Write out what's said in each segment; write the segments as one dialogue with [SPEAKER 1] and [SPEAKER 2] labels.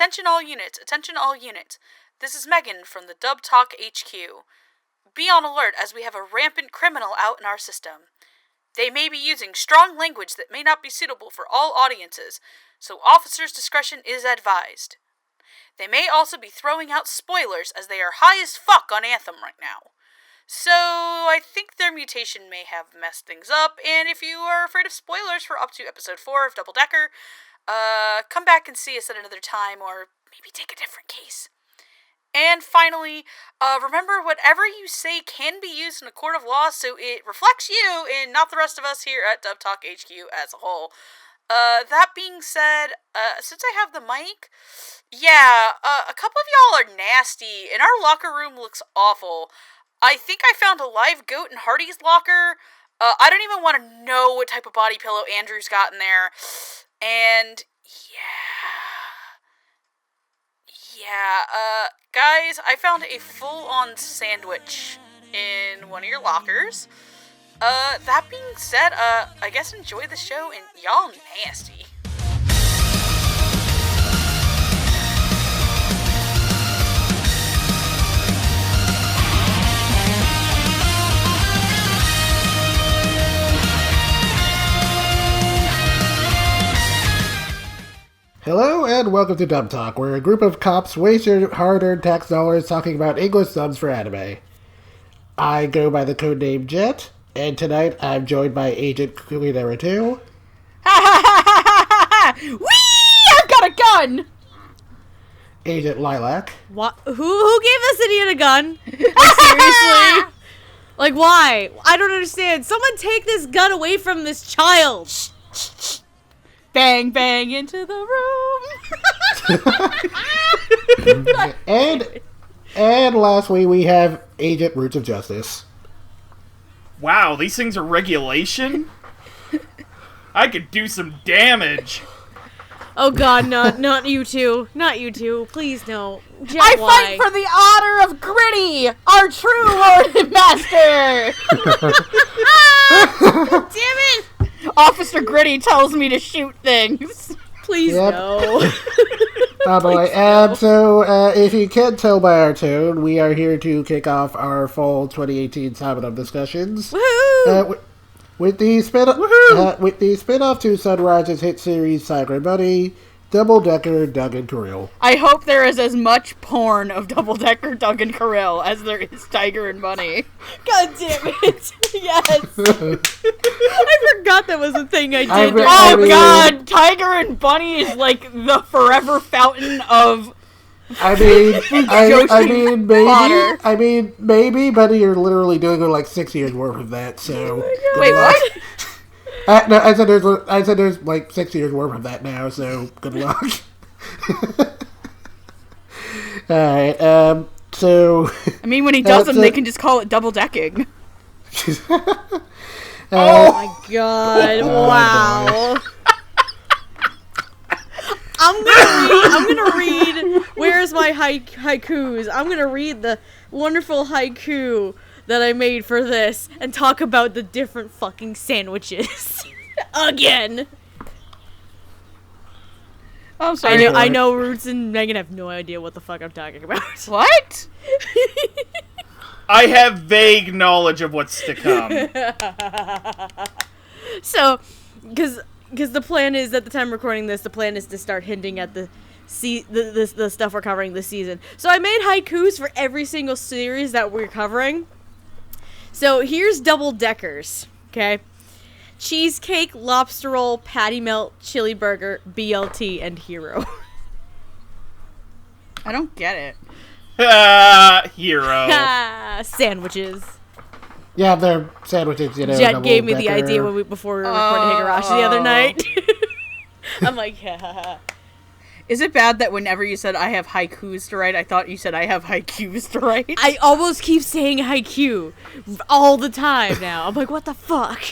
[SPEAKER 1] Attention all units, attention all units. This is Megan from the Dub Talk HQ. Be on alert as we have a rampant criminal out in our system. They may be using strong language that may not be suitable for all audiences, so officers' discretion is advised. They may also be throwing out spoilers as they are high as fuck on Anthem right now. So, I think their mutation may have messed things up, and if you are afraid of spoilers for up to episode 4 of Double Decker, come back and see us at another time, or maybe take a different case. And finally, remember whatever you say can be used in a court of law, so it reflects you and not the rest of us here at Dub Talk HQ as a whole. That being said, since I have the mic, a couple of y'all are nasty, and our locker room looks awful. I think I found a live goat in Hardy's locker. I don't even want to know what type of body pillow Andrew's got in there. And, guys, I found a full-on sandwich in one of your lockers. That being said, I guess enjoy the show, and y'all nasty.
[SPEAKER 2] Hello and welcome to Dub Talk, where a group of cops waste your hard-earned tax dollars talking about English subs for anime. I go by the codename Jet, and tonight I'm joined by Agent Narrator.
[SPEAKER 3] Ha ha ha ha ha ha! Whee! I've got a gun!
[SPEAKER 2] Agent Lilac.
[SPEAKER 4] What? Who gave this idiot a gun? Like, seriously? Like, why? I don't understand. Someone take this gun away from this child!
[SPEAKER 3] Bang, bang into the room.
[SPEAKER 2] and lastly, we have Agent Roots of Justice.
[SPEAKER 5] Wow, these things are regulation? I could do some damage.
[SPEAKER 4] Oh god, not you two. Not you two. Please, no. Jet,
[SPEAKER 3] I
[SPEAKER 4] why?
[SPEAKER 3] fight for the honor of Gritty, our true lord and master!
[SPEAKER 4] Damn it!
[SPEAKER 3] Officer Gritty tells me to shoot things.
[SPEAKER 4] Please, no.
[SPEAKER 2] Oh boy, and so, if you can't tell by our tone, we are here to kick off our fall 2018 SimulDub discussions.
[SPEAKER 4] Woohoo!
[SPEAKER 2] With the spin-off to Sunrise's hit series Tiger and Bunny, Double Decker, Doug and Kirill.
[SPEAKER 3] I hope there is as much porn of Double Decker, Doug and Kirill as there is Tiger and Bunny.
[SPEAKER 4] God damn it! Yes! I forgot that was a thing I did.
[SPEAKER 3] God! Tiger and Bunny is like the forever fountain of...
[SPEAKER 2] maybe, but you're literally doing like 6 years worth of that, so...
[SPEAKER 3] Wait, what?
[SPEAKER 2] No, I said there's like 6 years worth of that now, so good luck. Alright, so...
[SPEAKER 3] I mean, when he does them, they can just call it double decking.
[SPEAKER 4] Oh my god, wow. I'm gonna read where's my haikus. I'm gonna read the wonderful haiku that I made for this and talk about the different fucking sandwiches. Again.
[SPEAKER 3] I'm sorry.
[SPEAKER 4] I know Roots and Megan have no idea what the fuck I'm talking about.
[SPEAKER 3] What?
[SPEAKER 5] I have vague knowledge of what's to come.
[SPEAKER 4] So, because the plan is, at the time recording this, the plan is to start hinting at the stuff we're covering this season. So I made haikus for every single series that we're covering. So here's Double Deckers, okay? Cheesecake, lobster roll, patty melt, chili burger, BLT, and hero.
[SPEAKER 3] I don't get it.
[SPEAKER 5] Hero.
[SPEAKER 4] Sandwiches.
[SPEAKER 2] Yeah, they're sandwiches, you know.
[SPEAKER 4] Jet gave me the idea before we were recording Higurashi the other night. I'm like, yeah.
[SPEAKER 3] Is it bad that whenever you said I have haikus to write, I thought you said I have haikus to write?
[SPEAKER 4] I almost keep saying haiku all the time now. I'm like, what the fuck?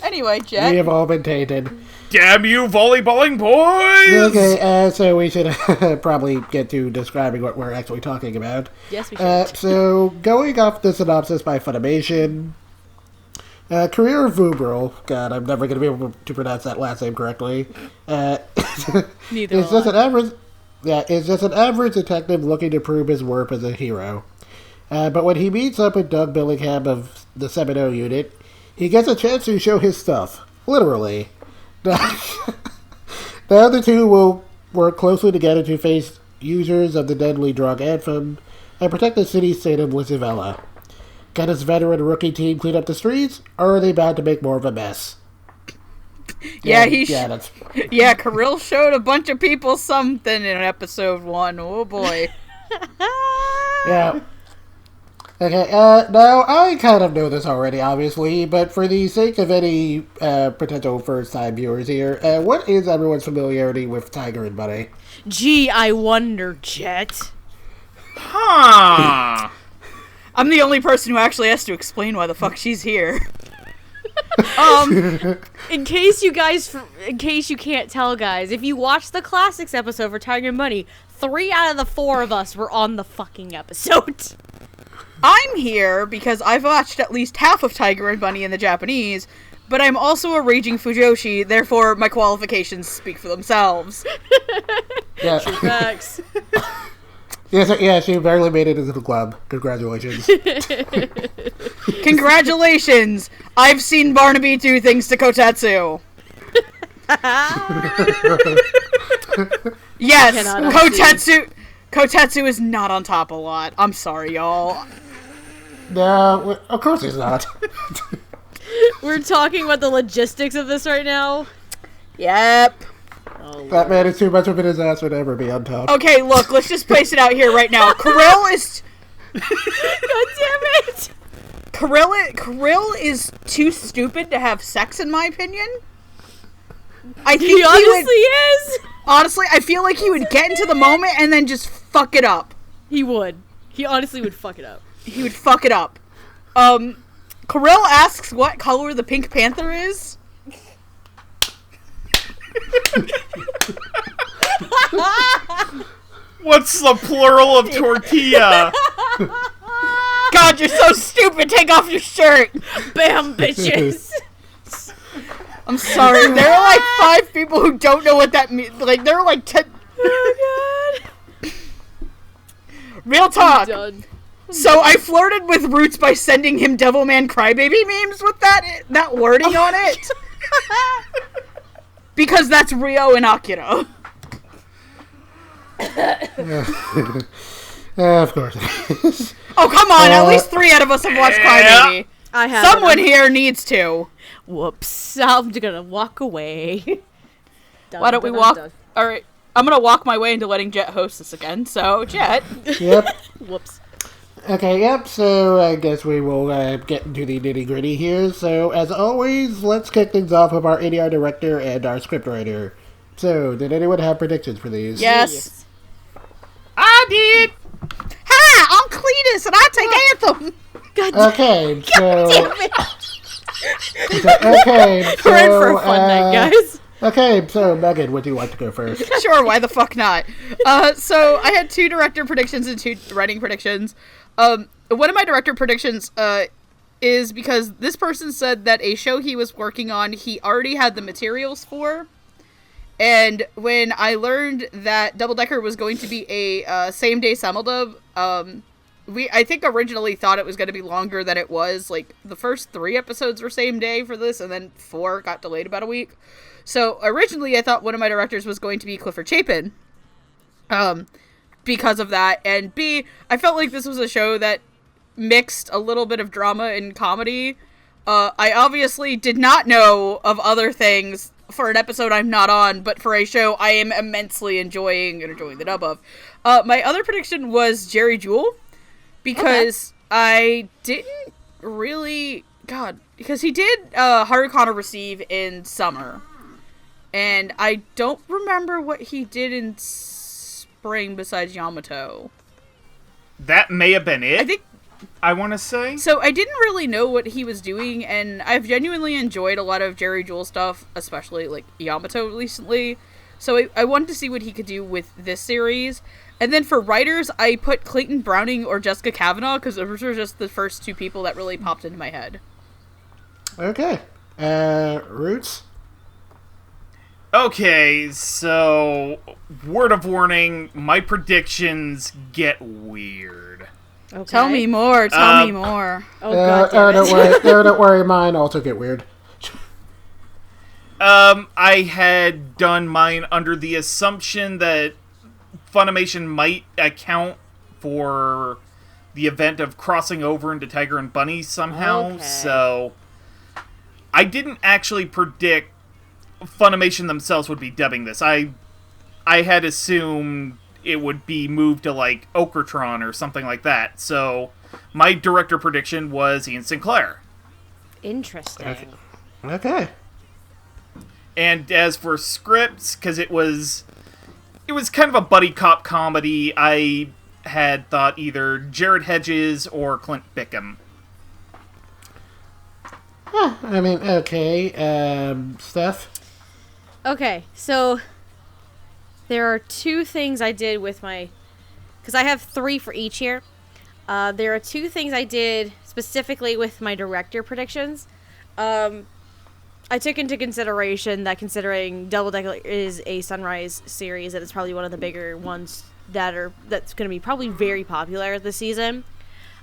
[SPEAKER 3] Anyway, Jet.
[SPEAKER 2] We have all been tainted.
[SPEAKER 5] Damn you, volleyballing boys!
[SPEAKER 2] Okay, so we should probably get to describing what we're actually talking about.
[SPEAKER 4] Yes, we should.
[SPEAKER 2] So, going off the synopsis by Funimation, Career Vubral, God, I'm never going to be able to pronounce that last name correctly.
[SPEAKER 4] Neither
[SPEAKER 2] It's just an is just an average detective looking to prove his worth as a hero. But when he meets up with Doug Billingham of the 7-0 unit, he gets a chance to show his stuff. Literally. The other two will work closely together to face users of the deadly drug Anthem and protect the city state of Lisavella. Can his veteran rookie team clean up the streets, or are they bound to make more of a mess?
[SPEAKER 3] Yeah,
[SPEAKER 5] Kirill
[SPEAKER 3] showed a bunch of people something in episode 1. Oh boy.
[SPEAKER 2] Yeah. Okay, now, I kind of know this already, obviously, but for the sake of any potential first-time viewers here, what is everyone's familiarity with Tiger and Bunny?
[SPEAKER 4] Gee, I wonder, Jet.
[SPEAKER 5] Huh.
[SPEAKER 3] I'm the only person who actually has to explain why the fuck she's here.
[SPEAKER 4] In case you can't tell, guys, if you watch the classics episode for Tiger and Bunny, 3 out of the 4 of us were on the fucking episode.
[SPEAKER 3] I'm here because I've watched at least half of Tiger and Bunny in the Japanese, but I'm also a raging Fujoshi, therefore my qualifications speak for themselves.
[SPEAKER 2] Yeah.
[SPEAKER 4] True facts.
[SPEAKER 2] Yes, she barely made it into the club. Congratulations.
[SPEAKER 3] Congratulations! I've seen Barnaby do things to Kotetsu. Yes, Kotetsu is not on top a lot. I'm sorry, y'all.
[SPEAKER 2] No, of course he's not.
[SPEAKER 4] We're talking about the logistics of this right now?
[SPEAKER 3] Yep.
[SPEAKER 4] Oh,
[SPEAKER 2] that man is too much of an disaster to ever be on top.
[SPEAKER 3] Okay, look, let's just place it out here right now. Kirill is...
[SPEAKER 4] God damn it!
[SPEAKER 3] Kirill is too stupid to have sex, in my opinion. I think
[SPEAKER 4] he honestly is!
[SPEAKER 3] Honestly, I feel like he would get into the moment and then just fuck it up.
[SPEAKER 4] He would. He honestly would fuck it up.
[SPEAKER 3] He would fuck it up. Kirill asks what color the Pink Panther is.
[SPEAKER 5] What's the plural of tortilla?
[SPEAKER 3] God, you're so stupid. Take off your shirt.
[SPEAKER 4] Bam, bitches.
[SPEAKER 3] I'm sorry. There are like 5 people who don't know what that means. Like, there are like 10.
[SPEAKER 4] Oh, God.
[SPEAKER 3] Real talk.
[SPEAKER 4] Done.
[SPEAKER 3] So I flirted with Roots by sending him Devilman Crybaby memes with that wording on it. Because that's Rio and Akira.
[SPEAKER 2] Of course it is.
[SPEAKER 3] Oh, come on. At least 3 out of us have watched Crybaby.
[SPEAKER 4] I have.
[SPEAKER 3] Someone here needs to.
[SPEAKER 4] Whoops. I'm gonna walk away.
[SPEAKER 3] Why don't we walk? Alright. I'm gonna walk my way into letting Jet host this again. So, Jet.
[SPEAKER 2] Yep.
[SPEAKER 4] Whoops.
[SPEAKER 2] Okay, yep, so I guess we will get into the nitty-gritty here. So, as always, let's kick things off with our ADR director and our scriptwriter. So, did anyone have predictions for these?
[SPEAKER 3] Yes.
[SPEAKER 5] I did!
[SPEAKER 3] Hi, I'm Cletus, and I take Anthem!
[SPEAKER 4] God
[SPEAKER 2] okay, so...
[SPEAKER 4] damn it!
[SPEAKER 2] Okay, so...
[SPEAKER 4] We're in for a fun night, guys.
[SPEAKER 2] Okay, so, Megan, would you like to go first?
[SPEAKER 3] Sure, why the fuck not? So, I had 2 director predictions and 2 writing predictions. One of my director predictions, is because this person said that a show he was working on, he already had the materials for. And when I learned that Double Decker was going to be a, Same-Day SimulDub, I think originally thought it was going to be longer than it was. Like, the first 3 episodes were same day for this, and then 4 got delayed about a week. So, originally I thought one of my directors was going to be Clifford Chapin. Because of that, and B, I felt like this was a show that mixed a little bit of drama and comedy. I obviously did not know of other things for an episode I'm not on, but for a show I am immensely enjoying the dub of. My other prediction was Jerry Jewell, because I didn't really... God, because he did Harukana Receive in summer, and I don't remember what he did in spring besides Yamato.
[SPEAKER 5] That may have been it. I want to say.
[SPEAKER 3] So I didn't really know what he was doing, and I've genuinely enjoyed a lot of Jerry Jewell stuff, especially like Yamato recently. So I wanted to see what he could do with this series. And then for writers, I put Clayton Browning or Jessica Kavanaugh, because those were just the first 2 people that really popped into my head.
[SPEAKER 2] Okay. Roots?
[SPEAKER 5] Okay, so word of warning, my predictions get weird.
[SPEAKER 4] Okay.
[SPEAKER 3] Tell me more. Tell me more.
[SPEAKER 4] Oh, God damn it.
[SPEAKER 2] Don't worry. Don't worry. Mine also get weird.
[SPEAKER 5] I had done mine under the assumption that Funimation might account for the event of crossing over into Tiger and Bunny somehow,
[SPEAKER 4] Okay.
[SPEAKER 5] so I didn't actually predict Funimation themselves would be dubbing this. I had assumed it would be moved to, like, Okratron or something like that, so my director prediction was Ian Sinclair.
[SPEAKER 4] Interesting.
[SPEAKER 2] Okay.
[SPEAKER 5] And as for scripts, because it was kind of a buddy cop comedy, I had thought either Jared Hedges or Clint Bickham.
[SPEAKER 2] I mean, okay. Steph?
[SPEAKER 4] Okay, so there are two things I did with my... Because I have 3 for each here. There are 2 things I did specifically with my director predictions. I took into consideration that considering Double Decker is a Sunrise series, that it's probably one of the bigger ones that's going to be probably very popular this season.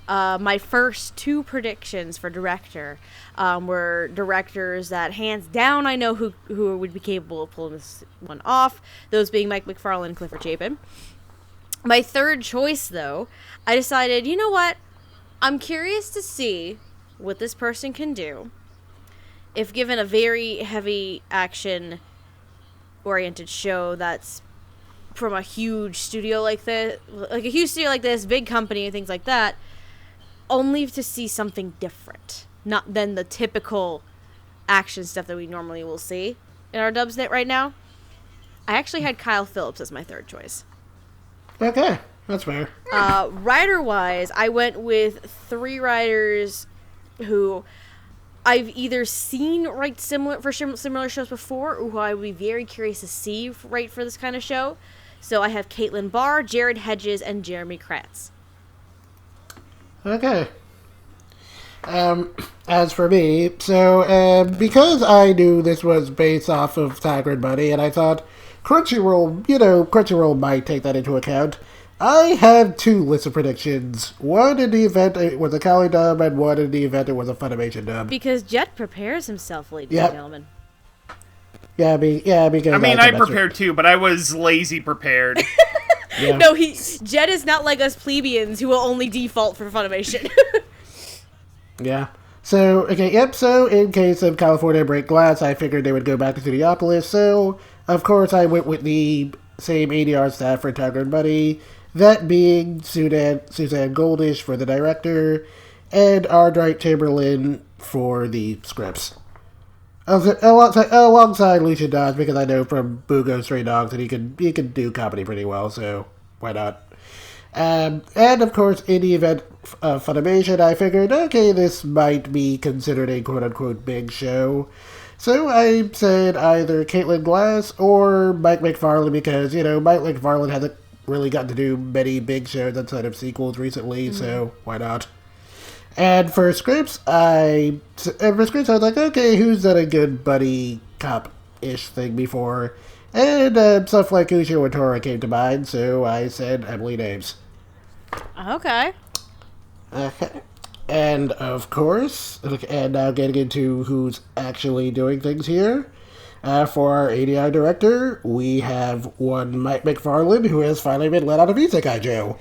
[SPEAKER 4] My first 2 predictions for director were directors that hands down I know who would be capable of pulling this one off, those being Mike McFarlane and Clifford Chapin. My third choice, though, I decided, you know what? I'm curious to see what this person can do if given a very heavy action-oriented show that's from a huge studio like this, big company and things like that, only to see something different, not than the typical action stuff that we normally will see in our Dubsnet right now. I actually had Kyle Phillips as my third choice.
[SPEAKER 2] Okay. That's fair.
[SPEAKER 4] Writer-wise, I went with 3 writers who I've either seen write similar shows before, or who I would be very curious to see write for this kind of show. So I have Caitlin Barr, Jared Hedges, and Jeremy Kratz.
[SPEAKER 2] Okay. As for me, so, because I knew this was based off of Tiger and Bunny, and I thought Crunchyroll might take that into account, I had 2 lists of predictions. One in the event it was a Kali dub, and one in the event it was a Funimation dub.
[SPEAKER 4] Because Jet prepares himself, ladies
[SPEAKER 2] Yep.
[SPEAKER 4] and gentlemen.
[SPEAKER 2] Yeah, because...
[SPEAKER 5] I mean, I prepared too, but I was lazy prepared.
[SPEAKER 2] Yeah.
[SPEAKER 4] No, Jet is not like us plebeians who will only default for Funimation.
[SPEAKER 2] Yeah. So, okay, yep, so in case of California Break Glass, I figured they would go back to Studiopolis, so, of course, I went with the same ADR staff for Tiger and Bunny, that being Suzanne Goldish for the director, and Ardrite Chamberlain for the scripts. Alongside Lucian Dodge, because I know from Bugo Stray Dogs that he can do comedy pretty well, so why not? And of course, in the event of Funimation, I figured, okay, this might be considered a quote-unquote big show. So I said either Caitlin Glass or Mike McFarlane, because, Mike McFarlane hasn't really gotten to do many big shows outside of sequels recently, so why not? And for scripts, I was like, okay, who's done a good buddy cop-ish thing before? And stuff like Ushio and Tora came to mind, so I said Emily Names.
[SPEAKER 4] Okay.
[SPEAKER 2] Okay. And of course, and now getting into who's actually doing things here. For our ADI director, we have one Mike McFarlane, who has finally been let out of Isekai jail.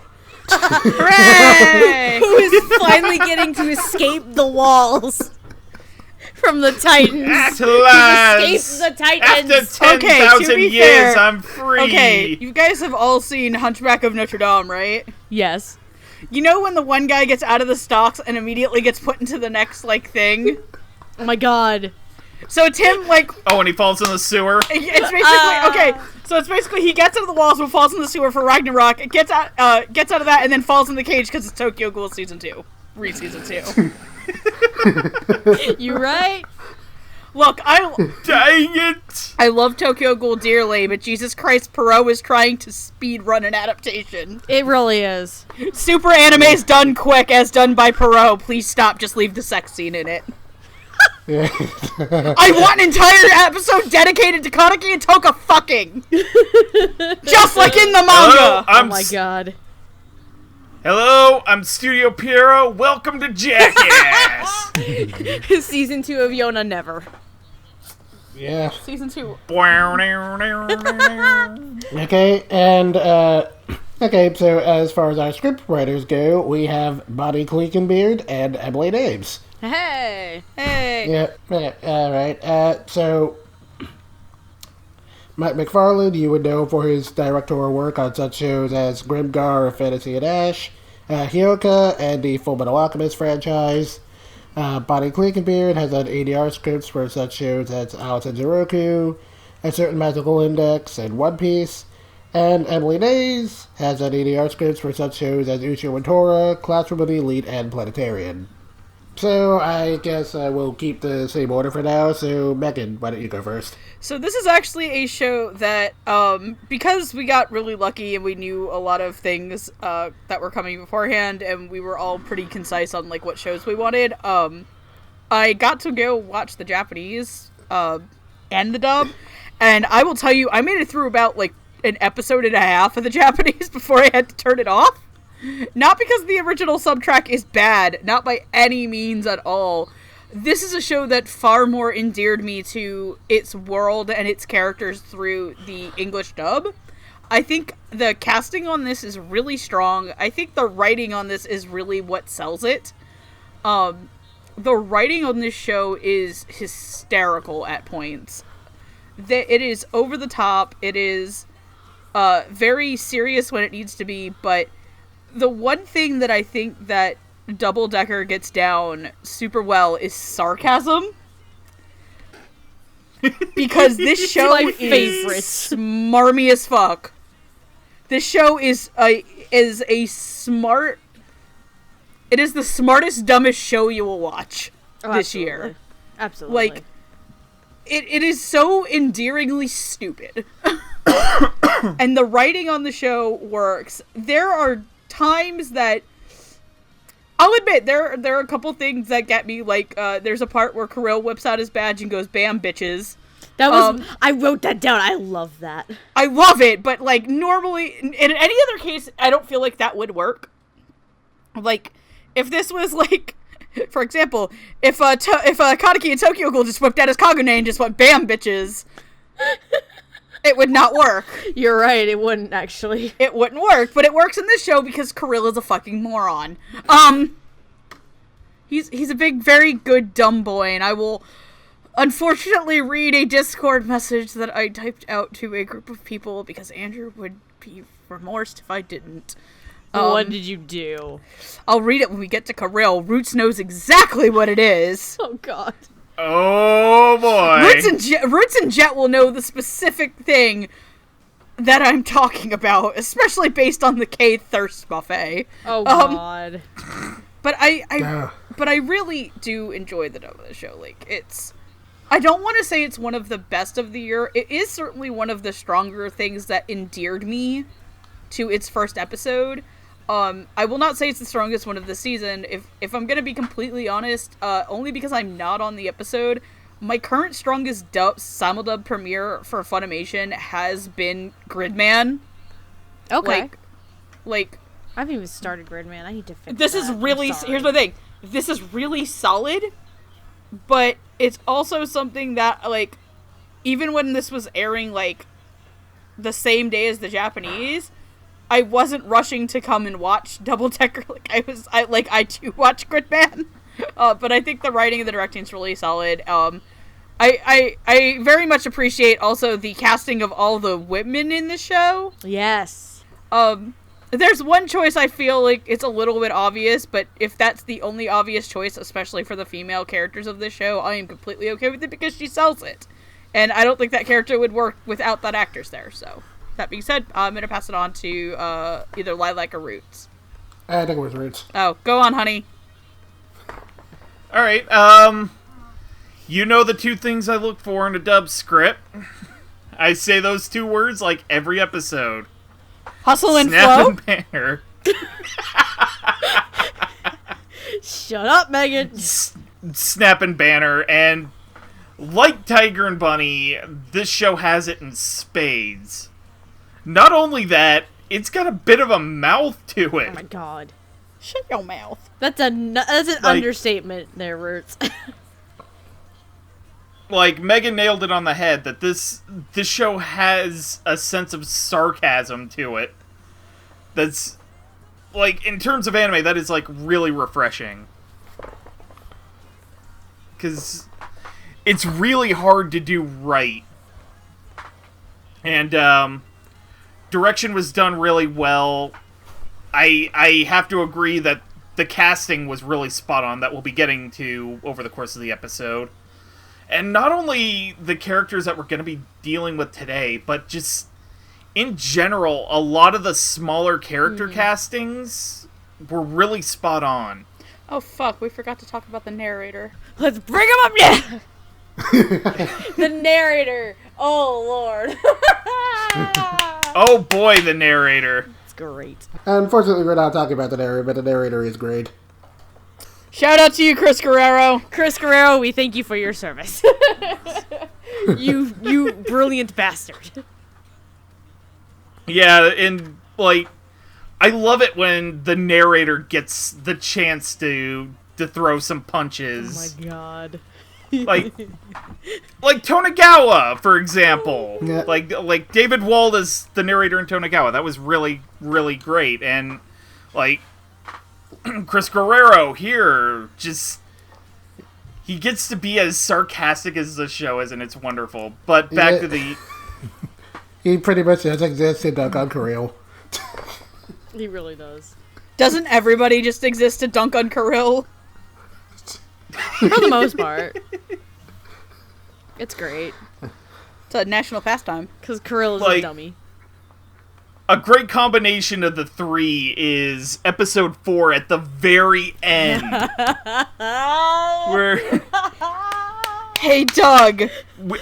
[SPEAKER 3] Hooray!
[SPEAKER 4] Who is finally getting to escape the walls from the Titans.
[SPEAKER 5] At last!
[SPEAKER 4] Escape the Titans.
[SPEAKER 5] After
[SPEAKER 3] Okay,
[SPEAKER 5] 10,000
[SPEAKER 3] to be
[SPEAKER 5] years,
[SPEAKER 3] fair-
[SPEAKER 5] I'm free!
[SPEAKER 3] Okay, you guys have all seen Hunchback of Notre Dame, right?
[SPEAKER 4] Yes.
[SPEAKER 3] You know when the one guy gets out of the stocks and immediately gets put into the next, thing?
[SPEAKER 4] Oh my god.
[SPEAKER 3] So it's him,
[SPEAKER 5] Oh, and he falls in the sewer?
[SPEAKER 3] it's basically, okay, so it's basically he gets out of the walls but falls in the sewer for Ragnarok, gets out of that, and then falls in the cage because it's Tokyo Ghoul Season 2. Re-Season 2.
[SPEAKER 4] You right?
[SPEAKER 3] Look,
[SPEAKER 5] Dang it!
[SPEAKER 3] I love Tokyo Ghoul dearly, but Jesus Christ, Perot is trying to speed run an adaptation.
[SPEAKER 4] It really is.
[SPEAKER 3] Super anime's done quick, as done by Perot. Please stop, just leave the sex scene in it. I want an entire episode dedicated to Kaneki and Toka fucking! Just like in the manga!
[SPEAKER 4] Oh my god.
[SPEAKER 5] Hello, I'm Studio Piero. Welcome to Jackass!
[SPEAKER 4] Season 2 of Yona Never.
[SPEAKER 2] Yeah.
[SPEAKER 3] Season 2.
[SPEAKER 2] Okay, and, okay, so as far as our script writers go, we have Bonnie Clinkenbeard and Emily Ames.
[SPEAKER 4] Hey!
[SPEAKER 2] Yeah, alright, so... Mike McFarlane, you would know for his directorial work on such shows as Grimgar, Fantasy and Ash, Hyoka, and the Fullmetal Alchemist franchise. Bonnie Clinkenbeard has done ADR scripts for such shows as Alice and Zoroku, A Certain Magical Index, and One Piece. And Emily Nays has done ADR scripts for such shows as Uchiha and Tora, Classroom of the Elite, and Planetarian. So I guess we'll keep the same order for now. So Megan, why don't you go first?
[SPEAKER 3] So this is actually a show that, because we got really lucky and we knew a lot of things that were coming beforehand, and we were all pretty concise on like what shows we wanted, I got to go watch the Japanese and the dub, and I will tell you, I made it through about like an episode and a half of the Japanese before I had to turn it off. Not because the original subtrack is bad, not by any means at all. This is a show that far more endeared me to its world and its characters through the English dub. I think the casting on this is really strong. I think the writing on this is really what sells it. The writing on this show is hysterical at points. It is over the top. It is very serious when it needs to be, but the one thing that I think that Double Decker gets down super well is sarcasm. Because this show
[SPEAKER 4] my
[SPEAKER 3] is
[SPEAKER 4] favorite.
[SPEAKER 3] smarmy as fuck. This show is a smart... It is the smartest, dumbest show you will watch this year.
[SPEAKER 4] Absolutely.
[SPEAKER 3] Like, it is so endearingly stupid. And the writing on the show works. There are times that I'll admit there are a couple things that get me, like there's a part where Kirill whips out his badge and goes, "Bam, bitches."
[SPEAKER 4] That was I wrote that down. I love that.
[SPEAKER 3] I love it, but like normally in any other case I don't feel like that would work. Like if this was like, for example, if Kaneki and Tokyo Ghoul just whipped out his Kagune and just went, "Bam, bitches." It would not work.
[SPEAKER 4] You're right, it wouldn't actually.
[SPEAKER 3] It wouldn't work, but it works in this show because Kirill is a fucking moron. He's a big, very good dumb boy, and I will unfortunately read a Discord message that I typed out to a group of people because Andrew would be remorsed if I didn't.
[SPEAKER 4] What did you do?
[SPEAKER 3] I'll read it when we get to Kirill. Roots knows exactly what it is.
[SPEAKER 4] Oh god.
[SPEAKER 5] Oh boy!
[SPEAKER 3] Roots and Jet will know the specific thing that I'm talking about, especially based on the K thirst buffet.
[SPEAKER 4] Oh god!
[SPEAKER 3] But I really do enjoy the dub of the show. Like I don't want to say it's one of the best of the year. It is certainly one of the stronger things that endeared me to its first episode. I will not say it's the strongest one of the season. If I'm gonna be completely honest, only because I'm not on the episode, my current strongest SimulDub premiere for Funimation has been Gridman.
[SPEAKER 4] Okay.
[SPEAKER 3] Like
[SPEAKER 4] I haven't even started Gridman. I need to fix
[SPEAKER 3] this
[SPEAKER 4] that.
[SPEAKER 3] is really, here's my thing. This is really solid, but it's also something that, like, even when this was airing, like, the same day as the Japanese, I wasn't rushing to come and watch Double Decker. I do watch Gridman, but I think the writing and the directing is really solid. I very much appreciate also the casting of all the women in the show.
[SPEAKER 4] Yes.
[SPEAKER 3] There's one choice I feel like it's a little bit obvious, but if that's the only obvious choice, especially for the female characters of this show, I am completely okay with it because she sells it. And I don't think that character would work without that actress there, so. That being said, I'm going to pass it on to either Lilac or Roots.
[SPEAKER 2] I think it was Roots.
[SPEAKER 3] Oh, go on, honey.
[SPEAKER 5] Alright, you know the two things I look for in a dub script. I say those two words like every episode.
[SPEAKER 3] Hustle and
[SPEAKER 5] Snap
[SPEAKER 3] flow?
[SPEAKER 5] and banter.
[SPEAKER 4] Shut up, Megan.
[SPEAKER 5] snapping banner, and like Tiger and Bunny, this show has it in spades. Not only that, it's got a bit of a mouth to it.
[SPEAKER 4] Oh my god.
[SPEAKER 1] Shut your mouth.
[SPEAKER 4] That's an understatement there, Roots.
[SPEAKER 5] Like, Megan nailed it on the head, that this show has a sense of sarcasm to it. That's, like, in terms of anime, that is, like, really refreshing. Because it's really hard to do right. And, direction was done really well. I have to agree that the casting was really spot on, that we'll be getting to over the course of the episode. And not only the characters that we're going to be dealing with today, but just, in general, a lot of the smaller character castings were really spot on.
[SPEAKER 1] Oh, fuck. We forgot to talk about the narrator.
[SPEAKER 4] Let's bring him up now! The narrator! Oh, Lord.
[SPEAKER 5] Oh boy, the narrator.
[SPEAKER 4] It's great.
[SPEAKER 2] Unfortunately, we're not talking about the narrator, but the narrator is great.
[SPEAKER 1] Shout out to you, Chris Guerrero.
[SPEAKER 4] Chris Guerrero, we thank you for your service. You brilliant bastard.
[SPEAKER 5] Yeah, and, like, I love it when the narrator gets the chance to throw some punches.
[SPEAKER 4] Oh my god.
[SPEAKER 5] Like Tonegawa, for example.
[SPEAKER 2] Yeah.
[SPEAKER 5] Like David Wald as the narrator in Tonegawa. That was really, really great. And, like, Chris Guerrero here, just, he gets to be as sarcastic as the show is, and it's wonderful. But back to the...
[SPEAKER 2] He pretty much just exists in Doug and Kirill.
[SPEAKER 4] He really does.
[SPEAKER 1] Doesn't everybody just exist to dunk on Kirill?
[SPEAKER 4] For the most part. It's great.
[SPEAKER 1] It's a national pastime.
[SPEAKER 4] Because Kirill is a
[SPEAKER 5] Like,
[SPEAKER 4] dummy.
[SPEAKER 5] a great combination of the three is episode 4 at the very end. Where
[SPEAKER 1] Hey, Doug.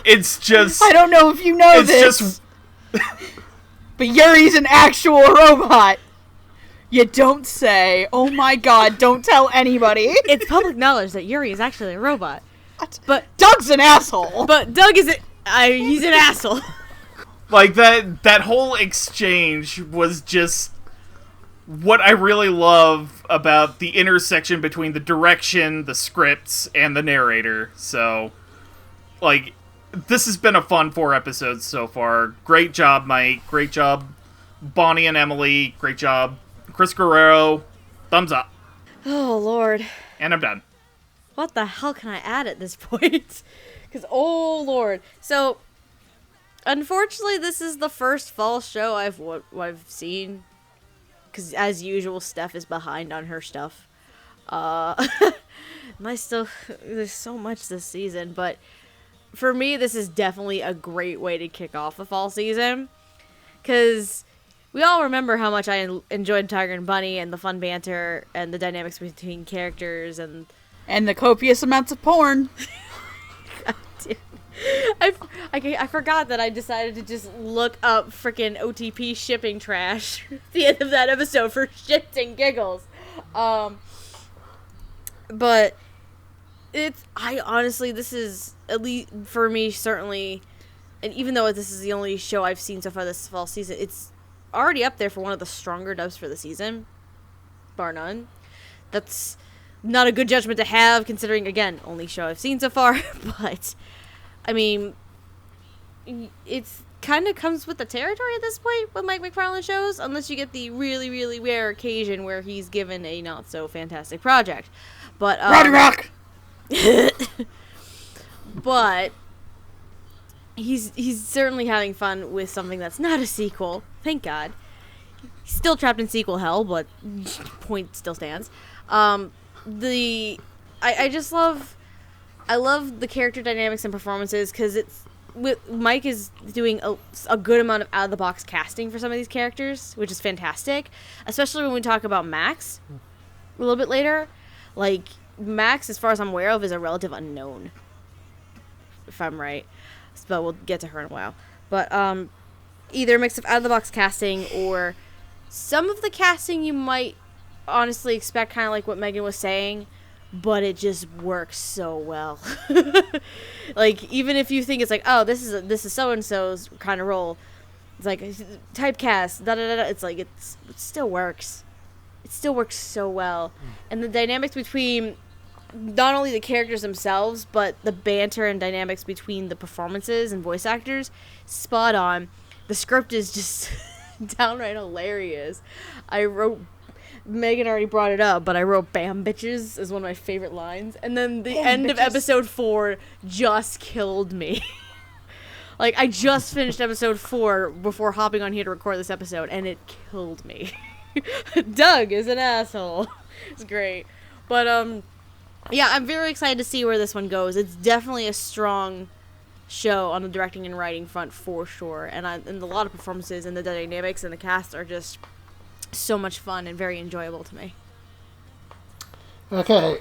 [SPEAKER 5] it's just...
[SPEAKER 1] I don't know if you know
[SPEAKER 5] It's
[SPEAKER 1] this,
[SPEAKER 5] just...
[SPEAKER 1] but Yuri's an actual robot. You don't say. Oh my god, don't tell anybody.
[SPEAKER 4] It's public knowledge that Yuri is actually a robot. But
[SPEAKER 1] Doug's an asshole.
[SPEAKER 4] But Doug is he's an asshole.
[SPEAKER 5] Like, that whole exchange was just what I really love about the intersection between the direction, the scripts, and the narrator. So, like, this has been a fun 4 episodes so far. Great job, Mike. Great job, Bonnie and Emily. Great job, Chris Guerrero. Thumbs up.
[SPEAKER 4] Oh, Lord.
[SPEAKER 5] And I'm done.
[SPEAKER 4] What the hell can I add at this point? Because, oh, Lord. So, unfortunately, this is the first fall show I've seen. Because, as usual, Steph is behind on her stuff. There's so much this season, but for me, this is definitely a great way to kick off the fall season. Because we all remember how much I enjoyed Tiger and Bunny and the fun banter and the dynamics between characters and
[SPEAKER 1] the copious amounts of porn.
[SPEAKER 4] I forgot that I decided to just look up freaking OTP shipping trash at the end of that episode for shits and giggles. But I honestly, this is, at least for me, certainly, and even though this is the only show I've seen so far this fall season, it's already up there for one of the stronger dubs for the season, bar none. That's not a good judgment to have, considering, again, only show I've seen so far, but I mean, it's kind of comes with the territory at this point with Mike McFarlane shows, unless you get the really, really rare occasion where he's given a not so fantastic project. But
[SPEAKER 1] Roddy Rock.
[SPEAKER 4] But he's certainly having fun with something that's not a sequel. Thank God. He's still trapped in sequel hell, but point still stands. I love the character dynamics and performances, because Mike is doing a good amount of out-of-the-box casting for some of these characters, which is fantastic, especially when we talk about Max a little bit later. Like, Max, as far as I'm aware of, is a relative unknown, if I'm right, but we'll get to her in a while. But either a mix of out-of-the-box casting or some of the casting you might honestly expect, kind of like what Megan was saying, but it just works so well. Like, even if you think it's like, oh, this is so-and-so's kind of role, it's like typecast, da-da-da-da, it's like it still works. It still works so well. And the dynamics between not only the characters themselves, but the banter and dynamics between the performances and voice actors, spot on. The script is just downright hilarious. Megan already brought it up, but I wrote "Bam bitches" as one of my favorite lines. And then the end of episode 4 just killed me. Like, I just finished episode 4 before hopping on here to record this episode, and it killed me. Doug is an asshole. It's great. But, yeah, I'm very excited to see where this one goes. It's definitely a strong show on the directing and writing front for sure. And a lot of performances and the dynamics and the cast are just so much fun and very enjoyable to me.
[SPEAKER 2] Okay.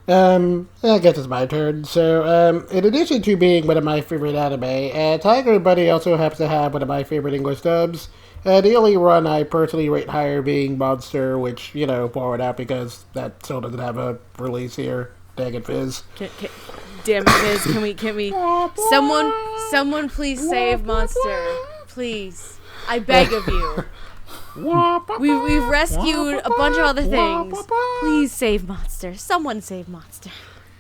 [SPEAKER 2] I guess it's my turn. So, in addition to being one of my favorite anime, Tiger and Bunny also happens to have one of my favorite English dubs. The only one I personally rate higher being Monster, which, forward out because that still doesn't have a release here. Dang it, Fizz.
[SPEAKER 4] Damn it, Fizz. Can we... Someone please save Monster. Please. I beg of you. We've rescued a bunch of other things. Please save Monster. Someone save Monster.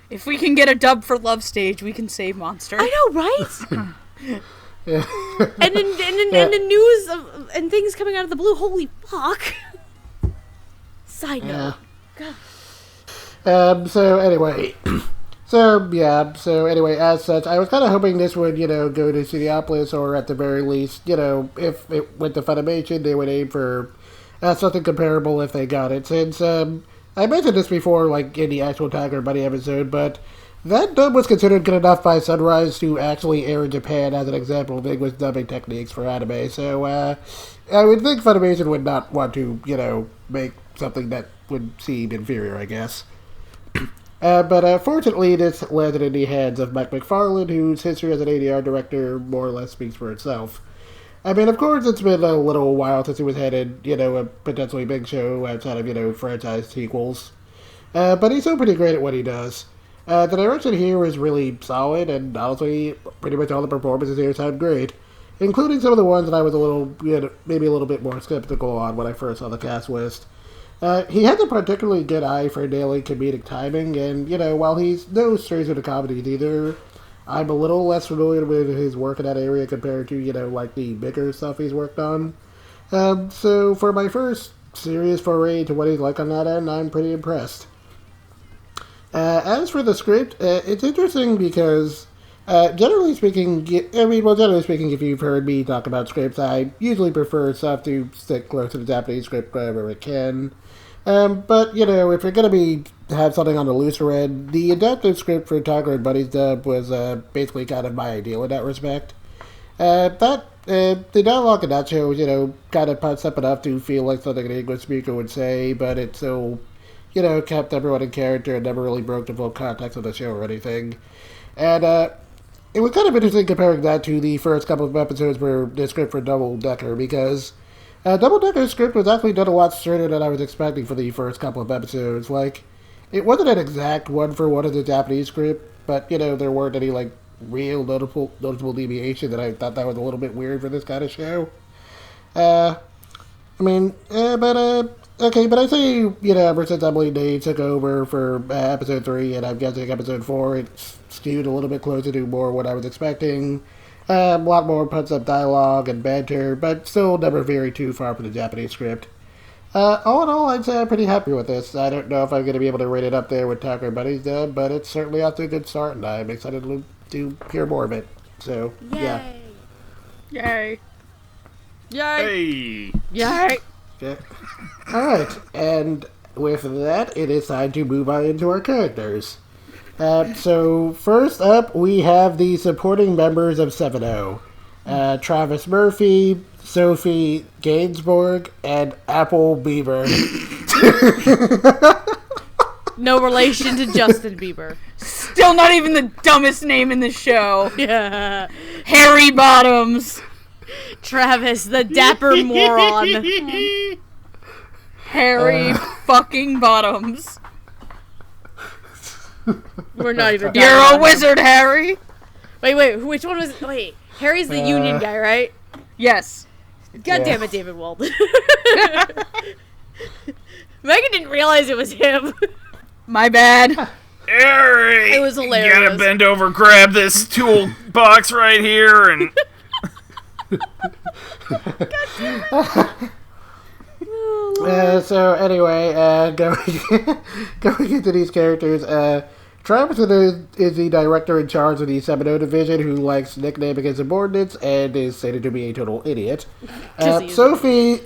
[SPEAKER 3] If we can get a dub for Love Stage, we can save Monster.
[SPEAKER 4] I know, right? And in the news and things coming out of the blue, holy fuck. Side note.
[SPEAKER 2] So anyway, as such, I was kind of hoping this would, go to Studiopolis, or at the very least, if it went to Funimation, they would aim for something comparable if they got it. Since, I mentioned this before, like, in the actual Tiger Bunny episode, but that dub was considered good enough by Sunrise to actually air in Japan as an example of English dubbing techniques for anime, so, I would think Funimation would not want to, make something that would seem inferior, I guess. But fortunately, this landed in the hands of Mike McFarlane, whose history as an ADR director more or less speaks for itself. I mean, of course, it's been a little while since he was headed, a potentially big show outside of, franchise sequels. But he's still pretty great at what he does. The direction here is really solid, and honestly, pretty much all the performances here sound great, including some of the ones that I was maybe a little bit more skeptical on when I first saw the cast list. He has a particularly good eye for nailing comedic timing, and, while he's no stranger to comedies either, I'm a little less familiar with his work in that area compared to, like the bigger stuff he's worked on. So for my first serious foray into what he's like on that end, I'm pretty impressed. As for the script, it's interesting because, generally speaking, if you've heard me talk about scripts, I usually prefer stuff to stick close to the Japanese script wherever it can. But, if you're going to have something on the looser end, the adapted script for Tiger and Bunny's dub was basically kind of my ideal in that respect. The dialogue in that show was, kind of punched up enough to feel like something an English speaker would say, but it still, kept everyone in character and never really broke the full context of the show or anything. And, it was kind of interesting comparing that to the first couple of episodes for the script for Double Decker, because Double Decker's script was actually done a lot straighter than I was expecting for the first couple of episodes. Like, it wasn't an exact one-for-one of the Japanese script, but, there weren't any, like, real noticeable deviation that I thought that was a little bit weird for this kind of show. But I say, ever since Emily Day took over for episode 3, and I'm guessing episode 4, it's skewed a little bit closer to more what I was expecting. A lot more punched-up dialogue and banter, but still never very too far from the Japanese script. All in all, I'd say I'm pretty happy with this. I don't know if I'm going to be able to rate it up there with Tiger and Bunny's dub, but it's certainly off to a good start, and I'm excited to hear more of it. So, yeah.
[SPEAKER 3] Yay.
[SPEAKER 5] Hey!
[SPEAKER 3] Yay!
[SPEAKER 2] Okay. Alright, and with that, it is time to move on into our characters. So, first up, we have the supporting members of 7-0. Travis Murphy, Sophie Gainsbourg, and Apple Bieber.
[SPEAKER 4] No relation to Justin Bieber.
[SPEAKER 3] Still not even the dumbest name in the show.
[SPEAKER 4] Yeah.
[SPEAKER 3] Harry Bottoms.
[SPEAKER 4] Travis, the dapper moron.
[SPEAKER 3] Harry fucking Bottoms.
[SPEAKER 4] We're not even.
[SPEAKER 3] You're a wizard, Harry.
[SPEAKER 4] Wait. Which one was? Wait, Harry's the Union guy, right?
[SPEAKER 3] Yes.
[SPEAKER 4] God damn it, David Walden. Megan didn't realize it was him.
[SPEAKER 3] My bad.
[SPEAKER 5] Harry,
[SPEAKER 4] It was hilarious.
[SPEAKER 5] You gotta bend over, grab this toolbox right here, and.
[SPEAKER 2] So anyway, going into these characters, Travis is the director in charge of the Semino division who likes nicknaming his subordinates and is stated to be a total idiot. Sophie,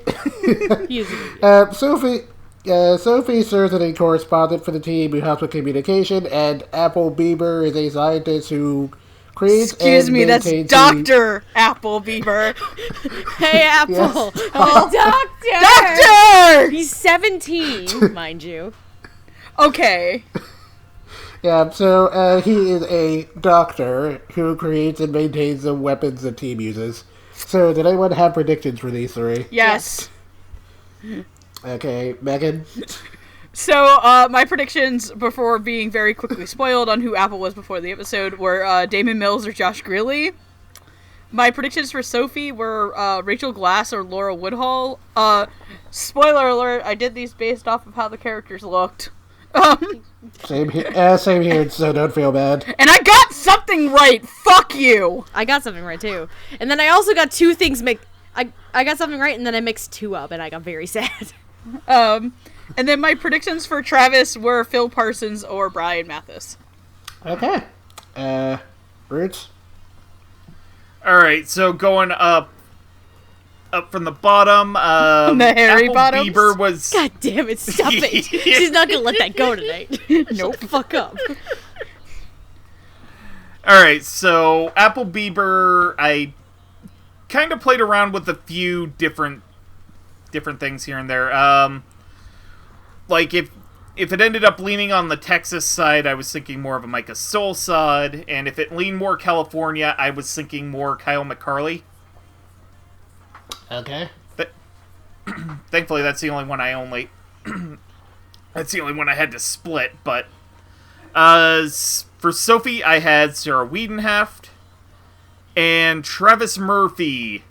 [SPEAKER 2] Sophie serves as a correspondent for the team who helps with communication, and Apple Bieber is a scientist who creates
[SPEAKER 3] Excuse
[SPEAKER 2] and
[SPEAKER 3] me, that's
[SPEAKER 2] maintains
[SPEAKER 3] Dr. Apple Bieber.
[SPEAKER 4] Hey, Apple.
[SPEAKER 2] Yes.
[SPEAKER 4] Oh,
[SPEAKER 3] Doctor!
[SPEAKER 4] He's 17, mind you.
[SPEAKER 3] Okay.
[SPEAKER 2] Yeah, so he is a doctor who creates and maintains the weapons the team uses. So, did anyone have predictions for these three?
[SPEAKER 3] Yes.
[SPEAKER 2] Okay, Megan?
[SPEAKER 3] So, my predictions before being very quickly spoiled on who Apple was before the episode were Damon Mills or Josh Greeley. My predictions for Sophie were Rachel Glass or Laura Woodhull. Spoiler alert, I did these based off of how the characters looked.
[SPEAKER 2] Same here, so don't feel bad.
[SPEAKER 3] And I got something right! Fuck you!
[SPEAKER 4] I got something right, too. And then I also got two things I got something right, and then I mixed two up, and I got very sad.
[SPEAKER 3] And then my predictions for Travis were Phil Parsons or Brian Mathis.
[SPEAKER 2] Okay. Roots?
[SPEAKER 5] Alright, so going up from the bottom,
[SPEAKER 3] the Harry
[SPEAKER 5] Apple
[SPEAKER 3] bottoms?
[SPEAKER 5] Bieber was...
[SPEAKER 4] God damn it, stop it. She's not gonna let that go tonight.
[SPEAKER 3] Nope.
[SPEAKER 4] Shut the fuck up.
[SPEAKER 5] Alright, so Apple Bieber, I kind of played around with a few different things here and there. Like, if it ended up leaning on the Texas side, I was thinking more of a Micah Soul side, and if it leaned more California, I was thinking more Kyle McCarley.
[SPEAKER 2] Okay.
[SPEAKER 5] Thankfully, that's the only one that's the only one I had to split, but for Sophie, I had Sarah Wiedenhaft and Travis Murphy.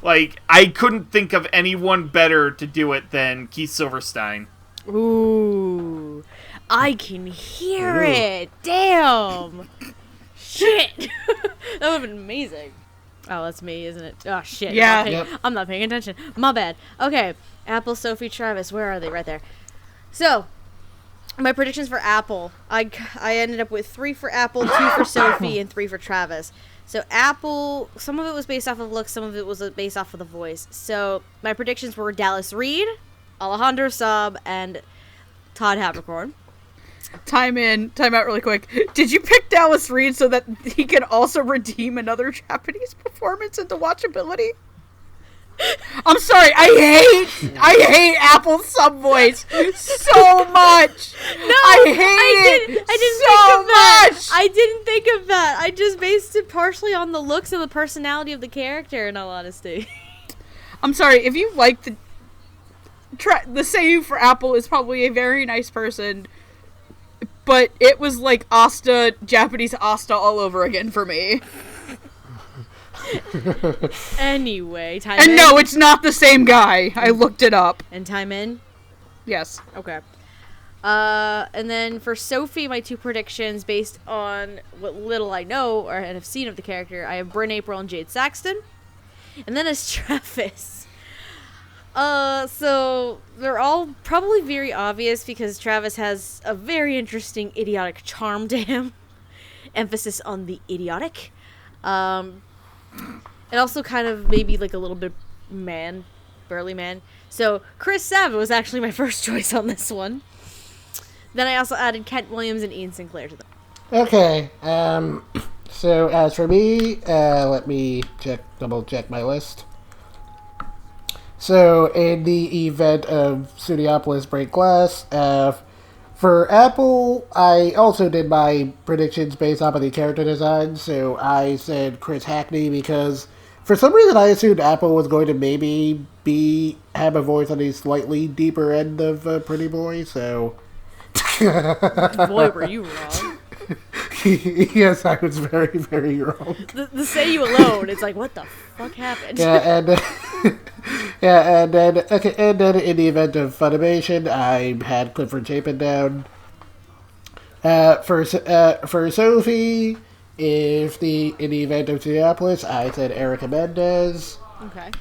[SPEAKER 5] Like, I couldn't think of anyone better to do it than Keith Silverstein.
[SPEAKER 4] Ooh. I can hear it. Damn. Shit. That would have been amazing. Oh, that's me, isn't it? Oh, shit.
[SPEAKER 3] Yeah.
[SPEAKER 4] I'm not paying attention. My bad. Okay. Apple, Sophie, Travis. Where are they? Right there. So, my predictions for Apple. I ended up with 3 for Apple, 2 for Sophie, and 3 for Travis. So, Apple, some of it was based off of looks, some of it was based off of the voice. So, my predictions were Dallas Reed, Alejandro Saab, and Todd Haberkorn.
[SPEAKER 3] Time out really quick. Did you pick Dallas Reed so that he could also redeem another Japanese performance into watchability? I'm sorry, I hate Apple's sub voice so much.
[SPEAKER 4] No,
[SPEAKER 3] I didn't so much.
[SPEAKER 4] I didn't think of that. I just based it partially on the looks and the personality of the character, in all honesty.
[SPEAKER 3] I'm sorry, if you like the Seiyu for Apple is probably a very nice person, but it was like Asta, Japanese Asta all over again for me.
[SPEAKER 4] Anyway, time
[SPEAKER 3] And
[SPEAKER 4] in.
[SPEAKER 3] no, it's not the same guy. I looked it up.
[SPEAKER 4] And time in?
[SPEAKER 3] Yes.
[SPEAKER 4] Okay. And then for Sophie, my 2 predictions based on what little I know or have seen of the character, I have Bryn April and Jade Saxton. And then as Travis. So they're all probably very obvious because Travis has a very interesting idiotic charm to him. Emphasis on the idiotic. And also kind of maybe like a little bit burly man. So KiRiSaMe was actually my first choice on this one. Then I also added Kent Williams and Ian Sinclair to them.
[SPEAKER 2] Okay, so as for me, let me double check my list. So, in the event of Studiopolis Break Glass, for Apple, I also did my predictions based off of the character design, so I said Chris Hackney because for some reason I assumed Apple was going to maybe have a voice on the slightly deeper end of Pretty Boy, so...
[SPEAKER 4] Boy, were you wrong.
[SPEAKER 2] Yes, I was very, very wrong.
[SPEAKER 4] The say you alone, it's like, what the fuck happened?
[SPEAKER 2] Yeah, and and then in the event of Funimation, I had Clifford Chapin down. For Sophie, in the event of Minneapolis, I said Erica Mendez.
[SPEAKER 4] Okay.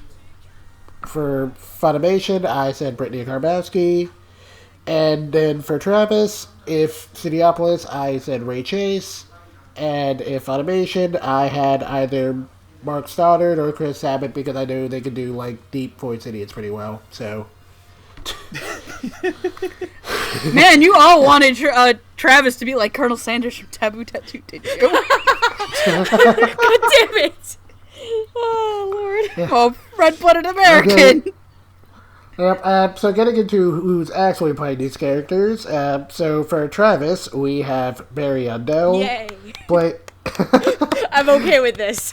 [SPEAKER 2] For Funimation, I said Brittany Karbowski. And then for Travis, if Cineopolis, I said Ray Chase. And if Funimation, I had either Mark Stoddard or Chris Sabat because I know they can do, like, deep voice idiots pretty well, so.
[SPEAKER 3] Man, you all wanted Travis to be like Colonel Sanders from Taboo Tattoo, did you?
[SPEAKER 4] God damn it! Oh, Lord.
[SPEAKER 2] Yeah.
[SPEAKER 3] Oh, red-blooded American!
[SPEAKER 2] Okay. Yep, so getting into who's actually playing these characters, so for Travis, we have Barry Undell.
[SPEAKER 4] Yay.
[SPEAKER 2] I'm
[SPEAKER 4] okay with this.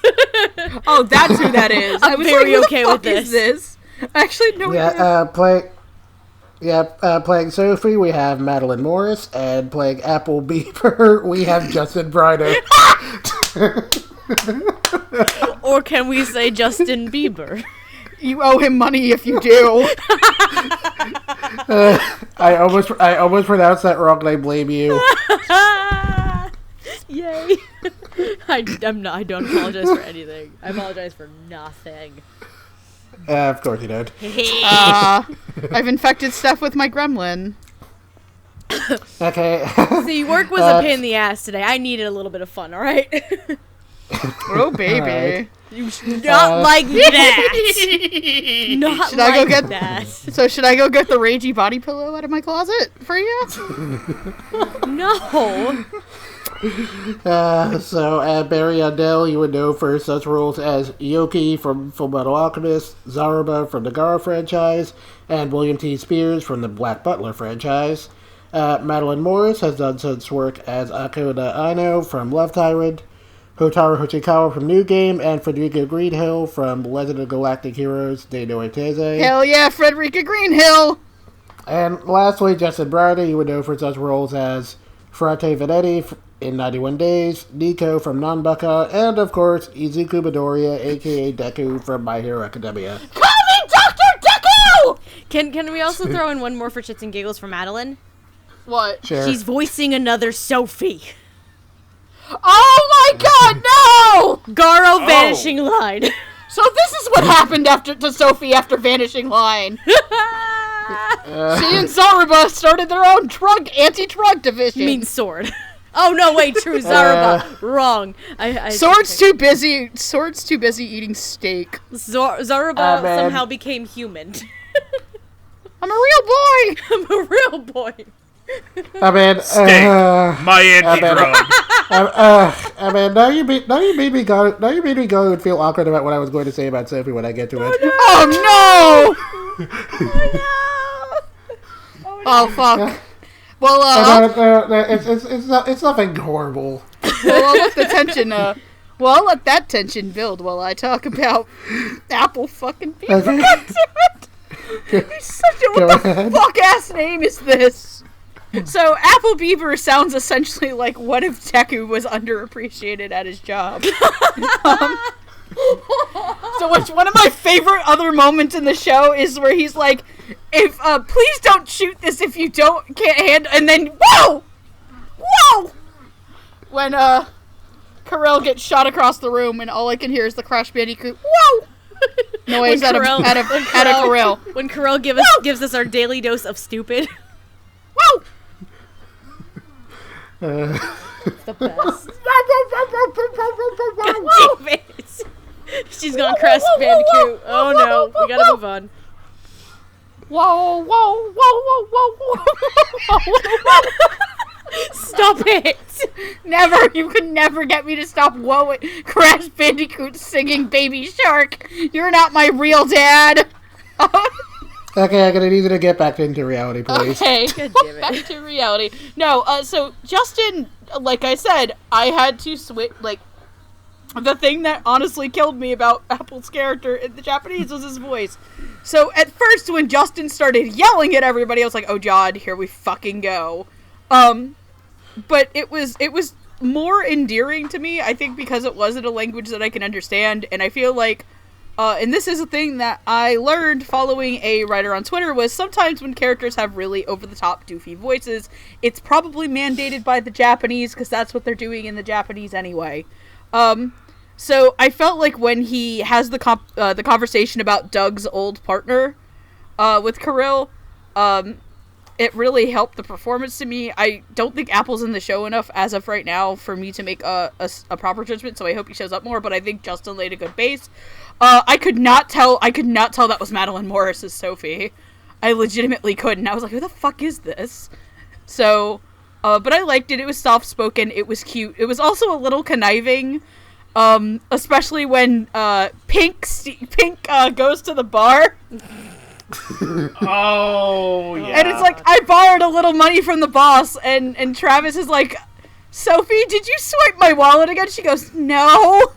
[SPEAKER 3] Oh, that's who that is.
[SPEAKER 4] I'm
[SPEAKER 3] I was
[SPEAKER 4] very
[SPEAKER 3] like,
[SPEAKER 4] okay
[SPEAKER 3] who the
[SPEAKER 4] with
[SPEAKER 3] fuck is this? Actually, no idea.
[SPEAKER 2] Playing Sophie, we have Madeline Morris, and playing Apple Beaver, we have Justin Briner.
[SPEAKER 4] Or can we say Justin Bieber?
[SPEAKER 3] You owe him money if you do.
[SPEAKER 2] I almost pronounced that wrong, and I blame you.
[SPEAKER 4] Yay. I don't apologize for anything. I apologize for nothing.
[SPEAKER 2] Of course you don't.
[SPEAKER 3] I've infected Steph with my gremlin.
[SPEAKER 2] Okay.
[SPEAKER 4] See, work was a pain in the ass today. I needed a little bit of fun, alright?
[SPEAKER 3] Oh, baby.
[SPEAKER 2] Right.
[SPEAKER 4] Not like that. Not
[SPEAKER 3] Should I go get
[SPEAKER 4] that.
[SPEAKER 3] So should I go get the ragey body pillow out of my closet for you?
[SPEAKER 4] No.
[SPEAKER 2] Barry Undell, you would know for such roles as Yoki from Fullmetal Alchemist, Zaruba from the Gara franchise, and William T. Spears from the Black Butler franchise. Madeline Morris has done such work as Akona Aino from Love Tyrant, Hotaru Hoshikawa from New Game, and Frederica Greenhill from Legend of Galactic Heroes de Noiteze.
[SPEAKER 3] Hell yeah, Frederica Greenhill!
[SPEAKER 2] And lastly, Justin Briner, you would know for such roles as Frate Venetti in 91 Days, Nico from Nanbaka, and of course, Izuku Midoriya, aka Deku from My Hero Academia.
[SPEAKER 3] Call me Dr. Deku!
[SPEAKER 4] Can we also throw in one more for shits and giggles for Madeline?
[SPEAKER 3] What?
[SPEAKER 2] Sure.
[SPEAKER 4] She's voicing another Sophie.
[SPEAKER 3] Oh my god, no!
[SPEAKER 4] Garo Vanishing Line.
[SPEAKER 3] So this is what happened to Sophie after Vanishing Line. She and Zaruba started their own anti-drug division.
[SPEAKER 4] You mean sword. Oh no, wait, true, Zaruba. Wrong.
[SPEAKER 3] Sword's too busy eating steak.
[SPEAKER 4] Zaruba somehow became human.
[SPEAKER 3] I'm a real boy!
[SPEAKER 4] I'm a real boy.
[SPEAKER 2] I mean,
[SPEAKER 5] Steak, my anti-drug.
[SPEAKER 2] now you made me go and feel awkward about what I was going to say about Sophie when I get to it.
[SPEAKER 3] Oh no! Oh fuck. Well,
[SPEAKER 2] it's nothing horrible.
[SPEAKER 3] Well, I'll let the tension. I'll let that tension build while I talk about Apple fucking Beaver. What the fuck ass name is this? So Apple Beaver sounds essentially like what if Deku was underappreciated at his job. So one of my favorite other moments in the show is where he's like, "If please don't shoot this if you can't handle," and then whoa, when Kirill gets shot across the room and all I can hear is the Crash Bandicoot whoa noise out of Kirill.
[SPEAKER 4] When Kirill gives us our daily dose of stupid.
[SPEAKER 3] Whoa.
[SPEAKER 4] The best. Damn it. She's gone Crash Bandicoot. Oh no, we gotta move on.
[SPEAKER 3] Whoa.
[SPEAKER 4] Stop it!
[SPEAKER 3] Never! You could never get me to stop Crash Bandicoot singing Baby Shark! You're not my real dad!
[SPEAKER 2] Okay, I'm gonna need you to get back into reality, please.
[SPEAKER 3] Okay,
[SPEAKER 4] God damn it.
[SPEAKER 3] back to reality. No, so Justin, like I said, I had to switch, the thing that honestly killed me about Apple's character in the Japanese was his voice. So at first when Justin started yelling at everybody, I was like, oh god, here we fucking go. But it was more endearing to me, I think, because it wasn't a language that I can understand, and I feel like, and this is a thing that I learned following a writer on Twitter, was sometimes when characters have really over-the-top doofy voices, it's probably mandated by the Japanese, because that's what they're doing in the Japanese anyway. So I felt like when he has the conversation about Doug's old partner, with Kirill, it really helped the performance to me. I don't think Apple's in the show enough as of right now for me to make a proper judgment, so I hope he shows up more, but I think Justin laid a good base. I could not tell that was Madeline Morris as Sophie. I legitimately couldn't. I was like, who the fuck is this? So, but I liked it. It was soft-spoken. It was cute. It was also a little conniving, especially when Pink goes to the bar.
[SPEAKER 5] Oh, yeah.
[SPEAKER 3] And it's like, I borrowed a little money from the boss, and Travis is like, Sophie, did you swipe my wallet again? She goes, no.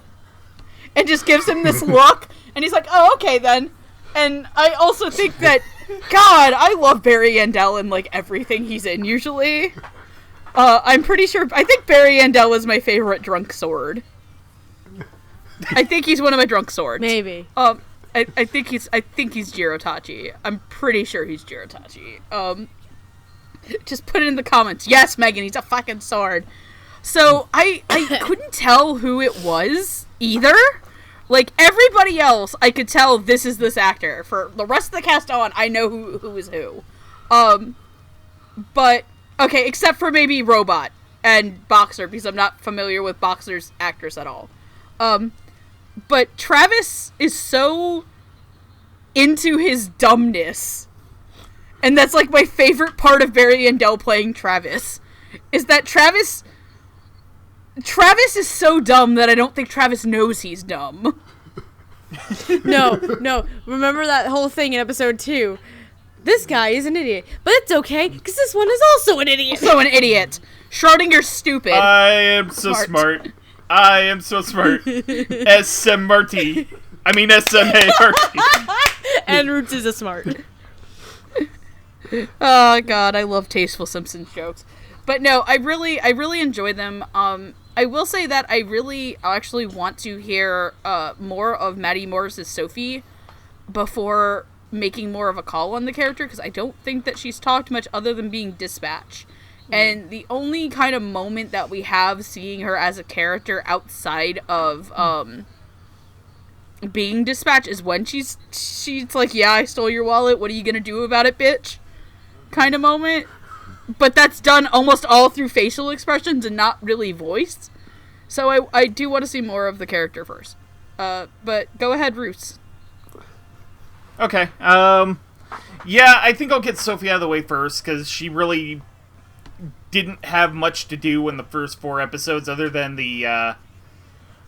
[SPEAKER 3] And just gives him this look, and he's like, oh, okay then. And I also think that, God, I love Barry Yandel in, like, everything he's in, usually. I'm pretty sure, I think Barry Yandel is my favorite drunk sword. I think he's one of my drunk swords.
[SPEAKER 4] Maybe.
[SPEAKER 3] I think he's Jirotachi. I'm pretty sure he's Jirotachi. Just put it in the comments. Yes, Megan, he's a fucking sword. So I couldn't tell who it was either. Like, everybody else, I could tell this is this actor. For the rest of the cast on, I know who is who. But, okay, except for maybe Robot and Boxer, because I'm not familiar with Boxer's actors at all. But Travis is so into his dumbness. And that's, like, my favorite part of Barry Yandel playing Travis. Is that Travis is so dumb that I don't think Travis knows he's dumb.
[SPEAKER 4] No. Remember that whole thing in episode 2? This guy is an idiot. But it's okay, because this one is also an idiot.
[SPEAKER 3] So an idiot. Schrodinger's stupid.
[SPEAKER 5] I am so smart. I am so smart. S-M-R-T. I mean S-M-A-R-T.
[SPEAKER 4] And Roots is a smart.
[SPEAKER 3] Oh, God, I love tasteful Simpsons jokes. But no, I really enjoy them. I will say that I really actually want to hear more of Maddie Morris's Sophie before making more of a call on the character, because I don't think that she's talked much other than being Dispatch. And the only kind of moment that we have seeing her as a character outside of being Dispatch is when she's like, yeah, I stole your wallet, what are you gonna do about it, bitch? Kind of moment. But that's done almost all through facial expressions and not really voice. So I do want to see more of the character first. But go ahead, Roos.
[SPEAKER 5] Okay. Yeah, I think I'll get Sophie out of the way first, because she really didn't have much to do in the first 4 episodes, other than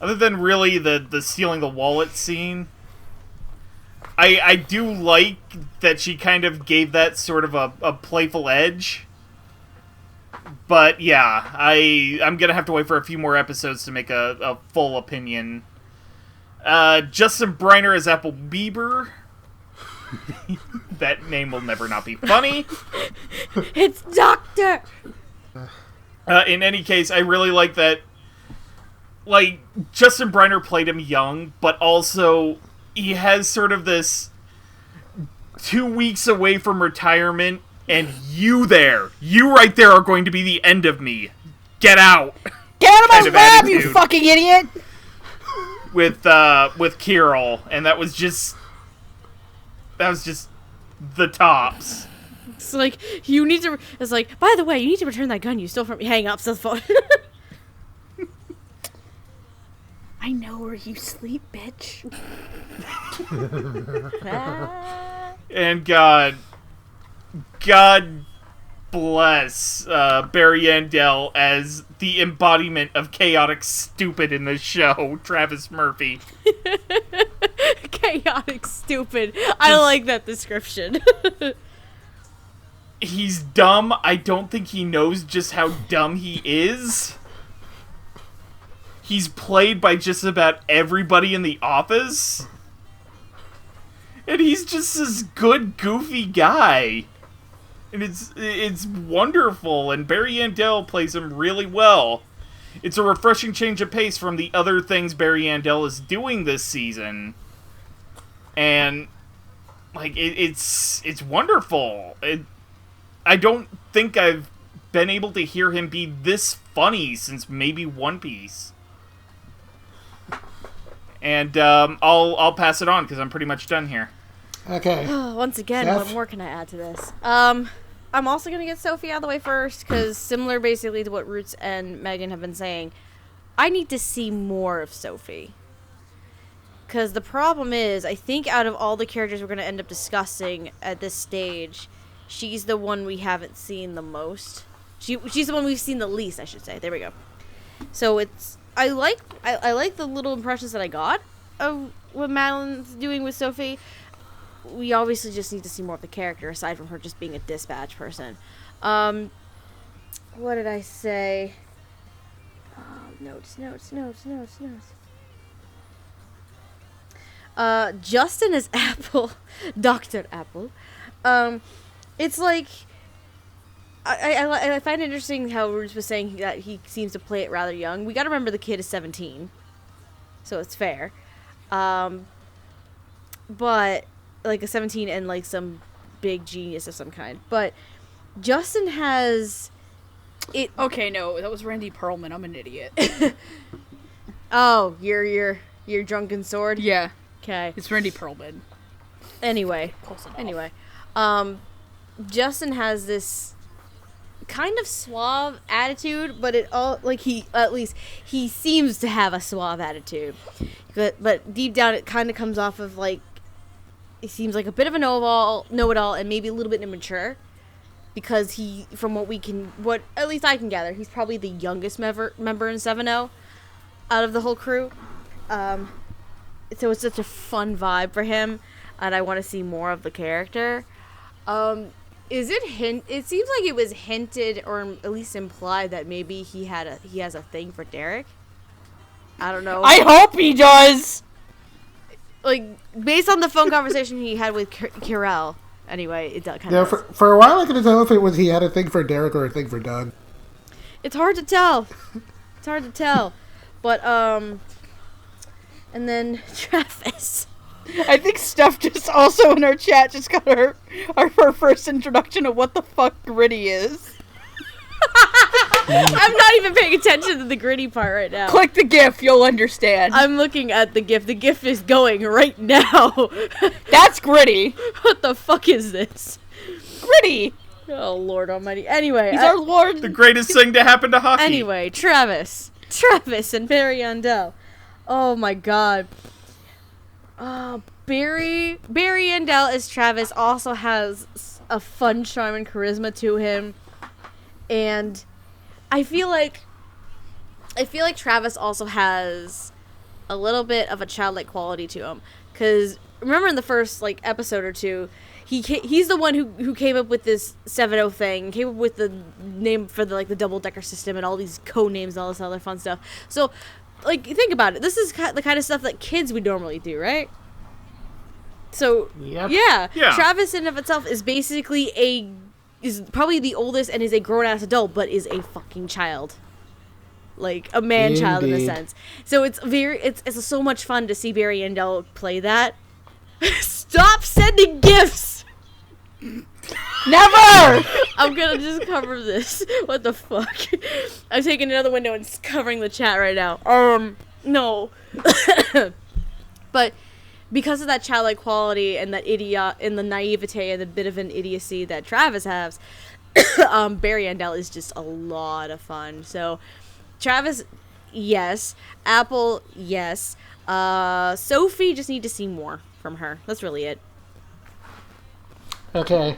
[SPEAKER 5] really the stealing the wallet scene. I do like that she kind of gave that sort of a playful edge. But yeah, I'm gonna have to wait for a few more episodes to make a full opinion. Justin Briner as Apple Bieber. That name will never not be funny.
[SPEAKER 4] It's Doctor!
[SPEAKER 5] In any case, I really like that, like, Justin Briner played him young, but also he has sort of this 2 weeks away from retirement, and you right there are going to be the end of me. Get out!
[SPEAKER 3] Get out of my lab, you fucking idiot!
[SPEAKER 5] With Kirill, and that was just the tops.
[SPEAKER 4] It's like, it's like, by the way, you need to return that gun you stole from me. Hang up the phone.
[SPEAKER 3] I know where you sleep, bitch.
[SPEAKER 5] And God bless Barry Yandel as the embodiment of chaotic stupid in this show, Travis Murphy.
[SPEAKER 4] Chaotic stupid. I like that description.
[SPEAKER 5] He's dumb. I don't think he knows just how dumb he is. He's played by just about everybody in the office. And he's just this good, goofy guy. And it's wonderful, and Barry Yandel plays him really well. It's a refreshing change of pace from the other things Barry Yandel is doing this season. And, like, it's wonderful. I don't think I've been able to hear him be this funny since maybe One Piece. And I'll pass it on because I'm pretty much done here.
[SPEAKER 2] Okay.
[SPEAKER 4] Once again,
[SPEAKER 2] Steph?
[SPEAKER 4] what more can I add to this? I'm also going to get Sophie out of the way first, because similar basically to what Roots and Megan have been saying, I need to see more of Sophie. Because the problem is, I think out of all the characters we're going to end up discussing at this stage, she's the one we haven't seen the most. She's the one we've seen the least, I should say. There we go. So I like the little impressions that I got of what Madeline's doing with Sophie. We obviously just need to see more of the character, aside from her just being a dispatch person. What did I say? Notes. Justin is Apple. Dr. Apple. It's like... I find it interesting how Roots was saying that he seems to play it rather young. We gotta remember the kid is 17. So it's fair. But... like a 17 and like some big genius of some kind. But Justin has it.
[SPEAKER 3] Okay, no, that was Randy Perlman. I'm an idiot.
[SPEAKER 4] Oh, your drunken sword?
[SPEAKER 3] Yeah.
[SPEAKER 4] Okay.
[SPEAKER 3] It's Randy Perlman.
[SPEAKER 4] Anyway.
[SPEAKER 3] Close enough.
[SPEAKER 4] Anyway. Justin has this kind of suave attitude, but it all like he seems to have a suave attitude. But deep down it kind of comes off of like he seems like a bit of a know-it-all and maybe a little bit immature, because he, from what at least I can gather, he's probably the youngest member in 7-0 out of the whole crew. So it's such a fun vibe for him, and I want to see more of the character. It seems like it was hinted or at least implied that maybe he has a thing for Derek. I don't know.
[SPEAKER 3] I hope he does.
[SPEAKER 4] Like, based on the phone conversation he had with Kirill, anyway, it kind of does.
[SPEAKER 2] For a while I couldn't tell if it was he had a thing for Derek or a thing for Doug.
[SPEAKER 4] It's hard to tell. But, and then Travis.
[SPEAKER 3] I think Steph just also in our chat just got her first introduction of what the fuck gritty is.
[SPEAKER 4] I'm not even paying attention to the gritty part right now.
[SPEAKER 3] Click the GIF, you'll understand.
[SPEAKER 4] I'm looking at the GIF. The GIF is going right now.
[SPEAKER 3] That's gritty.
[SPEAKER 4] What the fuck is this?
[SPEAKER 3] Gritty.
[SPEAKER 4] Oh, Lord almighty. Anyway.
[SPEAKER 3] He's our lord.
[SPEAKER 5] The greatest thing to happen to hockey.
[SPEAKER 4] Anyway, Travis and Barry Yandel. Oh my god. Barry Yandel as Travis also has a fun charm and charisma to him. And I feel like Travis also has a little bit of a childlike quality to him, because remember in the first like episode or two, he's the one who came up with this 7-0 thing, came up with the name for the double-decker system and all these code names and all this other fun stuff. So, like, think about it. This is the kind of stuff that kids would normally do, right? So,
[SPEAKER 2] Yep.
[SPEAKER 4] Yeah. Travis in and of itself is basically is probably the oldest and is a grown-ass adult, but is a fucking child. Like, a man-child in a sense. So it's so much fun to see Barry Yandel play that. Stop sending gifts!
[SPEAKER 3] Never!
[SPEAKER 4] I'm gonna just cover this. What the fuck? I'm taking another window and covering the chat right now. No. But because of that childlike quality and that idiot and the naivete and the bit of an idiocy that Travis has, Barry Yandel is just a lot of fun. So Travis, yes. Apple, yes. Sophie, just need to see more from her. That's really it.
[SPEAKER 2] Okay.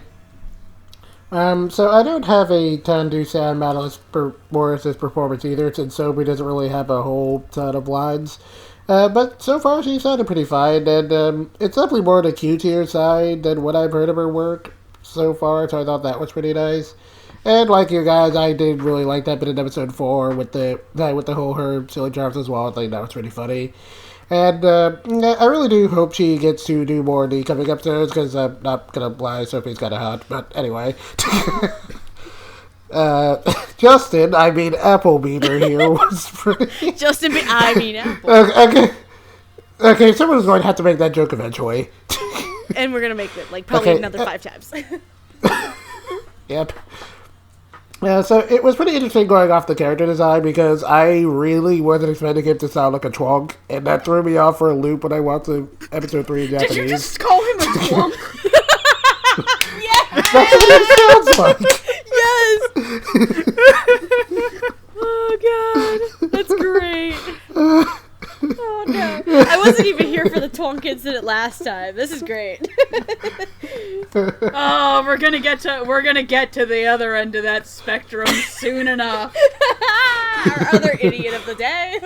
[SPEAKER 2] So I don't have a ton to say on Morris's performance either, since Sophie doesn't really have a whole ton of lines. But so far she sounded pretty fine, and it's definitely more on the Q-tier side than what I've heard of her work so far, so I thought that was pretty nice. And like you guys, I did really like that bit in episode 4 with the whole her silly charms as well. I think that was pretty funny. And I really do hope she gets to do more in the coming episodes, because I'm not going to lie, Sophie's kind of hot. But anyway. Justin, I mean Applebeaver here, was pretty...
[SPEAKER 4] Justin, I mean Apple.
[SPEAKER 2] Okay, someone's going to have to make that joke eventually.
[SPEAKER 4] And we're going to make it, like, probably another 5 times.
[SPEAKER 2] Yep. Yeah, so it was pretty interesting going off the character design, because I really wasn't expecting him to sound like a twonk, and that threw me off for a loop when I watched episode 3 in Japanese.
[SPEAKER 3] Did you just call him a twonk?
[SPEAKER 4] Yes!
[SPEAKER 2] That's what it sounds like!
[SPEAKER 4] Yes! Oh, God. That's great. Oh, no. I wasn't even here for the twonk incident last time. This is great.
[SPEAKER 3] Oh, we're gonna get to the other end of that spectrum soon enough.
[SPEAKER 4] Our other idiot of the day.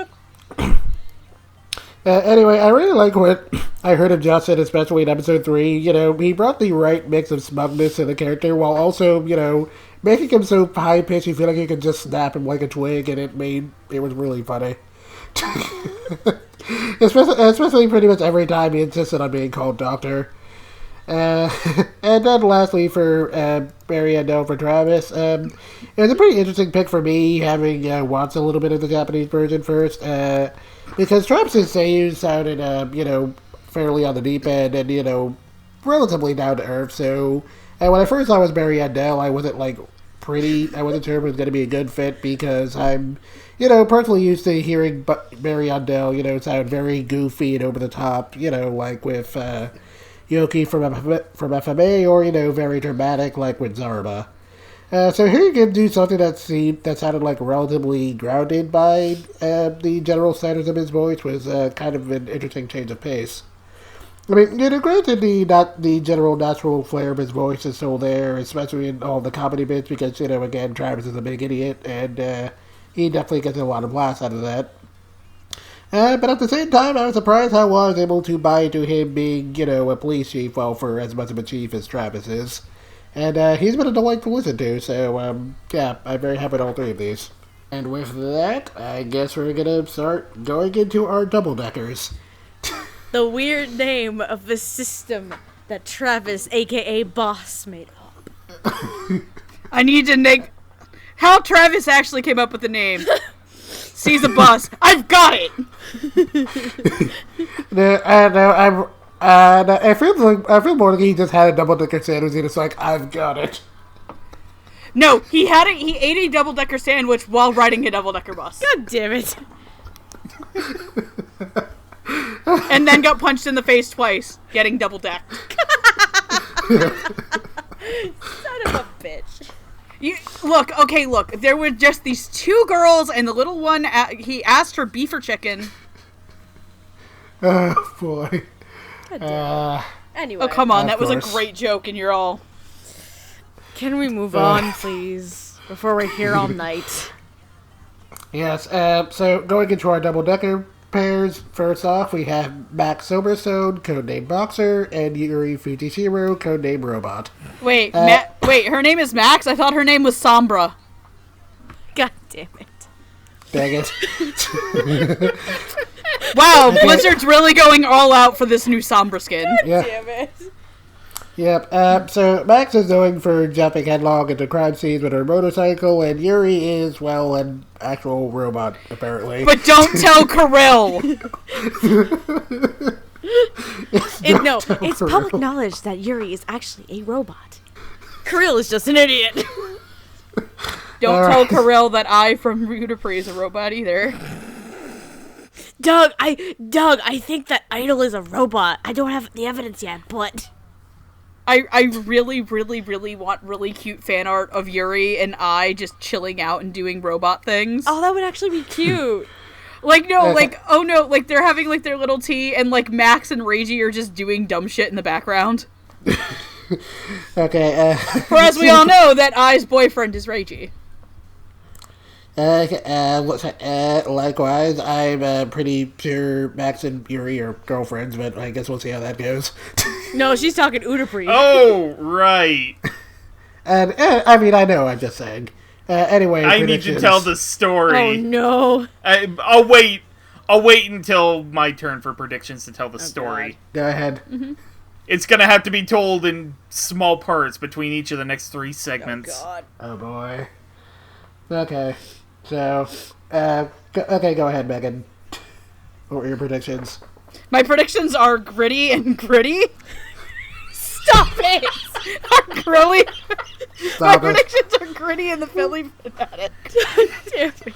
[SPEAKER 2] Anyway, I really like what I heard of Justin, especially in episode 3. You know, he brought the right mix of smugness to the character, while also, you know, making him so high-pitched you feel like you could just snap him like a twig, and it was really funny. especially pretty much every time he insisted on being called Doctor. And then lastly for Barry and Nell for Travis, it was a pretty interesting pick for me, having watched a little bit of the Japanese version first, because Travis's seiyuu sounded, you know, fairly on the deep end and, you know, relatively down to earth. So when I first saw it was Barry and Nell, I wasn't sure if it was going to be a good fit, because I'm, you know, personally used to hearing Barry and Nell, you know, sound very goofy and over the top, you know, like with Yoki from FMA, or, you know, very dramatic like with Zarba. So here you can do something that sounded like relatively grounded by the general standards of his voice, was kind of an interesting change of pace. I mean, you know, granted, the general natural flair of his voice is still there, especially in all the comedy bits, because, you know, again, Travis is a big idiot, and he definitely gets a lot of laughs out of that. But at the same time, I was surprised how well I was able to buy into him being, you know, a police chief, well, for as much of a chief as Travis is. And he's been a delight to listen to, so, yeah, I'm very happy with all 3 of these. And with that, I guess we're gonna start going into our double-deckers.
[SPEAKER 4] The weird name of the system that Travis, a.k.a. Boss, made up.
[SPEAKER 3] I need to make... How Travis actually came up with the name. Sees a bus. I've got it!
[SPEAKER 2] I feel more like he just had a double-decker sandwich, and it's like, I've got it.
[SPEAKER 3] No, he ate a double-decker sandwich while riding a double-decker bus.
[SPEAKER 4] God damn it.
[SPEAKER 3] And then got punched in the face twice, getting double-decked.
[SPEAKER 4] Son of a bitch.
[SPEAKER 3] Look, there were just these 2 girls, and the little one, he asked for beef or chicken.
[SPEAKER 2] Oh, boy.
[SPEAKER 4] Anyway.
[SPEAKER 3] Oh, come on, that was a
[SPEAKER 2] course.
[SPEAKER 3] great joke, and you're all...
[SPEAKER 4] Can we move on, please? Before we're here all night.
[SPEAKER 2] Yes, so going into our double-decker pairs, first off, we have Max Silverstone, codename Boxer, and Yuri Fujishiro, codename Robot.
[SPEAKER 3] Wait, her name is Max? I thought her name was Sombra.
[SPEAKER 4] God damn it.
[SPEAKER 2] Dang it.
[SPEAKER 3] Wow, Blizzard's really going all out for this new Sombra skin.
[SPEAKER 2] Yeah.
[SPEAKER 4] Damn it.
[SPEAKER 2] Yep, so Max is going for jumping headlong into crime scenes with her motorcycle, and Yuri is, well, an actual robot, apparently.
[SPEAKER 3] But don't tell Kirill!
[SPEAKER 4] It's public knowledge that Yuri is actually a robot. Kirill is just an idiot.
[SPEAKER 3] Don't tell Kirill that I from Udapri is a robot either.
[SPEAKER 4] Doug, I think that Idol is a robot. I don't have the evidence yet, but...
[SPEAKER 3] I really, really, really want really cute fan art of Yuri and I just chilling out and doing robot things.
[SPEAKER 4] Oh, that would actually be cute.
[SPEAKER 3] They're having, like, their little tea, and, like, Max and Reiji are just doing dumb shit in the background.
[SPEAKER 2] Okay,
[SPEAKER 3] For as we all know, that I's boyfriend is Reiji.
[SPEAKER 2] Likewise, I'm pretty sure Max and Yuri are girlfriends, but I guess we'll see how that goes.
[SPEAKER 4] No, she's talking Udapri.
[SPEAKER 5] Oh, right.
[SPEAKER 2] And, I mean, I know, I'm just saying. Anyway,
[SPEAKER 5] I need to tell the story.
[SPEAKER 4] Oh, no.
[SPEAKER 5] I'll wait I'll wait until my turn for predictions to tell the story.
[SPEAKER 2] Go ahead.
[SPEAKER 5] It's gonna have to be told in small parts between each of the next 3 segments.
[SPEAKER 4] Oh god.
[SPEAKER 2] Oh boy. Okay. So, go ahead, Megan. What were your predictions?
[SPEAKER 3] My predictions are gritty and gritty. Stop it! Are grilly. My predictions are gritty and the Philly fanatic.
[SPEAKER 4] Damn it.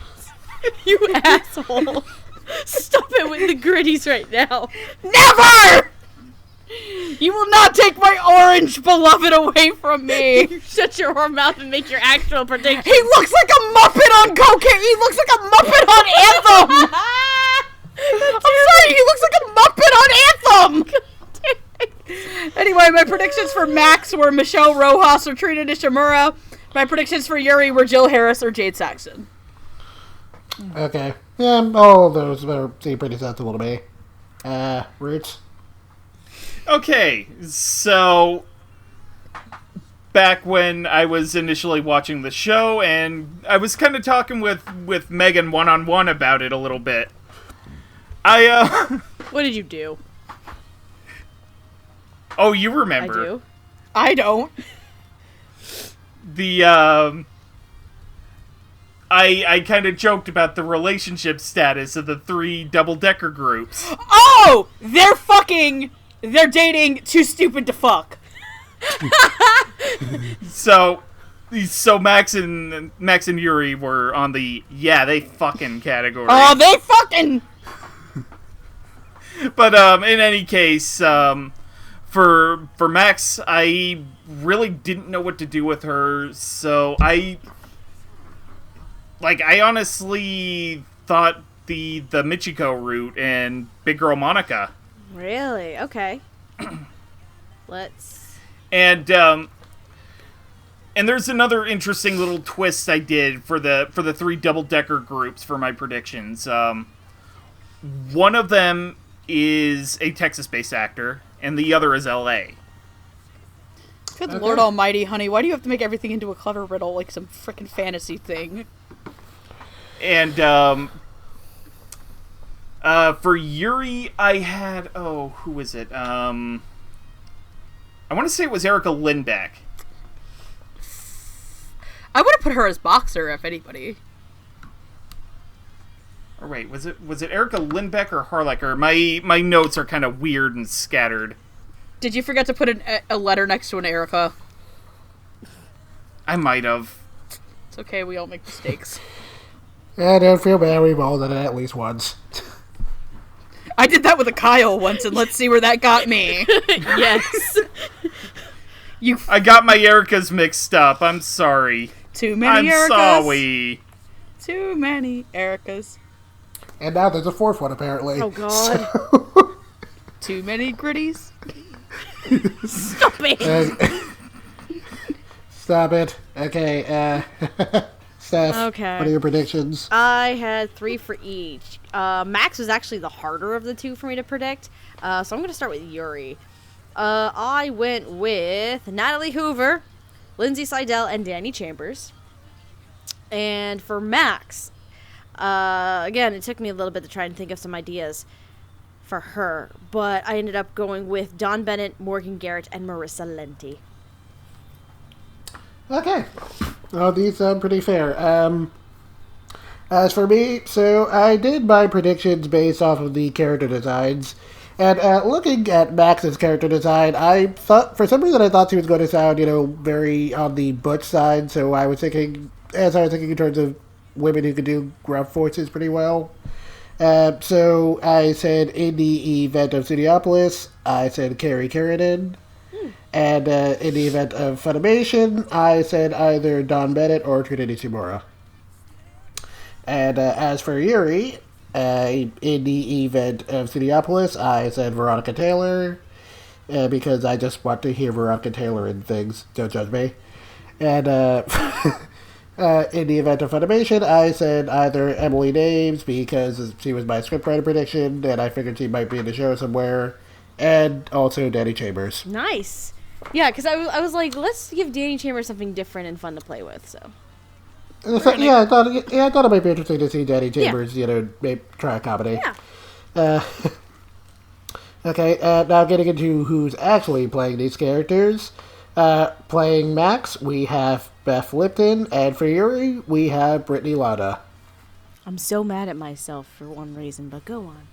[SPEAKER 4] You asshole. Stop it with the gritties right now.
[SPEAKER 3] Never! You will not take my orange beloved away from me.
[SPEAKER 4] You shut your whore mouth and make your actual prediction.
[SPEAKER 3] He looks like a Muppet on cocaine. He looks like a Muppet on Anthem. I'm sorry, he looks like a Muppet on Anthem. Anyway, my predictions for Max were Michelle Rojas or Trina Nishimura. My predictions for Yuri were Jill Harris or Jade Saxon.
[SPEAKER 2] Okay. Yeah, all of those seem pretty sensible to me. Roots?
[SPEAKER 5] Okay, so back when I was initially watching the show, and I was kind of talking with Megan one-on-one about it a little bit.
[SPEAKER 4] What did you do?
[SPEAKER 5] Oh, you remember.
[SPEAKER 4] I do.
[SPEAKER 3] I don't.
[SPEAKER 5] I kind of joked about the relationship status of the 3 double-decker groups.
[SPEAKER 3] Oh! They're dating Too Stupid to Fuck.
[SPEAKER 5] So Max and Yuri were on the they fucking category.
[SPEAKER 3] Oh, they fucking...
[SPEAKER 5] But in any case, for Max, I really didn't know what to do with her, so I honestly thought the Michiko route and Big Girl Monica.
[SPEAKER 4] Really? Okay. Let's...
[SPEAKER 5] And there's another interesting little twist I did for the 3 double-decker groups for my predictions. One of them is a Texas-based actor, and the other is L.A.
[SPEAKER 3] Good Lord Almighty, honey, why do you have to make everything into a clever riddle like some frickin' fantasy thing?
[SPEAKER 5] And for Yuri, I had who was it? I want to say it was Erica Lindbeck.
[SPEAKER 3] I would have put her as boxer, if anybody.
[SPEAKER 5] Or wait, was it Erica Lindbeck or Harlecker? My notes are kind of weird and scattered.
[SPEAKER 3] Did you forget to put a letter next to an Erica?
[SPEAKER 5] I might have.
[SPEAKER 3] It's okay, we all make mistakes.
[SPEAKER 2] Yeah, don't feel bad, we've all done it at least once.
[SPEAKER 3] I did that with a Kyle once, and let's see where that got me.
[SPEAKER 4] Yes.
[SPEAKER 5] I got my Ericas mixed up. I'm sorry.
[SPEAKER 3] Too many Ericas.
[SPEAKER 5] I'm sorry.
[SPEAKER 3] Too many Ericas.
[SPEAKER 2] And now there's a 4th one, apparently.
[SPEAKER 4] Oh, God.
[SPEAKER 2] So...
[SPEAKER 3] Too many gritties.
[SPEAKER 4] Stop it.
[SPEAKER 2] Stop it. Okay, Steph,
[SPEAKER 4] okay.
[SPEAKER 2] What are your predictions?
[SPEAKER 4] I had 3 for each. Max was actually the harder of the 2 for me to predict, so I'm going to start with Yuri. I went with Natalie Hoover, Lindsay Seidel, and Danny Chambers. And for Max, again, it took me a little bit to try and think of some ideas for her, but I ended up going with Dawn Bennett, Morgan Garrett, and Marissa Lenti.
[SPEAKER 2] Okay. Well, these sound pretty fair. As for me, so I did my predictions based off of the character designs. And looking at Max's character design, I thought, for some reason, I thought she was going to sound, very on the butch side. So I was thinking in terms of women who could do gruff voices pretty well. So I said in the event of Studiopolis, I said Carrie Kiridan. And in the event of Funimation, I said either Dawn Bennett or Trinity Tsumura. And as for Yuri, in the event of Studiopolis, I said Veronica Taylor, because I just want to hear Veronica Taylor in things, don't judge me. And in the event of Funimation, I said either Emily Names, because she was my scriptwriter prediction, and I figured she might be in the show somewhere, and also Danny Chambers.
[SPEAKER 4] Nice. Yeah, because I was like, let's give Danny Chambers something different and fun to play with, so.
[SPEAKER 2] Yeah, I thought it might be interesting to see Danny Chambers, maybe try a comedy.
[SPEAKER 4] Yeah.
[SPEAKER 2] Okay, now getting into who's actually playing these characters. Playing Max, we have Beth Lipton, and for Yuri, we have Brittany Lauda.
[SPEAKER 4] I'm so mad at myself for one reason, but go on.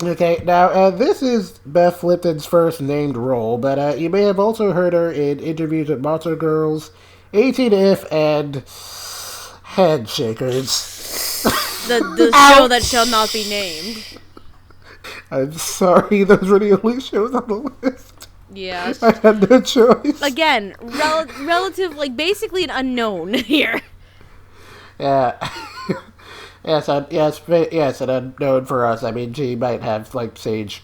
[SPEAKER 2] Okay, now, this is Beth Lipton's first named role, but you may have also heard her in interviews with Monster Girls, 18 If, and Handshakers.
[SPEAKER 4] The show that shall not be named.
[SPEAKER 2] I'm sorry, those were the only shows on the list.
[SPEAKER 4] Yeah.
[SPEAKER 2] I had no choice.
[SPEAKER 4] Again, relative, like, basically an unknown here.
[SPEAKER 2] Yeah. Yes, an unknown for us. I mean, she might have, like, stage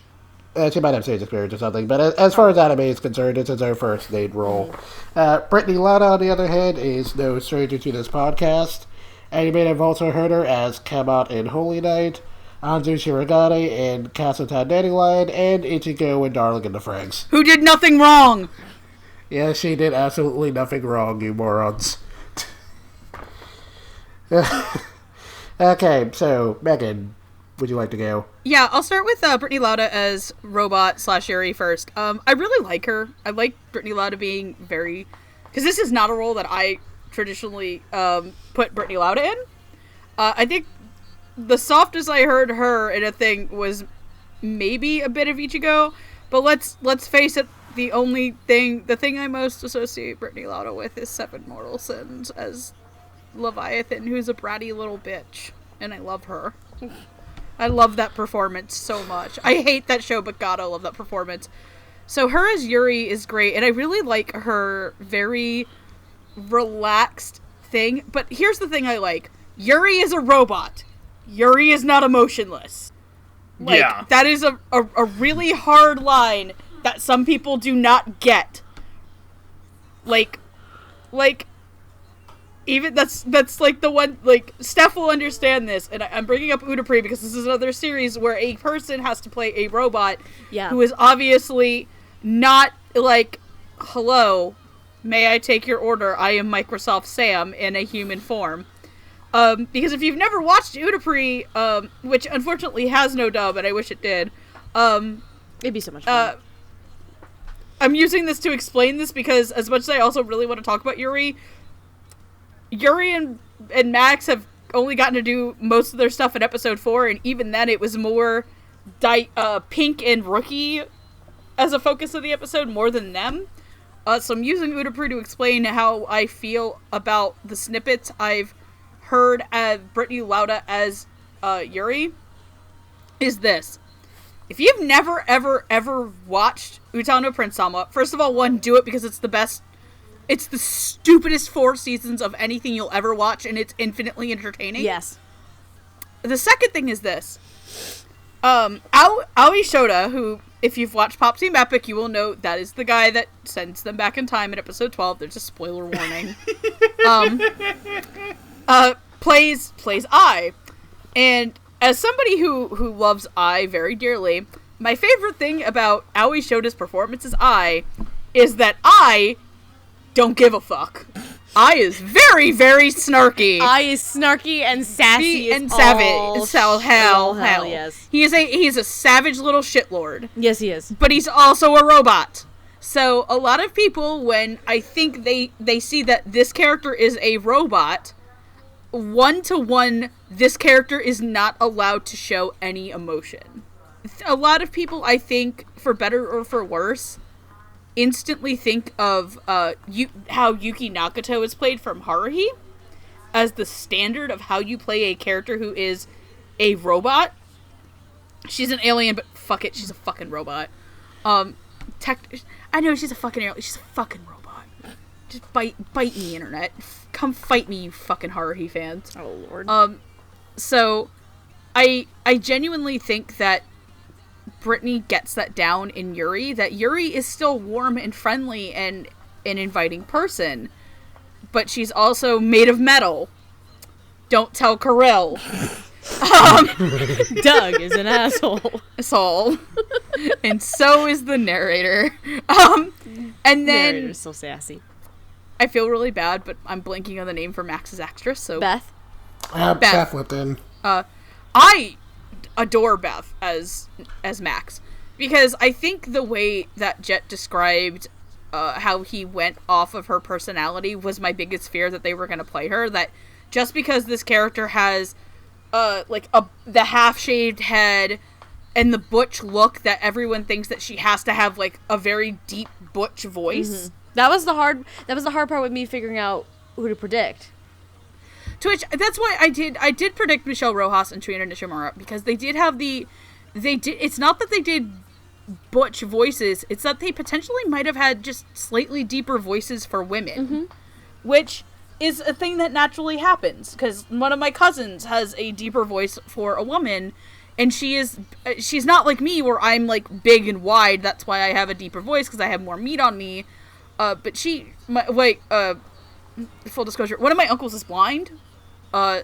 [SPEAKER 2] experience or something, but as far as anime is concerned, this is her first named role. Brittany Lauda, on the other hand, is no stranger to this podcast, and you may have also heard her as Camelot in Holy Night, Anzu Shirogane in Castle Town Dandelion, and Ichigo in Darling in the Franxx.
[SPEAKER 3] Who did nothing wrong?
[SPEAKER 2] Yeah, she did absolutely nothing wrong, you morons. Okay, so, Megan, would you like to go?
[SPEAKER 3] Yeah, I'll start with Brittany Lauda as Robot / Yuri first. I really like her. I like Brittany Lauda being very... Because this is not a role that I traditionally put Brittany Lauda in. I think the softest I heard her in a thing was maybe a bit of Ichigo, but let's face it, the thing I most associate Brittany Lauda with is Seven Mortal Sins as Leviathan, who's a bratty little bitch, and I love her. I love that performance so much. I hate that show, but God, I love that performance. So her as Yuri is great, and I really like her very relaxed thing. But here's the thing I like. Yuri is a robot. Yuri is not emotionless. Like,
[SPEAKER 5] yeah.
[SPEAKER 3] That is a really hard line that some people do not get. Like, even that's like the one, like, Steph will understand this, and I'm bringing up Udapri because this is another series where a person has to play a robot who is obviously not like, hello, may I take your order? I am Microsoft Sam in a human form. Because if you've never watched Udapri, which unfortunately has no dub, and I wish it did,
[SPEAKER 4] it'd be so much fun.
[SPEAKER 3] I'm using this to explain this because as much as I also really want to talk about Yuri and Max have only gotten to do most of their stuff in episode 4, and even then it was more Pink and Rookie as a focus of the episode more than them. So I'm using Udapri to explain how I feel about the snippets I've heard at Brittany Lauda as Yuri. Is this. If you've never, ever, ever watched Utano Prince Sama, first of all, one, do it because it's the best. It's the stupidest 4 seasons of anything you'll ever watch, and it's infinitely entertaining.
[SPEAKER 4] Yes.
[SPEAKER 3] The second thing is this. Aoi Shota, who, if you've watched Pop Team Epic, you will know that is the guy that sends them back in time in episode 12. There's a spoiler warning. Plays Ai. And as somebody who loves Ai very dearly, my favorite thing about Aoi Shota's performance as Ai is that Ai don't give a fuck. Ai is very, very snarky.
[SPEAKER 4] Ai is snarky and sassy
[SPEAKER 3] and savage. Hell,
[SPEAKER 4] yes.
[SPEAKER 3] He's a savage little shitlord.
[SPEAKER 4] Yes, he is.
[SPEAKER 3] But he's also a robot. So a lot of people, when I think they see that this character is a robot, 1-to-1, this character is not allowed to show any emotion. A lot of people, I think, for better or for worse, instantly think of how Yuki Nakato is played from Haruhi as the standard of how you play a character who is a robot. She's an alien, but fuck it, she's a fucking robot. I know she's a fucking alien, she's a fucking robot. Just bite me, internet. Come fight me, you fucking Haruhi fans.
[SPEAKER 4] Oh lord.
[SPEAKER 3] So I genuinely think that Brittany gets that down in Yuri, that Yuri is still warm and friendly and an inviting person, but she's also made of metal. Don't tell Kirill.
[SPEAKER 4] Doug is an asshole.
[SPEAKER 3] And so is the narrator. And then
[SPEAKER 4] Narrator's so sassy.
[SPEAKER 3] I feel really bad, but I'm blanking on the name for Max's actress, so...
[SPEAKER 4] Beth?
[SPEAKER 2] Beth Lipton.
[SPEAKER 3] I adore Beth as Max, because I think the way that Jet described how he went off of her personality was my biggest fear, that they were going to play her, that just because this character has the half-shaved head and the butch look, that everyone thinks that she has to have like a very deep butch voice.
[SPEAKER 4] Mm-hmm. That was the hard part with me figuring out who to predict.
[SPEAKER 3] To which, that's why I did predict Michelle Rojas and Trina Nishimura, because they did have it's not that they did butch voices, it's that they potentially might have had just slightly deeper voices for women, which is a thing that naturally happens, because one of my cousins has a deeper voice for a woman, and she's not like me, where I'm like big and wide, that's why I have a deeper voice, because I have more meat on me, but full disclosure, one of my uncles is blind,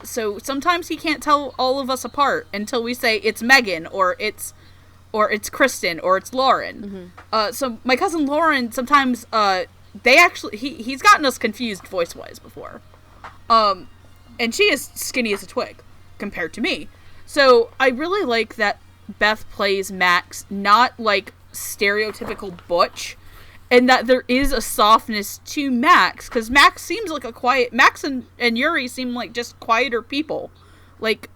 [SPEAKER 3] so sometimes he can't tell all of us apart until we say it's Megan, or it's Kristen, or it's Lauren. So my cousin Lauren, sometimes, he's gotten us confused voice-wise before. And she is skinny as a twig, compared to me. So I really like that Beth plays Max not like stereotypical butch, and that there is a softness to Max, because Max seems like Max and Yuri seem like just quieter people. Like,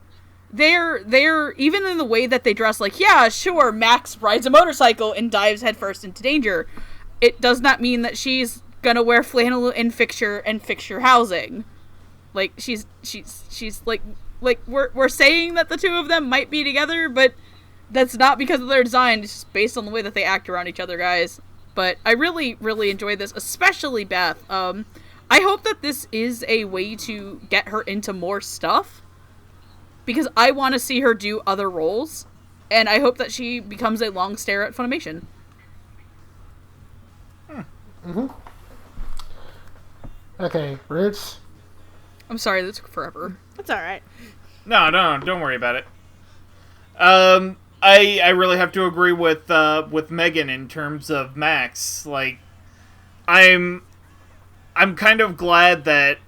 [SPEAKER 3] they're even in the way that they dress, like, yeah, sure, Max rides a motorcycle and dives headfirst into danger. It does not mean that she's gonna wear flannel in fixture housing. Like, she's like we're saying that the two of them might be together, but that's not because of their design, it's just based on the way that they act around each other, guys. But I really, really enjoyed this, especially Beth. I hope that this is a way to get her into more stuff, because I want to see her do other roles, and I hope that she becomes a long stare at Funimation.
[SPEAKER 2] Okay, Roots?
[SPEAKER 3] I'm sorry, that took forever.
[SPEAKER 4] That's alright.
[SPEAKER 5] No, don't worry about it. I really have to agree with Megan in terms of Max. Like, I'm kind of glad that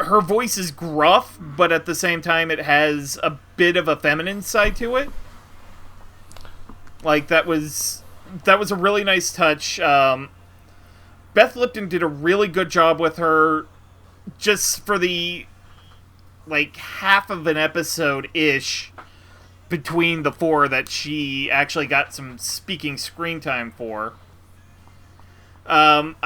[SPEAKER 5] her voice is gruff, but at the same time it has a bit of a feminine side to it. Like, that was a really nice touch. Beth Lipton did a really good job with her, just for the, like, half of an episode-ish between the four that she actually got some speaking screen time for. One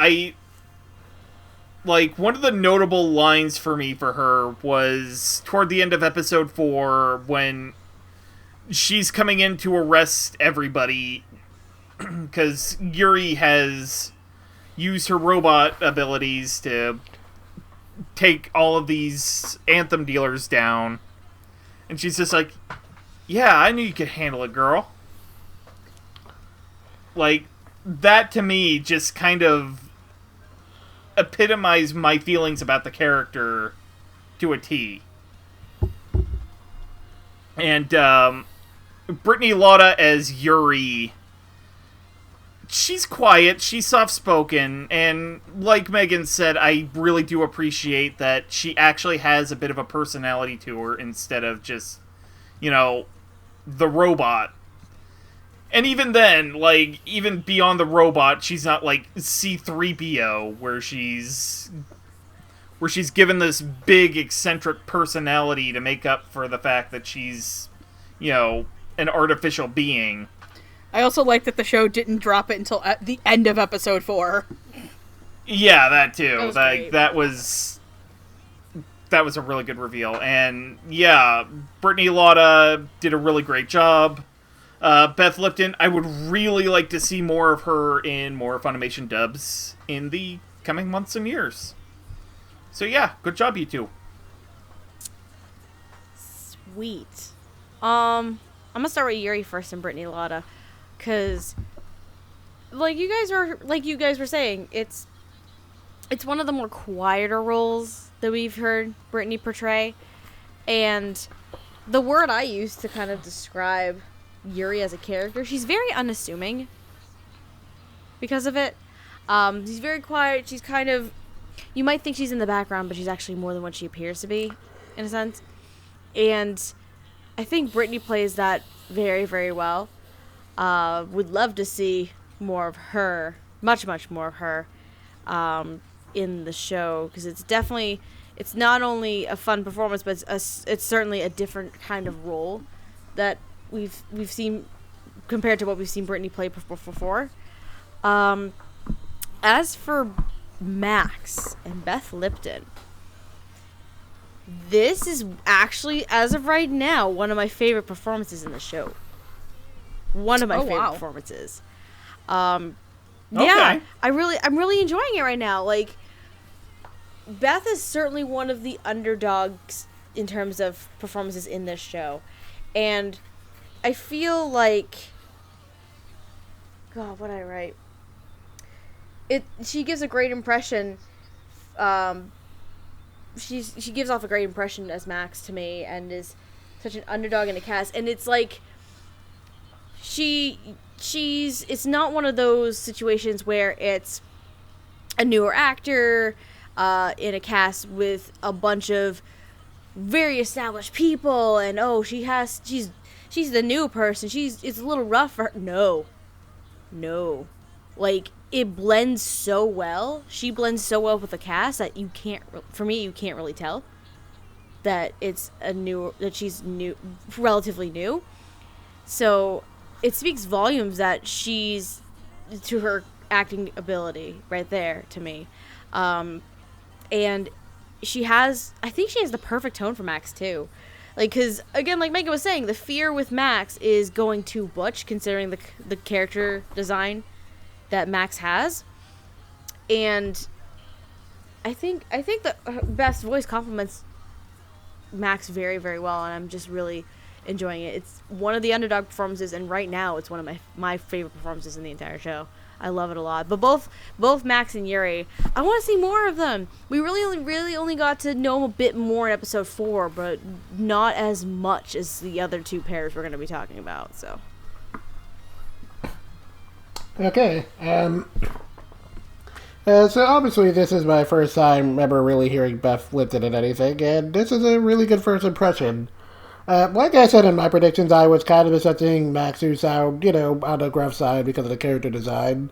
[SPEAKER 5] of the notable lines for me for her was toward the end of episode 4, when she's coming in to arrest everybody, because Yuri has used her robot abilities to take all of these Anthem dealers down. And she's just like, yeah, I knew you could handle it, girl. Like, that to me just kind of epitomized my feelings about the character to a T. And, Brittany Lauta as Yuri, she's quiet, she's soft-spoken, and like Megan said, I really do appreciate that she actually has a bit of a personality to her instead of just, the robot. And even then, like, even beyond the robot, she's not like C-3PO, where she's given this big eccentric personality to make up for the fact that she's, an artificial being.
[SPEAKER 3] I also like that the show didn't drop it until at the end of episode 4.
[SPEAKER 5] Yeah, that too.
[SPEAKER 3] That was
[SPEAKER 5] that was a really good reveal. And yeah, Brittany Lauta did a really great job. Beth Lipton, I would really like to see more of her in more Funimation dubs in the coming months and years. So yeah, good job, you two.
[SPEAKER 4] Sweet. I'm gonna start with Yuri first and Brittany Lauta, because like you guys were saying, it's one of the more quieter roles that we've heard Brittany portray, and the word I use to kind of describe Yuri as a character, she's very unassuming because of it. She's very quiet. She's kind of you might think she's in the background, but she's actually more than what she appears to be, in a sense. And I think Brittany plays that very, very well. Would love to see more of her, much, much more of her, in the show, because it's not only a fun performance, but it's certainly a different kind of role that we've seen compared to what we've seen Brittany play before. As for Max and Beth Lipton, this is actually, as of right now, one of my favorite performances in the show. One of my favorite performances. Yeah, I'm really enjoying it right now. Like, Beth is certainly one of the underdogs in terms of performances in this show, and I feel like, God, what did I write? She gives a great impression. She gives off a great impression as Max to me, and is such an underdog in a cast. And it's like it's not one of those situations where it's a newer actor in a cast with a bunch of very established people, and she's the new person. It's a little rough for her. No, like, it blends so well. She blends so well with the cast that you can't really tell that she's new, relatively new. So it speaks volumes that she's, to her acting ability right there to me. And I think she has the perfect tone for Max too. Like, because again, like Megan was saying, the fear with Max is going too butch considering the character design that Max has, and I think the Beth's voice complements Max very, very well, and I'm just really enjoying it. It's one of the underdog performances, and right now it's one of my favorite performances in the entire show. I love it a lot. But both Max and Yuri, I want to see more of them. We really only got to know them a bit more in episode 4, but not as much as the other two pairs we're going to be talking about. So.
[SPEAKER 2] Okay. So obviously this is my first time ever really hearing Beth Lipton in anything, and this is a really good first impression. Like I said in my predictions, I was kind of expecting Max to sound, on the gruff side because of the character design.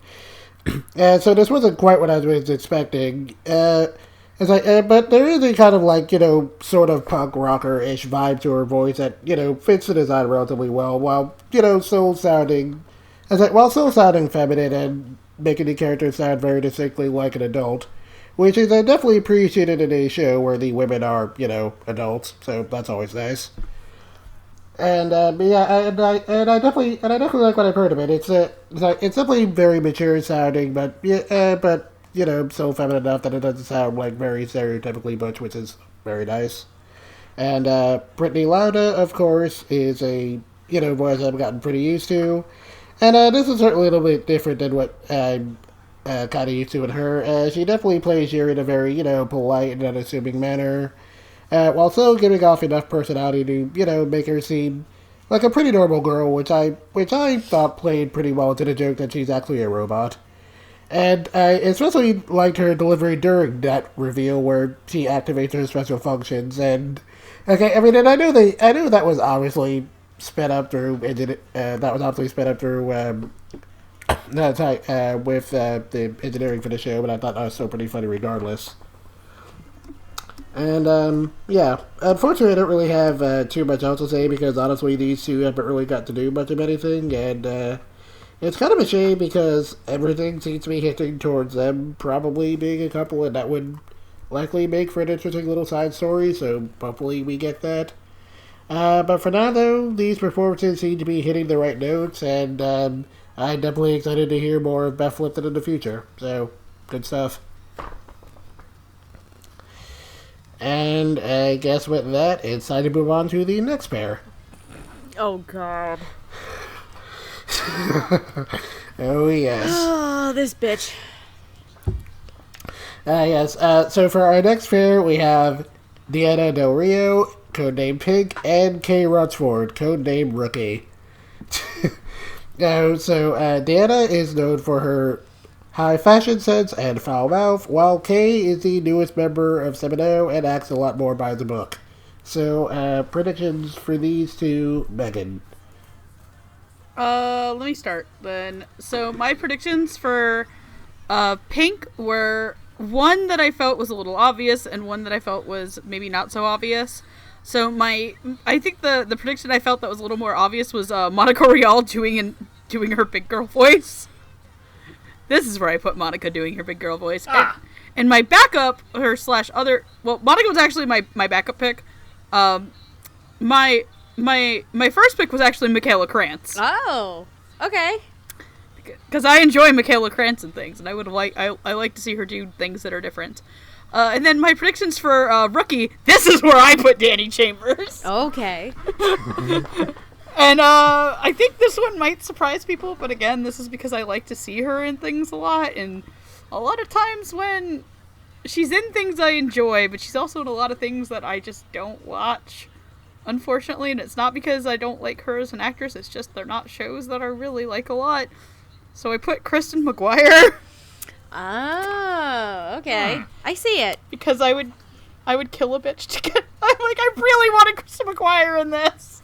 [SPEAKER 2] And so this wasn't quite what I was expecting. But there is a kind of like, sort of punk rocker-ish vibe to her voice that, fits the design relatively well, while, still sounding feminine and making the character sound very distinctly like an adult. Which is definitely appreciated in a show where the women are, adults, so that's always nice. And I definitely like what I've heard of it. It's definitely very mature sounding, but so feminine enough that it doesn't sound like very stereotypically butch, which is very nice. And Brittany Lauda, of course, is a voice I've gotten pretty used to, and this is certainly a little bit different than what I'm kind of used to with her. She definitely plays Yuri in a very polite and unassuming manner. While still giving off enough personality to, make her seem like a pretty normal girl, which I thought played pretty well to the joke that she's actually a robot. And I especially liked her delivery during that reveal where she activates her special functions. And okay, I mean, and I knew that was obviously sped up through with the engineering for the show, but I thought that was still pretty funny regardless. And, unfortunately I don't really have too much else to say because honestly these two haven't really got to do much of anything, and it's kind of a shame because everything seems to be hitting towards them probably being a couple, and that would likely make for an interesting little side story, so hopefully we get that. But for now though, these performances seem to be hitting the right notes, and I'm definitely excited to hear more of Beth Lipton in the future, so good stuff. And I guess with that, it's time to move on to the next pair.
[SPEAKER 4] Oh, God.
[SPEAKER 2] Oh, yes.
[SPEAKER 4] Oh, this bitch.
[SPEAKER 2] Yes. So for our next pair, we have Deanna Del Rio, codename Pink, and Kay Rutsford, codename Rookie. Deanna is known for her high fashion sense and foul mouth, while Kay is the newest member of Semino and acts a lot more by the book. So, predictions for these two, Megan.
[SPEAKER 3] Let me start then. So my predictions for Pink were one that I felt was a little obvious and one that I felt was maybe not so obvious. So I think the prediction I felt that was a little more obvious was Monica Rial doing her big girl voice. This is where I put Monica doing her big girl voice. And my backup, her slash other, well, Monica was actually my backup pick. My first pick was actually Michaela Krantz.
[SPEAKER 4] Oh, okay.
[SPEAKER 3] Because I enjoy Michaela Krantz and things, and I like to see her do things that are different. And then my predictions for Rookie, this is where I put Danny Chambers.
[SPEAKER 4] Okay.
[SPEAKER 3] And I think this one might surprise people, but again, this is because I like to see her in things a lot, and a lot of times when she's in things I enjoy, but she's also in a lot of things that I just don't watch, unfortunately, and it's not because I don't like her as an actress, it's just they're not shows that I really like a lot. So I put Kristen McGuire.
[SPEAKER 4] Oh, okay. I see it.
[SPEAKER 3] Because I would kill a bitch to get... I really wanted Kristen McGuire in this.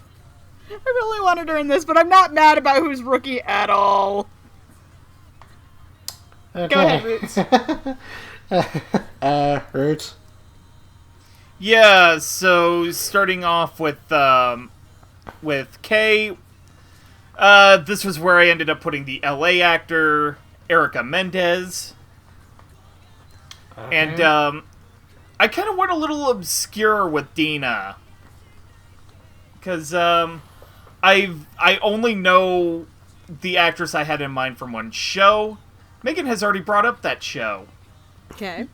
[SPEAKER 3] I really wanted her in this, but I'm not mad about who's Rookie at all.
[SPEAKER 2] Okay.
[SPEAKER 3] Go ahead, Roots.
[SPEAKER 2] Roots?
[SPEAKER 5] Yeah, so starting off with Kay, this was where I ended up putting the LA actor, Erica Mendez. And, I kind of went a little obscure with Dina. Because, I only know the actress I had in mind from one show. Megan has already brought up that show.
[SPEAKER 4] Okay.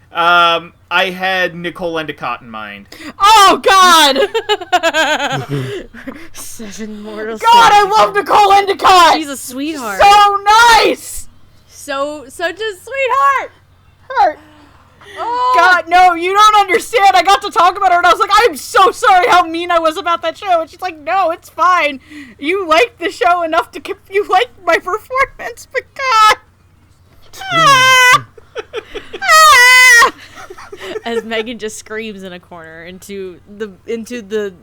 [SPEAKER 5] I had Nicole Endicott in mind.
[SPEAKER 3] Oh, God!
[SPEAKER 4] Seven mortal
[SPEAKER 3] God, I love Nicole Endicott!
[SPEAKER 4] She's a sweetheart.
[SPEAKER 3] So nice!
[SPEAKER 4] Such a sweetheart!
[SPEAKER 3] Hurt.
[SPEAKER 4] Oh.
[SPEAKER 3] God, no, you don't understand. I got to talk about her, and I was like, I'm so sorry how mean I was about that show. And she's like, no, it's fine. You liked the show enough to... You liked my performance, but God...
[SPEAKER 4] As Megan just screams in a corner into the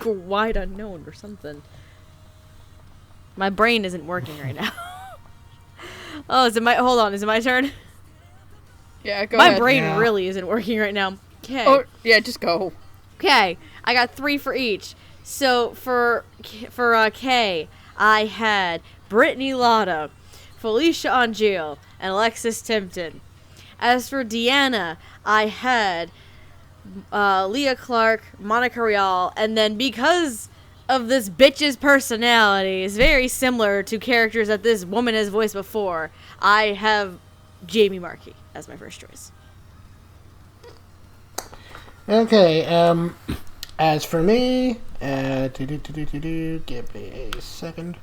[SPEAKER 4] wide unknown or something. My brain isn't working right now. Oh, is it my turn?
[SPEAKER 3] Yeah, go
[SPEAKER 4] My
[SPEAKER 3] ahead.
[SPEAKER 4] brain really isn't working right now. Okay.
[SPEAKER 3] Oh, yeah, just go.
[SPEAKER 4] Okay, I got 3 for each. So for Kay, I had Brittany Latta, Felicia Angel, and Alexis Timpton. As for Deanna, I had Leah Clark, Monica Rial, and then because of this bitch's personality is very similar to characters that this woman has voiced before, I have Jamie Marchi as my first choice.
[SPEAKER 2] Okay, as for me, give me a second.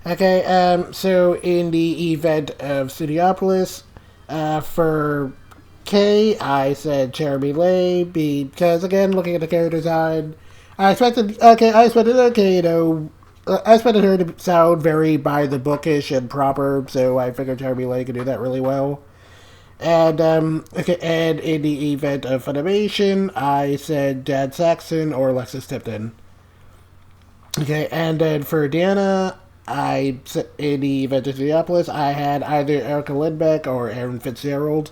[SPEAKER 2] Okay, so in the event of Studiopolis, for Kay, I said Jeremy Lay, because again, looking at the character design, I expected her to sound very by the bookish and proper, so I figured Jeremy Lay could do that really well. And, and in the event of Funimation, I said Dad Saxon or Lexus Tipton. Okay, and then for Deanna, in the event of Studiopolis, I had either Erica Lindbeck or Erin Fitzgerald.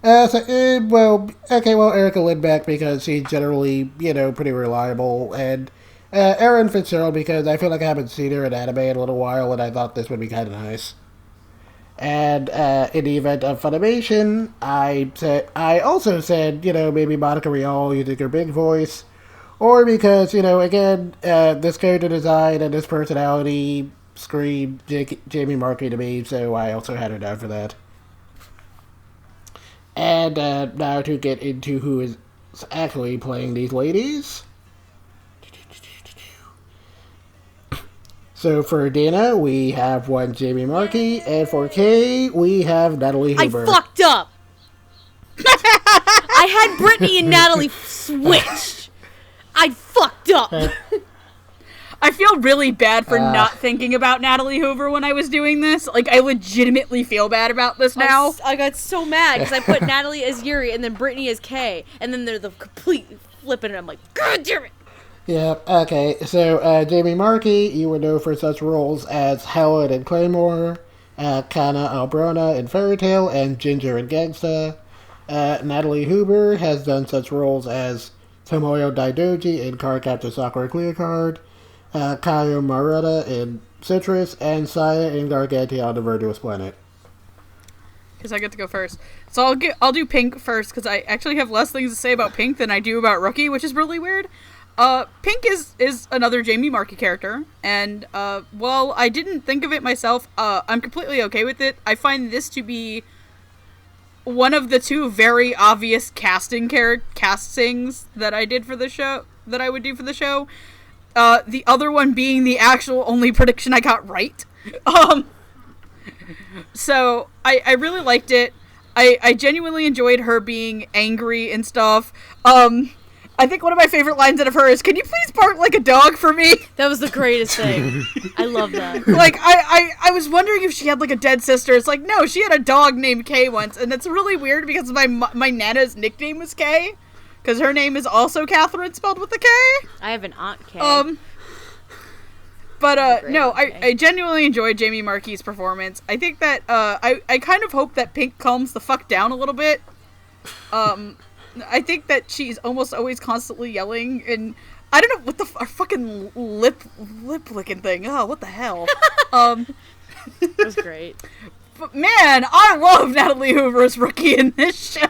[SPEAKER 2] Erica Lindbeck because she's generally, pretty reliable, and Erin Fitzgerald because I feel like I haven't seen her in anime in a little while, and I thought this would be kind of nice. And in the event of Funimation, I also said, maybe Monica Rial using her big voice, or because, again, this character design and this personality screamed Jamie Marchi to me, so I also had her down for that. And now to get into who is actually playing these ladies. So for Dana, we have one Jamie Marchi, and for Kay, we have Natalie Huber.
[SPEAKER 4] I fucked up! I had Brittany and Natalie switched. I fucked up.
[SPEAKER 3] I feel really bad for not thinking about Natalie Hoover when I was doing this. Like, I legitimately feel bad about this now.
[SPEAKER 4] I got so mad because I put Natalie as Yuri and then Brittany as Kay, and then they're the complete flipping, and I'm like, God damn it!
[SPEAKER 2] Yeah, okay. So, Jamie Markey, you would know for such roles as Helen in Claymore, Kana Albrona in Fairy Tale, and Ginger in Gangsta. Natalie Hoover has done such roles as Tomoyo Daidoji in Cardcaptor Sakura Clear Card, Kayo Maruta in Citrus, and Saya in Gargantia on the Virtuous Planet.
[SPEAKER 3] Because I get to go first. So I'll do Pink first, because I actually have less things to say about Pink than I do about Rookie, which is really weird. Pink is another Jamie Markey character, and while I didn't think of it myself, I'm completely okay with it. I find this to be one of the two very obvious castings that I did for the show, that I would do for the show. The other one being the actual only prediction I got right. So I really liked it. I genuinely enjoyed her being angry and stuff. I think one of my favorite lines out of her is, "Can you please bark like a dog for me?"
[SPEAKER 4] That was the greatest thing. I love that.
[SPEAKER 3] Like, I was wondering if she had, like, a dead sister. It's like, no, she had a dog named Kay once, and it's really weird because my Nana's nickname was Kay, because her name is also Catherine, spelled with a K.
[SPEAKER 4] I have an Aunt Kay.
[SPEAKER 3] But, no, I genuinely enjoyed Jamie Markey's performance. I think that, I kind of hope that Pink calms the fuck down a little bit. I think that she's almost always constantly yelling, and I don't know what the fucking lip licking thing. Oh, what the hell?
[SPEAKER 4] It was great.
[SPEAKER 3] But man, I love Natalie Hoover's Rookie in this show.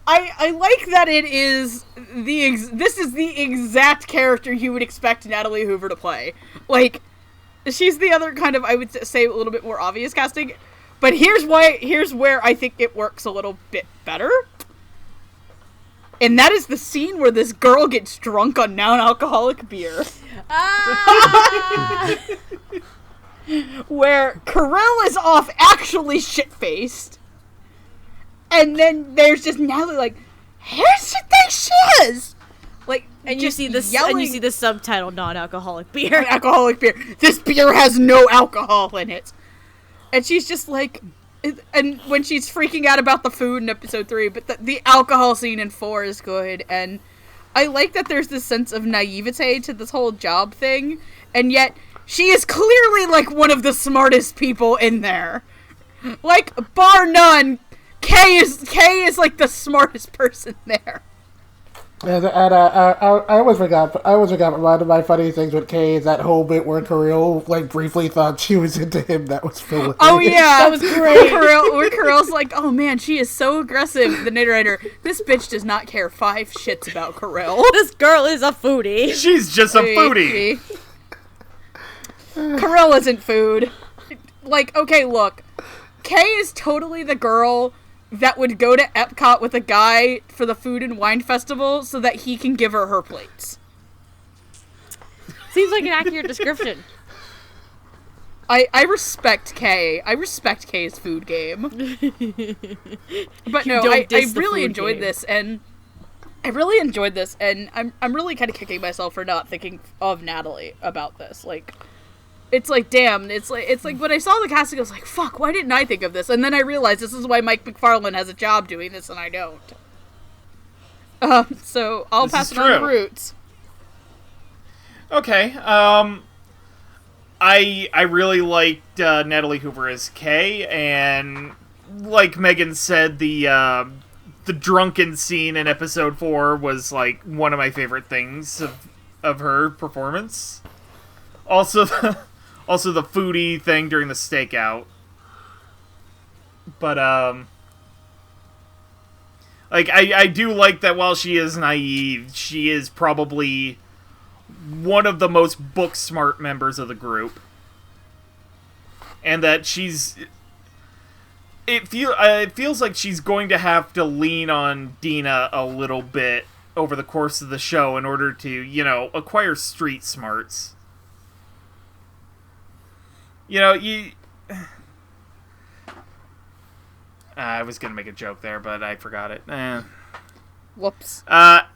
[SPEAKER 3] I like that it is this is the exact character you would expect Natalie Hoover to play. Like, she's the other kind of, I would say, a little bit more obvious casting. But here's where I think it works a little bit better. And that is the scene where this girl gets drunk on non-alcoholic beer.
[SPEAKER 4] Ah!
[SPEAKER 3] Where Kirill is off actually shit-faced. And then there's just Natalie like, here's the thing she is! Like,
[SPEAKER 4] And you see the subtitle non-alcoholic beer.
[SPEAKER 3] Non-alcoholic beer. This beer has no alcohol in it. And she's just like, and when she's freaking out about the food in episode 3, but the alcohol scene in 4 is good, and I like that there's this sense of naivete to this whole job thing, and yet she is clearly, like, one of the smartest people in there. Like, bar none, Kay is like the smartest person there.
[SPEAKER 2] And I always forgot one of my funny things with Kay is that whole bit where Kirill, like, briefly thought she was into him. That was Phil.
[SPEAKER 3] Oh, yeah. That was great. Where Kirill's like, oh, man, she is so aggressive. The narrator, this bitch does not care 5 shits about Kirill.
[SPEAKER 4] This girl is a foodie.
[SPEAKER 5] She's just a foodie.
[SPEAKER 3] Kirill isn't food. Like, okay, look. Kay is totally the girl that would go to Epcot with a guy for the Food and Wine Festival so that he can give her plates.
[SPEAKER 4] Seems like an accurate description.
[SPEAKER 3] I respect Kay. I respect Kay's food game. But no, I really enjoyed this, and I'm really kind of kicking myself for not thinking of Natalie about this. Like, it's like, damn, it's like when I saw the casting, I was like, fuck, why didn't I think of this? And then I realized this is why Mike McFarlane has a job doing this and I don't. So I'll pass it on to Roots.
[SPEAKER 5] Okay, I really liked Natalie Hoover as Kay, and like Megan said, the drunken scene in episode 4 was like one of my favorite things of her performance. Also the foodie thing during the stakeout. But like I do like that while she is naive, she is probably one of the most book smart members of the group. And that it feels like she's going to have to lean on Deanna a little bit over the course of the show in order to, acquire street smarts. I was gonna make a joke there, but I forgot it.
[SPEAKER 3] Whoops.
[SPEAKER 5] I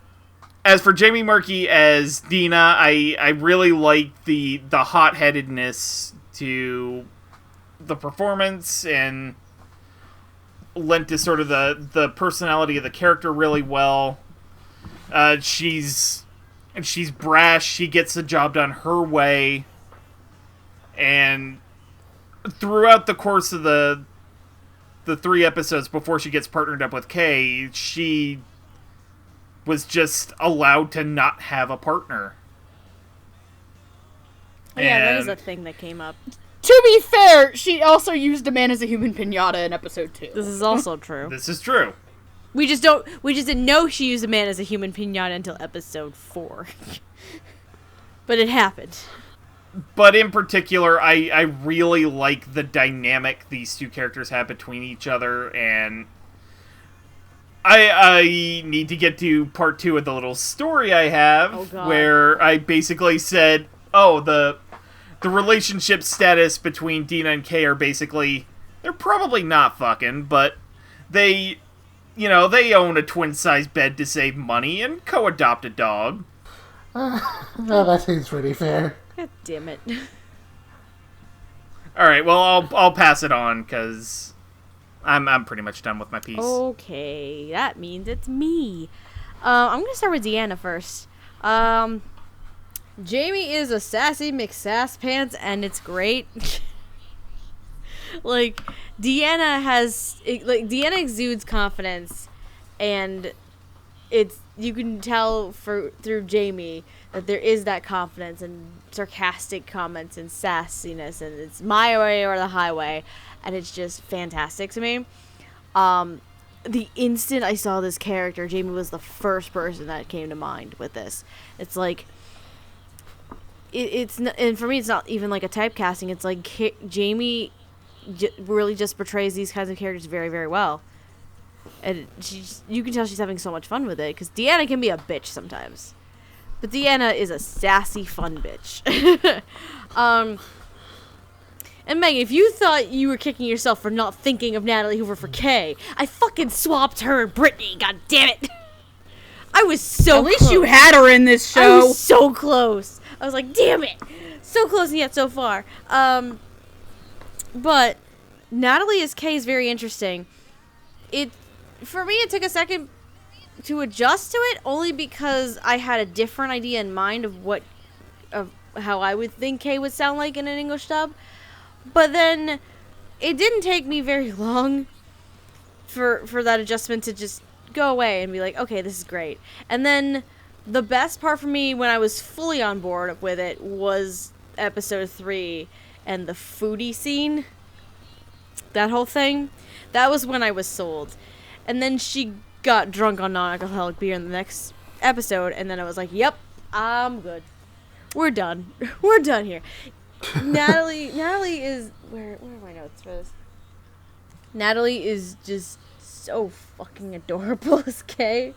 [SPEAKER 5] as for Jamie Murky as Dina, I really like the hot-headedness to the performance and lent to sort of the personality of the character really well. She's brash. She gets the job done her way, and throughout the course of the 3 episodes before she gets partnered up with Kay, she was just allowed to not have a partner.
[SPEAKER 4] Yeah, that is a thing that came up.
[SPEAKER 3] To be fair, she also used a man as a human pinata in episode 2.
[SPEAKER 4] This is also true.
[SPEAKER 5] This is true.
[SPEAKER 4] We just didn't know she used a man as a human pinata until episode 4. But it happened.
[SPEAKER 5] But in particular, I really like the dynamic these two characters have between each other, and I need to get to part 2 of the little story I have, where I basically said, the relationship status between Dina and Kay are basically, they're probably not fucking, but they own a twin-size bed to save money and co-adopt a dog.
[SPEAKER 2] No, that seems pretty fair.
[SPEAKER 4] God damn it.
[SPEAKER 5] Alright, well, I'll pass it on, because I'm pretty much done with my piece.
[SPEAKER 4] Okay, that means it's me. I'm going to start with Deanna first. Jamie is a sassy McSasspants, and it's great. Like, Deanna exudes confidence, and you can tell through Jamie that there is that confidence and sarcastic comments and sassiness, and it's my way or the highway, and it's just fantastic to me. The instant I saw this character, Jamie was the first person that came to mind with this. It's like, and for me, it's not even like a typecasting. It's like Jamie really just portrays these kinds of characters very, very well. And you can tell she's having so much fun with it, because Deanna can be a bitch sometimes. But Deanna is a sassy, fun bitch. And Megan, if you thought you were kicking yourself for not thinking of Natalie Hoover for Kay, I fucking swapped her and Brittany, god damn it! I was so close.
[SPEAKER 3] At least you had her in this show.
[SPEAKER 4] I was so close. I was like, damn it! So close and yet so far. But Natalie as Kay is very interesting. For me, it took a second to adjust to it, only because I had a different idea in mind of how I would think Kay would sound like in an English dub. But then it didn't take me very long for that adjustment to just go away and be like, okay, this is great. And then the best part for me when I was fully on board with it was episode 3 and the foodie scene. That whole thing. That was when I was sold. And then she got drunk on non-alcoholic beer in the next episode, and then I was like, yep, I'm good. We're done. We're done here. Natalie is... Where are my notes for this? Natalie is just so fucking adorable as Kay.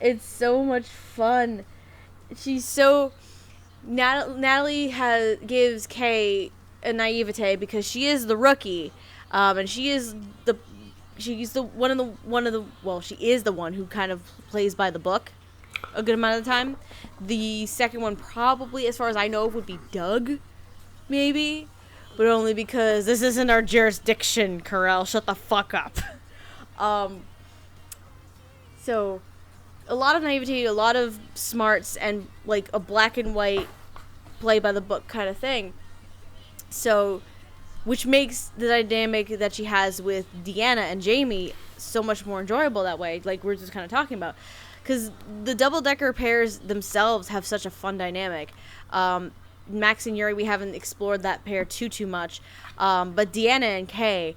[SPEAKER 4] It's so much fun. She's so... Natalie gives Kay a naivete because she is the rookie, and she is the one who kind of plays by the book a good amount of the time. The second one probably, as far as I know, would be Doug, maybe, but only because this isn't our jurisdiction, Kirill. Shut the fuck up. So, a lot of naivety, a lot of smarts, and like a black and white play by the book kind of thing. So, which makes the dynamic that she has with Deanna and Jamie so much more enjoyable that way, like we're just kind of talking about. Because the double-decker pairs themselves have such a fun dynamic. Max and Yuri, we haven't explored that pair too much. But Deanna and Kay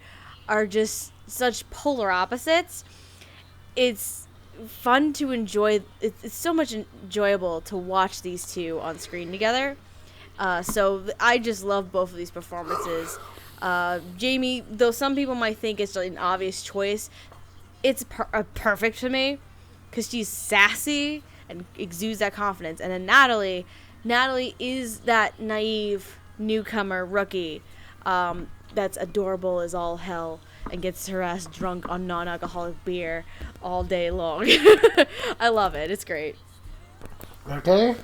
[SPEAKER 4] are just such polar opposites. It's fun to enjoy. It's so much enjoyable to watch these two on screen together. So I just love both of these performances. Jamie, though some people might think it's an obvious choice, it's perfect to me because she's sassy and exudes that confidence. And then Natalie is that naive newcomer rookie that's adorable as all hell and gets her ass drunk on non-alcoholic beer all day long. I love it. It's great.
[SPEAKER 2] Okay.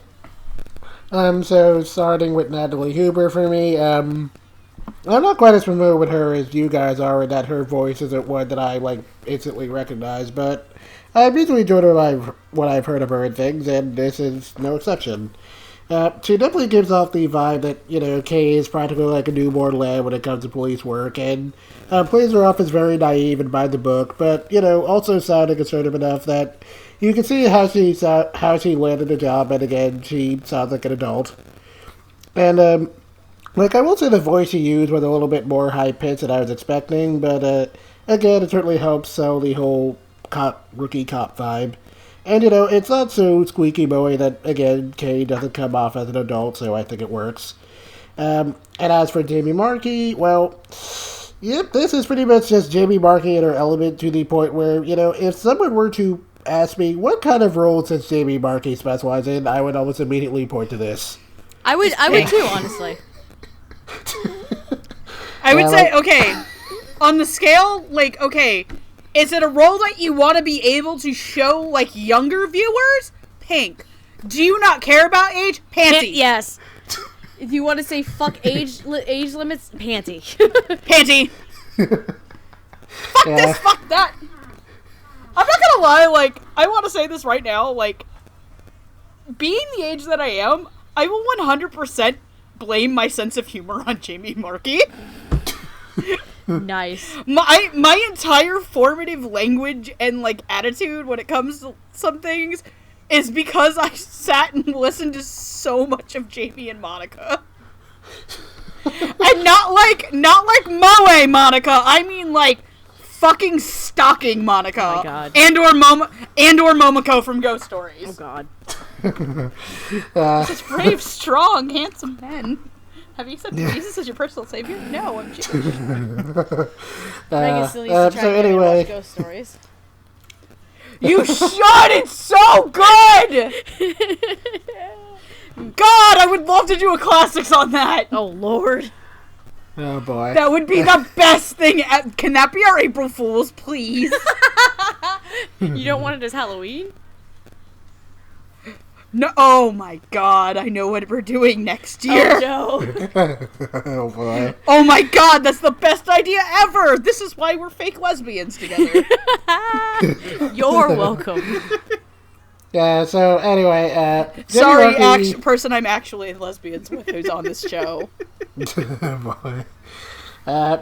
[SPEAKER 2] So starting with Natalie Huber for me, I'm not quite as familiar with her as you guys are, in that her voice isn't one that I, instantly recognize, but I've usually enjoyed what I've heard of her in things, and this is no exception. She definitely gives off the vibe that, Kay is practically like a newborn lamb when it comes to police work, and plays her off as very naive and by the book, but, also sounding assertive enough that you can see how she landed the job, and again, she sounds like an adult. And, I will say the voice she used was a little bit more high-pitched than I was expecting, but, again, it certainly helps sell the whole rookie cop vibe. And, it's not so squeaky boy that, again, Kay doesn't come off as an adult, so I think it works. And as for Jamie Markey, well, yep, this is pretty much just Jamie Markey in her element, to the point where, if someone were to ask me what kind of roles does Jamie Markey specialize in, I would almost immediately point to this.
[SPEAKER 4] I would too, honestly.
[SPEAKER 3] I would say, okay, on the scale, okay, is it a role that you want to be able to show, younger viewers? Pink. Do you not care about age? Panty.
[SPEAKER 4] Yes. If you want to say fuck age limits, panty.
[SPEAKER 3] Panty. Fuck this, fuck that. I'm not gonna lie, I want to say this right now, being the age that I am, I will 100% blame my sense of humor on Jamie Markey.
[SPEAKER 4] Nice.
[SPEAKER 3] My entire formative language and, attitude when it comes to some things is because I sat and listened to so much of Jamie and Monica. And not like Moe Monica, I mean, fucking stalking Monica.
[SPEAKER 4] Oh my god.
[SPEAKER 3] And or Momoko from Ghost Stories.
[SPEAKER 4] Oh god.
[SPEAKER 3] Such brave, strong, handsome men. Have you accepted Jesus as your personal savior? No, I'm Jewish.
[SPEAKER 4] Megan still needs to try
[SPEAKER 2] so
[SPEAKER 4] and
[SPEAKER 2] anyway.
[SPEAKER 4] watch Ghost Stories.
[SPEAKER 3] You should! It's so good! God, I would love to do a classics on that!
[SPEAKER 4] Oh lord.
[SPEAKER 2] Oh boy.
[SPEAKER 3] That would be the best thing. Can that be our April Fools, please?
[SPEAKER 4] You don't want it as Halloween?
[SPEAKER 3] No. Oh my god, I know what we're doing next year.
[SPEAKER 4] Oh no.
[SPEAKER 2] Oh boy.
[SPEAKER 3] Oh my god, that's the best idea ever! This is why we're fake lesbians together.
[SPEAKER 4] You're welcome.
[SPEAKER 2] Yeah, so anyway,
[SPEAKER 3] Sorry, person I'm actually lesbians with who's on this show.
[SPEAKER 2] Oh boy.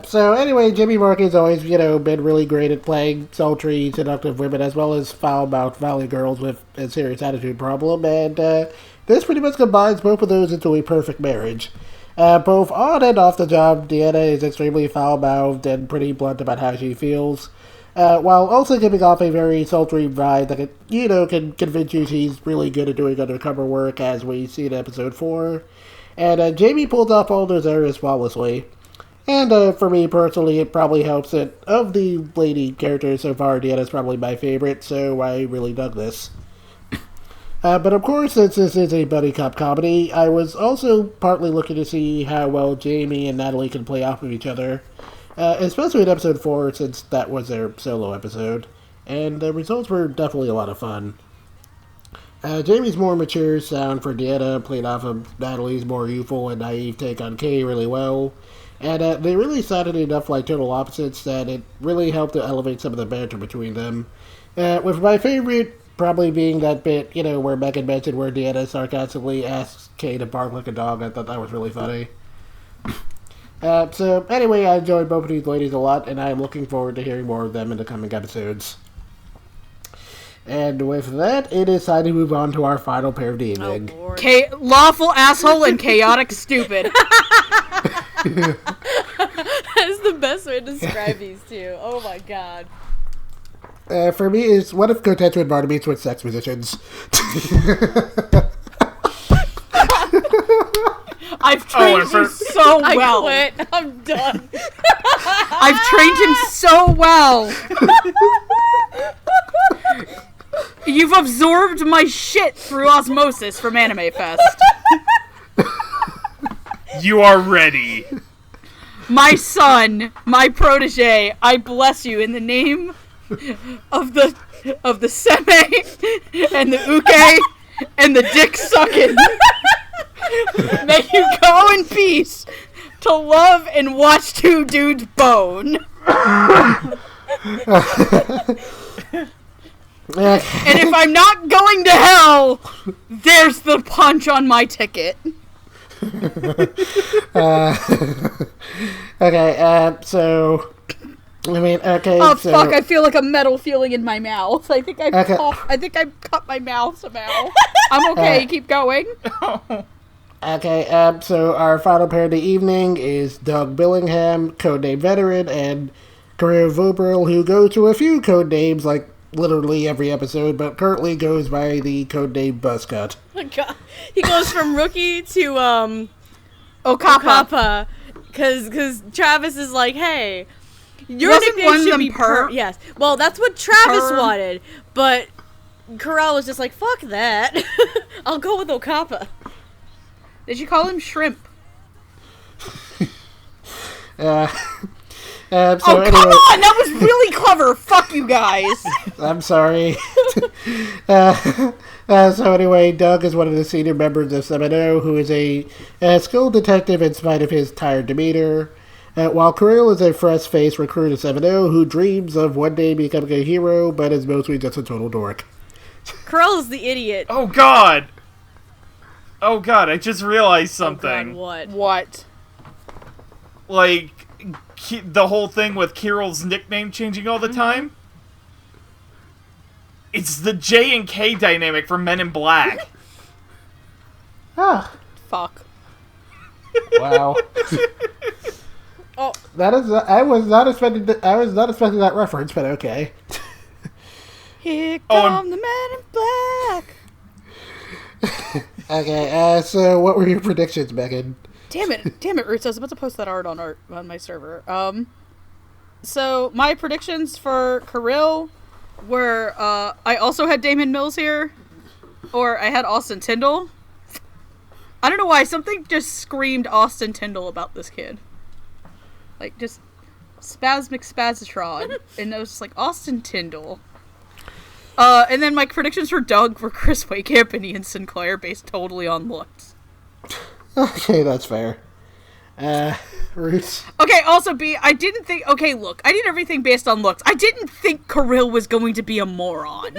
[SPEAKER 2] So anyway, Jimmy Markey's always, been really great at playing sultry, seductive women, as well as foul-mouthed valley girls with a serious attitude problem, and this pretty much combines both of those into a perfect marriage. Both on and off the job, Deanna is extremely foul-mouthed and pretty blunt about how she feels, while also giving off a very sultry vibe that, can convince you she's really good at doing undercover work, as we see in episode 4. And Jamie pulls off all those areas flawlessly. And for me personally, it probably helps that of the lady characters so far, Deanna's probably my favorite, so I really dug this. But of course, since this is a buddy cop comedy, I was also partly looking to see how well Jamie and Natalie can play off of each other, especially in episode 4, since that was their solo episode, and the results were definitely a lot of fun. Jamie's more mature sound for Deanna played off of Natalie's more youthful and naive take on Kay really well. And they really sounded enough like total opposites that it really helped to elevate some of the banter between them. With my favorite probably being that bit, where Megan mentioned where Deanna sarcastically asks Kay to bark like a dog. I thought that was really funny. So anyway, I enjoyed both of these ladies a lot, and I'm looking forward to hearing more of them in the coming episodes. And with that, it is time to move on to our final pair of the evening.
[SPEAKER 4] Oh, Lord.
[SPEAKER 3] Lawful asshole and chaotic stupid.
[SPEAKER 4] That is the best way to describe these two. Oh my god.
[SPEAKER 2] For me, it's what if Kotetsu and Barnaby switch sex positions?
[SPEAKER 3] I've trained him so well.
[SPEAKER 4] I quit. I'm done.
[SPEAKER 3] I've trained him so well. You've absorbed my shit through osmosis from Anime Fest.
[SPEAKER 5] You are ready.
[SPEAKER 3] My son, my protege, I bless you in the name of the seme and the uke and the dick sucking. May you go in peace to love and watch two dudes bone. And if I'm not going to hell, there's the punch on my ticket.
[SPEAKER 2] Okay, so... I mean, okay,
[SPEAKER 3] oh,
[SPEAKER 2] so...
[SPEAKER 3] fuck, I feel like a metal feeling in my mouth. I think I cut my mouth somehow. I'm okay, keep going.
[SPEAKER 2] Okay, so our final pair of the evening is Doug Billingham, codename Veteran, and Kirill Vobril, who goes through a few codenames, like, literally every episode, but currently goes by the codename Buzzcut.
[SPEAKER 4] Oh, God. He goes from rookie to,
[SPEAKER 3] Okapa.
[SPEAKER 4] Because Travis is like, hey... Your
[SPEAKER 3] Wasn't
[SPEAKER 4] nickname
[SPEAKER 3] one of
[SPEAKER 4] should
[SPEAKER 3] them
[SPEAKER 4] be
[SPEAKER 3] Per?
[SPEAKER 4] Yes. Well, that's what Travis
[SPEAKER 3] Per?
[SPEAKER 4] wanted, but Kirill was just like, fuck that. I'll go with Okapa.
[SPEAKER 3] They should call him Shrimp.
[SPEAKER 2] So
[SPEAKER 3] Come
[SPEAKER 2] anyway,
[SPEAKER 3] on! That was really clever! Fuck you guys!
[SPEAKER 2] I'm sorry. So anyway, Doug is one of the senior members of Semino, who is a skilled detective in spite of his tired demeanor. While Kirill is a fresh-faced recruit of Semino who dreams of one day becoming a hero, but is mostly just a total dork.
[SPEAKER 4] Kirill is the idiot.
[SPEAKER 5] Oh god! Oh god, I just realized something.
[SPEAKER 4] Oh god, what?
[SPEAKER 3] What?
[SPEAKER 5] Like, the whole thing with Kirill's nickname changing all the time? It's the J and K dynamic from Men in Black.
[SPEAKER 2] Ah,
[SPEAKER 3] Fuck.
[SPEAKER 2] wow.
[SPEAKER 4] Oh,
[SPEAKER 2] That is, I was not expecting that reference, but okay.
[SPEAKER 3] Here
[SPEAKER 5] Oh,
[SPEAKER 3] come the men in black.
[SPEAKER 2] Okay, so what were your predictions, Megan?
[SPEAKER 3] Damn it, Roots! I was about to post that art on my server. So my predictions for Kirill were I also had Damon Mills here, or I had Austin Tyndall. I don't know why, something just screamed Austin Tyndall about this kid. Like, just spasmic spazatron. And I was just like, Austin Tyndall. And then my predictions for Doug were Chris Wakehamp and Ian Sinclair, based totally on looks.
[SPEAKER 2] Okay, that's fair. Roots.
[SPEAKER 3] Okay, also, B, I didn't think... Okay, look, I did everything based on looks. I didn't think Kirill was going to be a moron.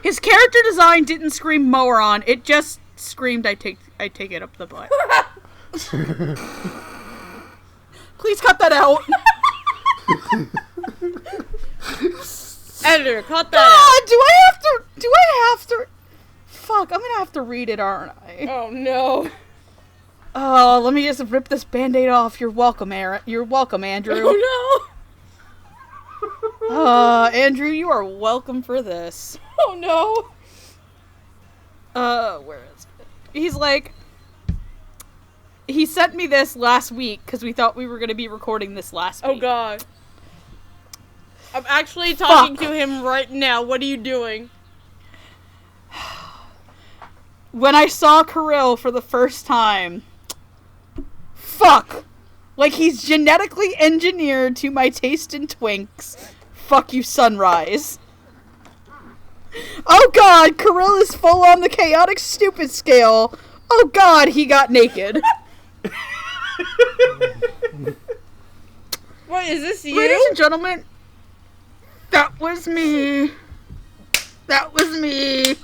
[SPEAKER 3] His character design didn't scream moron. It just screamed, I take it up the butt. Please cut that out.
[SPEAKER 4] editor, cut that
[SPEAKER 3] God, do I have to... Fuck, I'm gonna have to read it, aren't I?
[SPEAKER 4] out. Oh, no.
[SPEAKER 3] Oh, let me just rip this Band-Aid off. You're welcome, Aaron. You're welcome, Andrew.
[SPEAKER 4] Oh, no.
[SPEAKER 3] Andrew, you are welcome for this.
[SPEAKER 4] Oh, no.
[SPEAKER 3] Where is it? He's like... He sent me this last week, because we thought we were gonna be recording this last week.
[SPEAKER 4] Oh, God. I'm actually talking to him right now. What are you doing?
[SPEAKER 3] When I saw Kirill for the first time... Fuck! Like he's genetically engineered to my taste in twinks. Fuck you, Sunrise. Oh god, Kirill is full on the chaotic stupid scale. Oh god, he got naked.
[SPEAKER 4] What, is this you?
[SPEAKER 3] Ladies and gentlemen, that was me. That was me.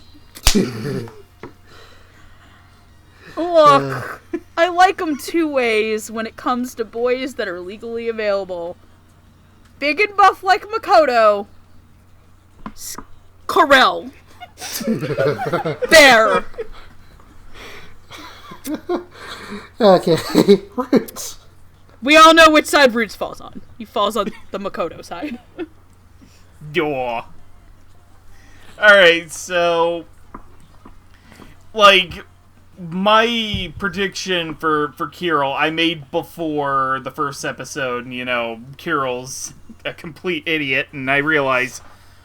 [SPEAKER 3] Look, I like them two ways when it comes to boys that are legally available. Big and buff like Makoto. Kirill. There.
[SPEAKER 2] Okay, Roots.
[SPEAKER 3] We all know which side Roots falls on. He falls on the Makoto side.
[SPEAKER 5] Yaw. Alright, so... Like, my prediction for Kirill, I made before the first episode, and, you know, Kirill's a complete idiot, and I realized,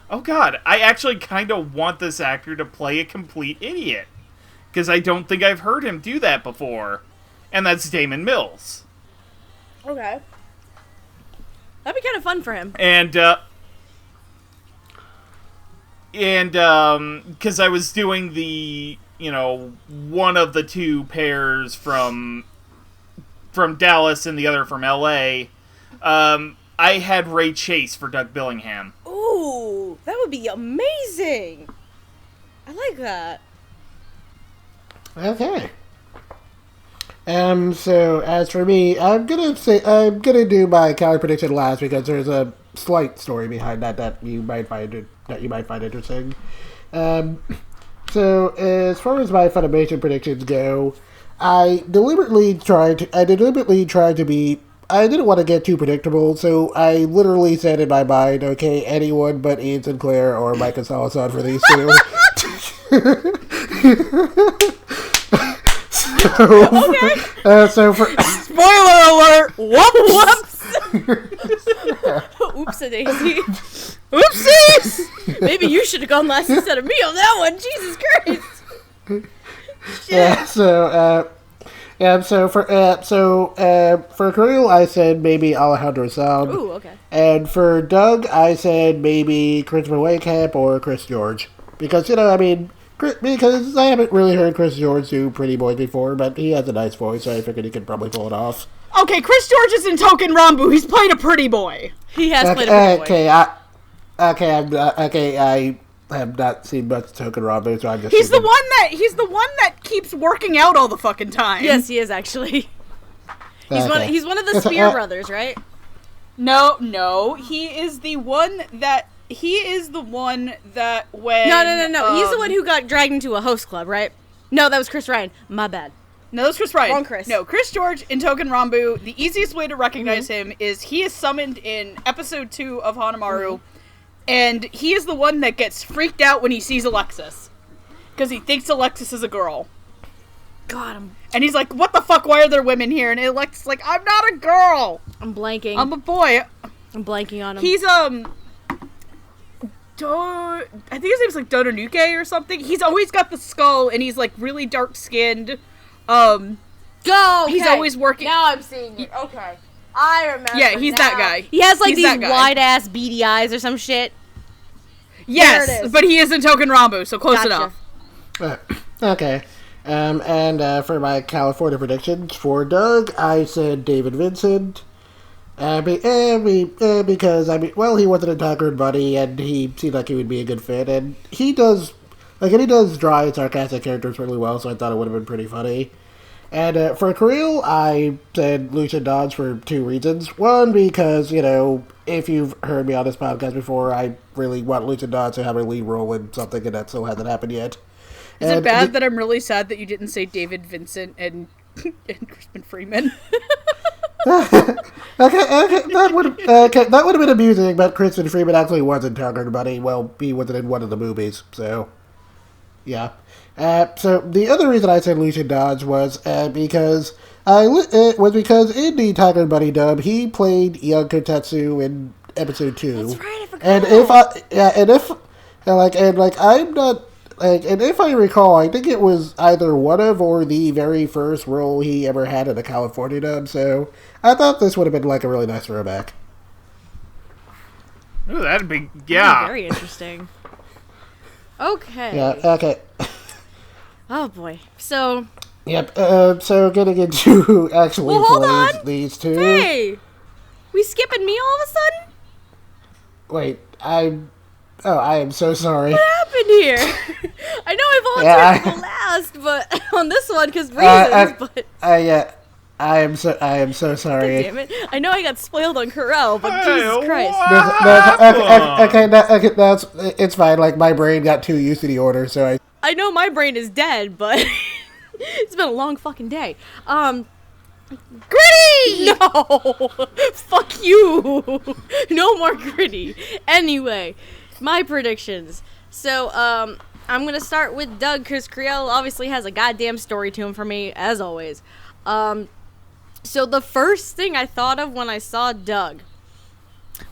[SPEAKER 5] oh god, I actually kind of want this actor to play a complete idiot. Because I don't think I've heard him do that before. And that's Damon Mills.
[SPEAKER 4] Okay. That'd be kind of fun for him.
[SPEAKER 5] And, And, because I was doing the, one of the two pairs from Dallas and the other from LA, I had Ray Chase for Doug Billingham.
[SPEAKER 4] Ooh, that would be amazing. I like that.
[SPEAKER 2] Okay. So as for me, I'm gonna do my counter prediction last because there's a slight story behind that you might find interesting. So as far as my Funimation predictions go, I deliberately tried to be. I didn't want to get too predictable, so I literally said in my mind, okay, anyone but Ian Sinclair or Micah Salazar for these two. So for
[SPEAKER 4] spoiler alert! Whoops! Oopsie-daisy. Oopsies! Maybe you should have gone last instead of me on that one. Jesus Christ!
[SPEAKER 2] For Kirill, I said maybe Alejandro Sound.
[SPEAKER 4] Ooh, okay.
[SPEAKER 2] And for Doug, I said maybe Christopher Wakehamp or Chris George. Because, because I haven't really heard Chris George do Pretty Boy before, but he has a nice voice, so I figured he could probably pull it off.
[SPEAKER 3] Okay, Chris George is in Token Rambu. He's played a pretty boy.
[SPEAKER 4] He has played a pretty boy.
[SPEAKER 2] I have not seen much Token Rambu, so I'm just
[SPEAKER 3] He's the one that keeps working out all the fucking time.
[SPEAKER 4] Yes, he is actually. He's one of the Spear brothers, right?
[SPEAKER 3] No, he is the one that when
[SPEAKER 4] No. He's the one who got dragged into a host club, right? No, that was Chris Ryan. My bad.
[SPEAKER 3] No, that's Chris Ryan.
[SPEAKER 4] Wrong Chris.
[SPEAKER 3] No, Chris George in Token Rambu. The easiest way to recognize him is he is summoned in episode 2 of Hanamaru, and he is the one that gets freaked out when he sees Alexis. Because he thinks Alexis is a girl.
[SPEAKER 4] God,
[SPEAKER 3] And he's like, what the fuck, why are there women here? And Alexis is like, I'm not a girl!
[SPEAKER 4] I'm blanking.
[SPEAKER 3] I'm a boy.
[SPEAKER 4] I'm blanking on him.
[SPEAKER 3] He's, I think his name's like Dodonuke or something. He's always got the skull, and he's like really dark-skinned.
[SPEAKER 4] Go! Okay.
[SPEAKER 3] He's always working.
[SPEAKER 4] Now I'm seeing it. Okay. I remember.
[SPEAKER 3] Yeah, he's that guy.
[SPEAKER 4] He has like these wide-ass beady eyes or some shit.
[SPEAKER 3] Yes, but he is in Token Rambu, so close enough.
[SPEAKER 2] Okay. And for my California predictions, for Doug, I said David Vincent. Because, he wasn't a Tucker buddy, and he seemed like he would be a good fit, and he does dry and sarcastic characters really well, so I thought it would have been pretty funny. And for Kirill, I said Lucian Dodge for 2 reasons. One, because, if you've heard me on this podcast before, I really want Lucian Dodge to have a lead role in something, and that still hasn't happened yet.
[SPEAKER 3] Is it bad that I'm really sad that you didn't say David Vincent and Crispin Freeman?
[SPEAKER 2] Okay, that would have been amusing, but Crispin Freeman actually wasn't Tucker, but he wasn't in one of the movies, so yeah. So the other reason I said Lucian Dodge was because in the Tiger Buddy dub he played young Kotetsu in episode 2.
[SPEAKER 4] That's right, I forgot.
[SPEAKER 2] And if I recall, I think it was either one of or the very first role he ever had in a California dub, so I thought this would have been like a really nice throwback.
[SPEAKER 5] Ooh, that'd be
[SPEAKER 4] very interesting. Okay.
[SPEAKER 2] Yeah, okay.
[SPEAKER 4] Oh boy. So.
[SPEAKER 2] Yep, so getting into actually plays these two.
[SPEAKER 4] Hey! We skipping me all of a sudden?
[SPEAKER 2] Wait, I am so sorry.
[SPEAKER 4] What happened here? I know I volunteered for last, but on this one, because reasons,
[SPEAKER 2] I am so sorry.
[SPEAKER 4] God damn it. I know I got spoiled on Kirill, but Jesus Christ.
[SPEAKER 2] It's fine, like, my brain got too used to the order, so
[SPEAKER 4] I know my brain is dead, but it's been a long fucking day. Gritty! No! Fuck you! No more Gritty. Anyway, my predictions. So, I'm gonna start with Doug, because Kirill obviously has a goddamn story to him for me, as always. So the first thing I thought of when I saw Doug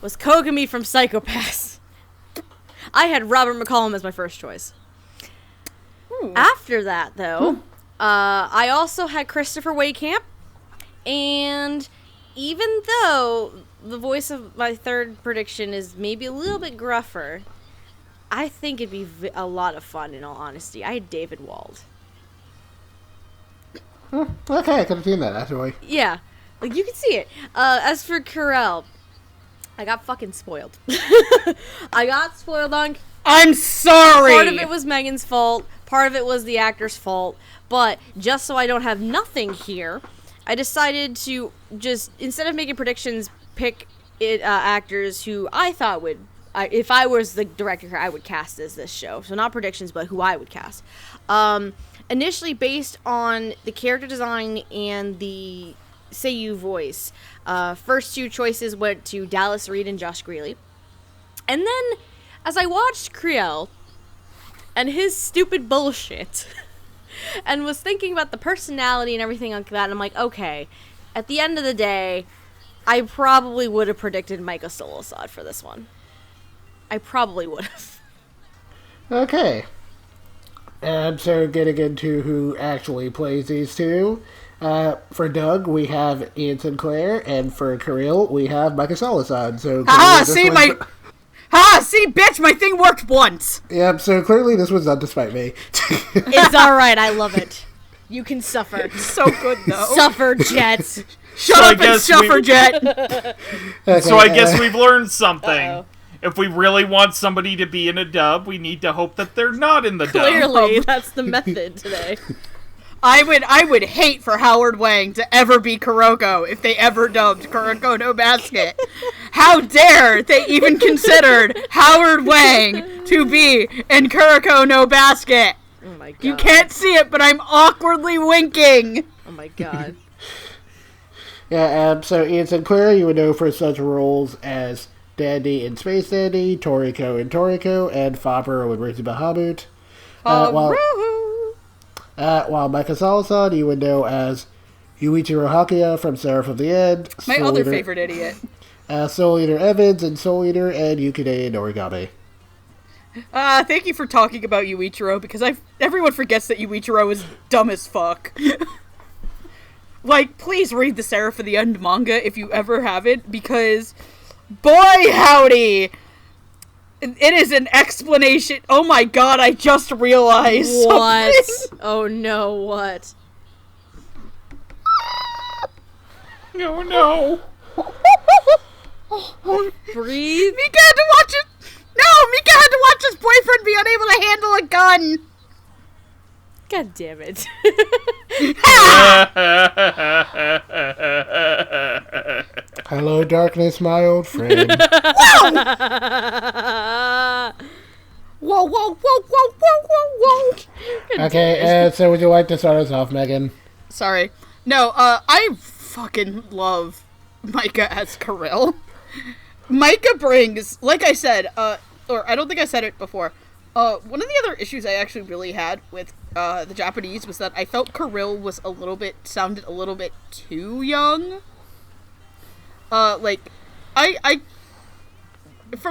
[SPEAKER 4] was Kogami from Psycho-Pass. I had Robert McCollum as my first choice. Ooh. After that, though, I also had Christopher Wakehamp, and even though the voice of my third prediction is maybe a little bit gruffer, I think it'd be a lot of fun, in all honesty. I had David Wald.
[SPEAKER 2] Okay, I could have seen that, actually.
[SPEAKER 4] Yeah, like, you can see it. As for Kirill, I got fucking spoiled. I got spoiled on...
[SPEAKER 3] I'm sorry!
[SPEAKER 4] Part of it was Megan's fault. Part of it was the actor's fault. But just so I don't have nothing here, I decided to just, instead of making predictions, pick actors who I thought would... if I was the director, I would cast as this show. So not predictions, but who I would cast. Initially based on the character design and the Seiyu voice. First two choices went to Dallas Reed and Josh Greeley. And then, as I watched Kirill and his stupid bullshit, and was thinking about the personality and everything like that, and I'm like, okay, at the end of the day, I probably would have predicted Micah Solusod for this one. I probably would have.
[SPEAKER 2] Okay. And so getting into who actually plays these two, for Doug, we have Ian Sinclair, and for Kirill, we have Micah Solusod. So
[SPEAKER 3] see, bitch, my thing worked once!
[SPEAKER 2] Yep, so clearly this was done despite me.
[SPEAKER 4] It's alright, I love it. You can suffer.
[SPEAKER 3] It's so good, though.
[SPEAKER 4] Suffer, Jets.
[SPEAKER 3] Shut up and suffer, Jet!
[SPEAKER 2] Okay,
[SPEAKER 5] So I guess we've learned something.
[SPEAKER 4] Uh-oh.
[SPEAKER 5] If we really want somebody to be in a dub, we need to hope that they're not in the dub.
[SPEAKER 4] Clearly, that's the method today.
[SPEAKER 3] I would hate for Howard Wang to ever be Kuroko if they ever dubbed Kuroko no Basket. How dare they even considered Howard Wang to be in Kuroko no Basket?
[SPEAKER 4] Oh my god.
[SPEAKER 3] You can't see it, but I'm awkwardly winking.
[SPEAKER 4] Oh my god.
[SPEAKER 2] Yeah, so Ian Sinclair, you would know for such roles as Dandy in Space Dandy, Toriko in Toriko, and Fabro in Raising Bahamut. While Micah Solusod, you would know as Yuichiro Hakuya from Seraph of the End.
[SPEAKER 3] My other favorite idiot.
[SPEAKER 2] Soul Eater Evans in Soul Eater, and Yukine in Origami.
[SPEAKER 3] Thank you for talking about Yuichiro, because everyone forgets that Yuichiro is dumb as fuck. Like, please read the Seraph of the End manga if you ever haven't, because... boy, howdy! It is an explanation. Oh my god, I just realized
[SPEAKER 4] What?
[SPEAKER 3] something.
[SPEAKER 4] Oh no, what?
[SPEAKER 5] No, no.
[SPEAKER 4] Breathe.
[SPEAKER 3] Mika had to watch it. No, Mika had to watch his boyfriend be unable to handle a gun.
[SPEAKER 4] God damn it.
[SPEAKER 2] Hello, darkness, my old friend.
[SPEAKER 3] Whoa, whoa, whoa, whoa, whoa, whoa, whoa.
[SPEAKER 2] Okay, so would you like to start us off, Megan?
[SPEAKER 3] Sorry. No, I fucking love Micah as Kirill. Micah brings, like I said, or I don't think I said it before, one of the other issues I actually really had with the Japanese was that I felt Kirill was sounded a little bit too young. From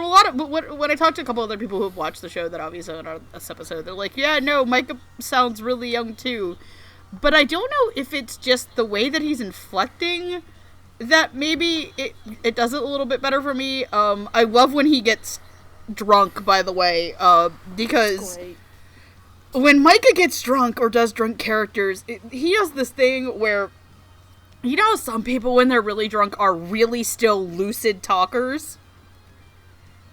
[SPEAKER 3] a lot of, when I talked to a couple other people who have watched the show that obviously on this episode, they're like, yeah, no, Micah sounds really young too. But I don't know if it's just the way that he's inflecting that maybe it does it a little bit better for me. I love when he gets drunk, by the way, because when Micah gets drunk or does drunk characters, he does this thing where, you know, some people when they're really drunk are really still lucid talkers,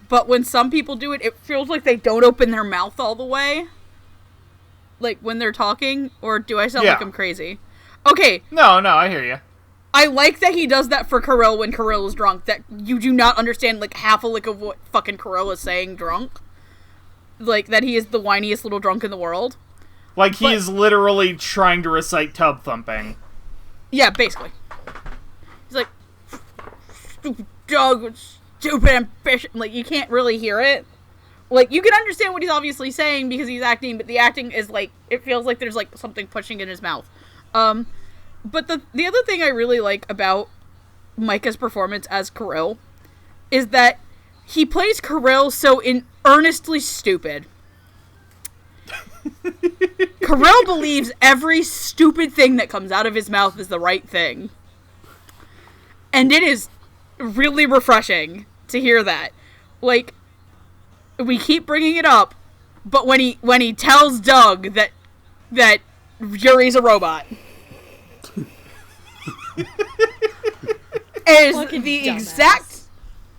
[SPEAKER 3] but when some people do it, it feels like they don't open their mouth all the way, like when they're talking. Or do I sound like I'm crazy? Okay.
[SPEAKER 5] No, I hear you.
[SPEAKER 3] I like that he does that for Kirill when Kirill is drunk, that you do not understand, like, half a lick of what fucking Kirill is saying drunk. Like, that he is the whiniest little drunk in the world.
[SPEAKER 5] Like, he is literally trying to recite tub thumping.
[SPEAKER 3] Yeah, basically. He's like, stupid dog, stupid ambition. Like, you can't really hear it. Like, you can understand what he's obviously saying because he's acting, but the acting is, like, it feels like there's, like, something pushing in his mouth. But the other thing I really like about Micah's performance as Kirill is that he plays Kirill so earnestly stupid. Kirill believes every stupid thing that comes out of his mouth is the right thing. And it is really refreshing to hear that. Like, we keep bringing it up, but when he tells Doug that Yuri's a robot, is
[SPEAKER 4] Fucking
[SPEAKER 3] the
[SPEAKER 4] dumbass.
[SPEAKER 3] exact.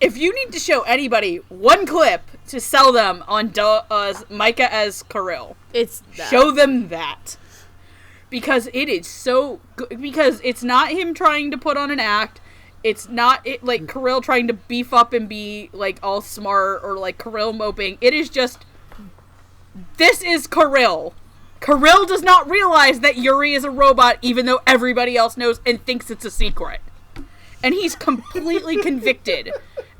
[SPEAKER 3] If you need to show anybody one clip to sell them on Micah as Kirill,
[SPEAKER 4] It's that.
[SPEAKER 3] show them that. Because it is so good. Because it's not him trying to put on an act. It's not like Kirill trying to beef up and be like all smart or like Kirill moping. It is just, this is Kirill. Kirill does not realize that Yuri is a robot even though everybody else knows and thinks it's a secret. And he's completely convicted.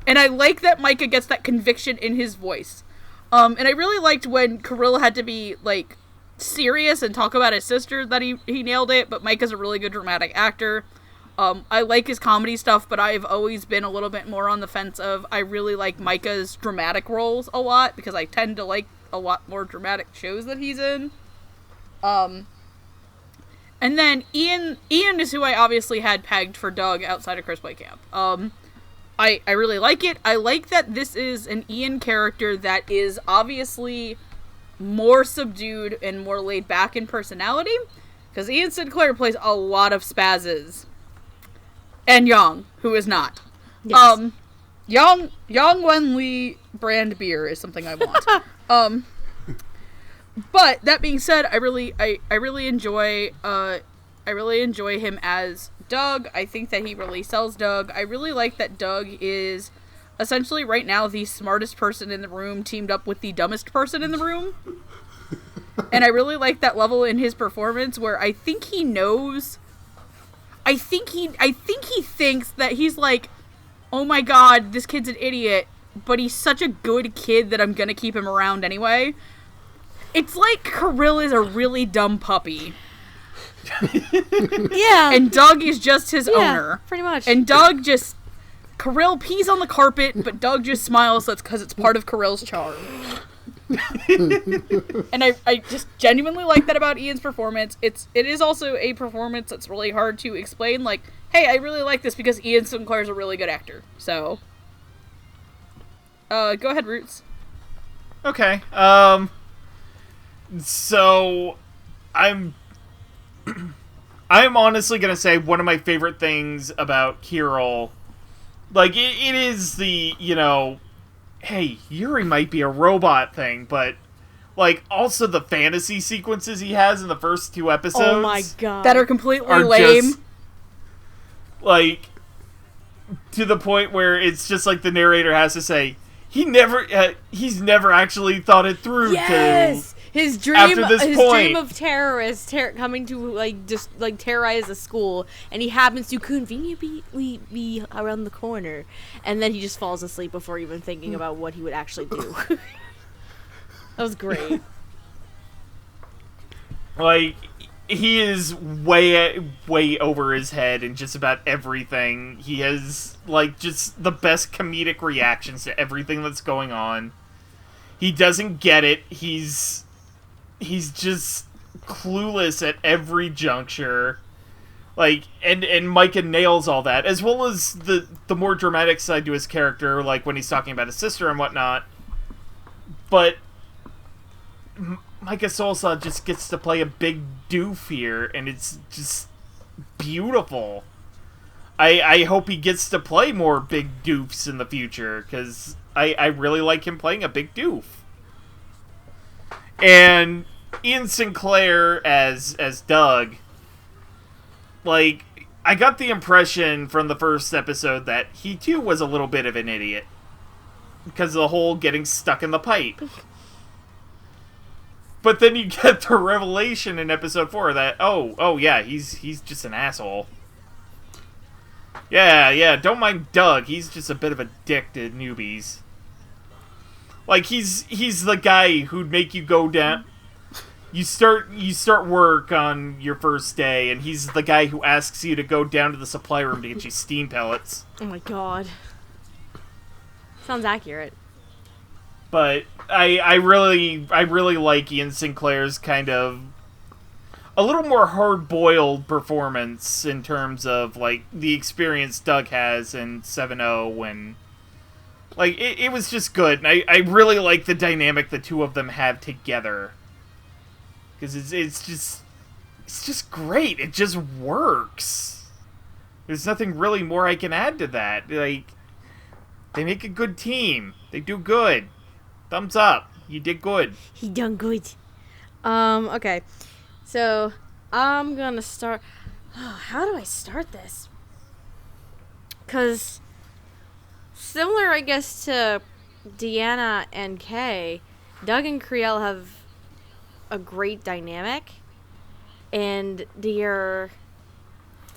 [SPEAKER 3] And I like that Micah gets that conviction in his voice. And I really liked when Kirill had to be, like, serious and talk about his sister, that he nailed it, but Micah's a really good dramatic actor. I like his comedy stuff, but I've always been a little bit more on the fence of, I really like Micah's dramatic roles a lot, because I tend to like a lot more dramatic shows that he's in. And then Ian is who I obviously had pegged for Doug outside of Chris Play Camp. I really like it. I like that this is an Ian character that is obviously more subdued and more laid back in personality, because Ian Sinclair plays a lot of spazzes. And Young, who is not.
[SPEAKER 4] Yes.
[SPEAKER 3] Young Wenli brand beer is something I want. But that being said, I really enjoy him as Doug. I think that he really sells Doug. I really like that Doug is essentially right now the smartest person in the room teamed up with the dumbest person in the room. And I really like that level in his performance where I think he knows. I think he thinks that he's like, oh my god, this kid's an idiot, but he's such a good kid that I'm gonna keep him around anyway. It's like Kirill is a really dumb puppy.
[SPEAKER 4] Yeah.
[SPEAKER 3] And Doug is just his owner.
[SPEAKER 4] Pretty much.
[SPEAKER 3] And Doug just... Kirill pees on the carpet, but Doug just smiles, so it's because it's part of Kirill's charm. And I just genuinely like that about Ian's performance. It is also a performance that's really hard to explain. Like, hey, I really like this because Ian Sinclair is a really good actor. So... go ahead, Roots.
[SPEAKER 5] Okay, so, I'm honestly gonna say one of my favorite things about Kirill, like, it is the, hey, Yuri might be a robot thing, but, like, also the fantasy sequences he has in the first 2 episodes.
[SPEAKER 4] Oh my god.
[SPEAKER 3] That are completely
[SPEAKER 5] are
[SPEAKER 3] lame.
[SPEAKER 5] just, like, to the point where it's just like the narrator has to say, he's never actually thought it through.
[SPEAKER 4] Yes! His dream,
[SPEAKER 5] after this point.
[SPEAKER 4] dream of terrorists coming to just terrorize a school, and he happens to conveniently be around the corner, and then he just falls asleep before even thinking about what he would actually do. That was great.
[SPEAKER 5] Like, he is way over his head in just about everything. He has, like, just the best comedic reactions to everything that's going on. He doesn't get it. He's just clueless at every juncture. Like, and Micah nails all that, as well as the more dramatic side to his character, like when he's talking about his sister and whatnot. But Micah Solsa just gets to play a big doof here, and it's just beautiful. I hope he gets to play more big doofs in the future, because I really like him playing a big doof. And Ian Sinclair as Doug, like, I got the impression from the first episode that he too was a little bit of an idiot because of the whole getting stuck in the pipe. But then you get the revelation in episode 4 that oh yeah, he's just an asshole. Yeah, don't mind Doug. He's just a bit of a dick to newbies. Like, he's the guy who'd make you go down. You start work on your first day, and he's the guy who asks you to go down to the supply room to get you steam pellets.
[SPEAKER 4] Oh my god. Sounds accurate.
[SPEAKER 5] But I really like Ian Sinclair's kind of a little more hard-boiled performance in terms of, like, the experience Doug has in 7-0 Like, it was just good. And I really like the dynamic the two of them have together. Because it's just great. It just works. There's nothing really more I can add to that. Like, they make a good team. They do good. Thumbs up. You did good.
[SPEAKER 4] He done good. Okay. So, I'm gonna start... how do I start this? Because... similar, I guess, to Deanna and Kay, Doug and Kirill have a great dynamic, and they're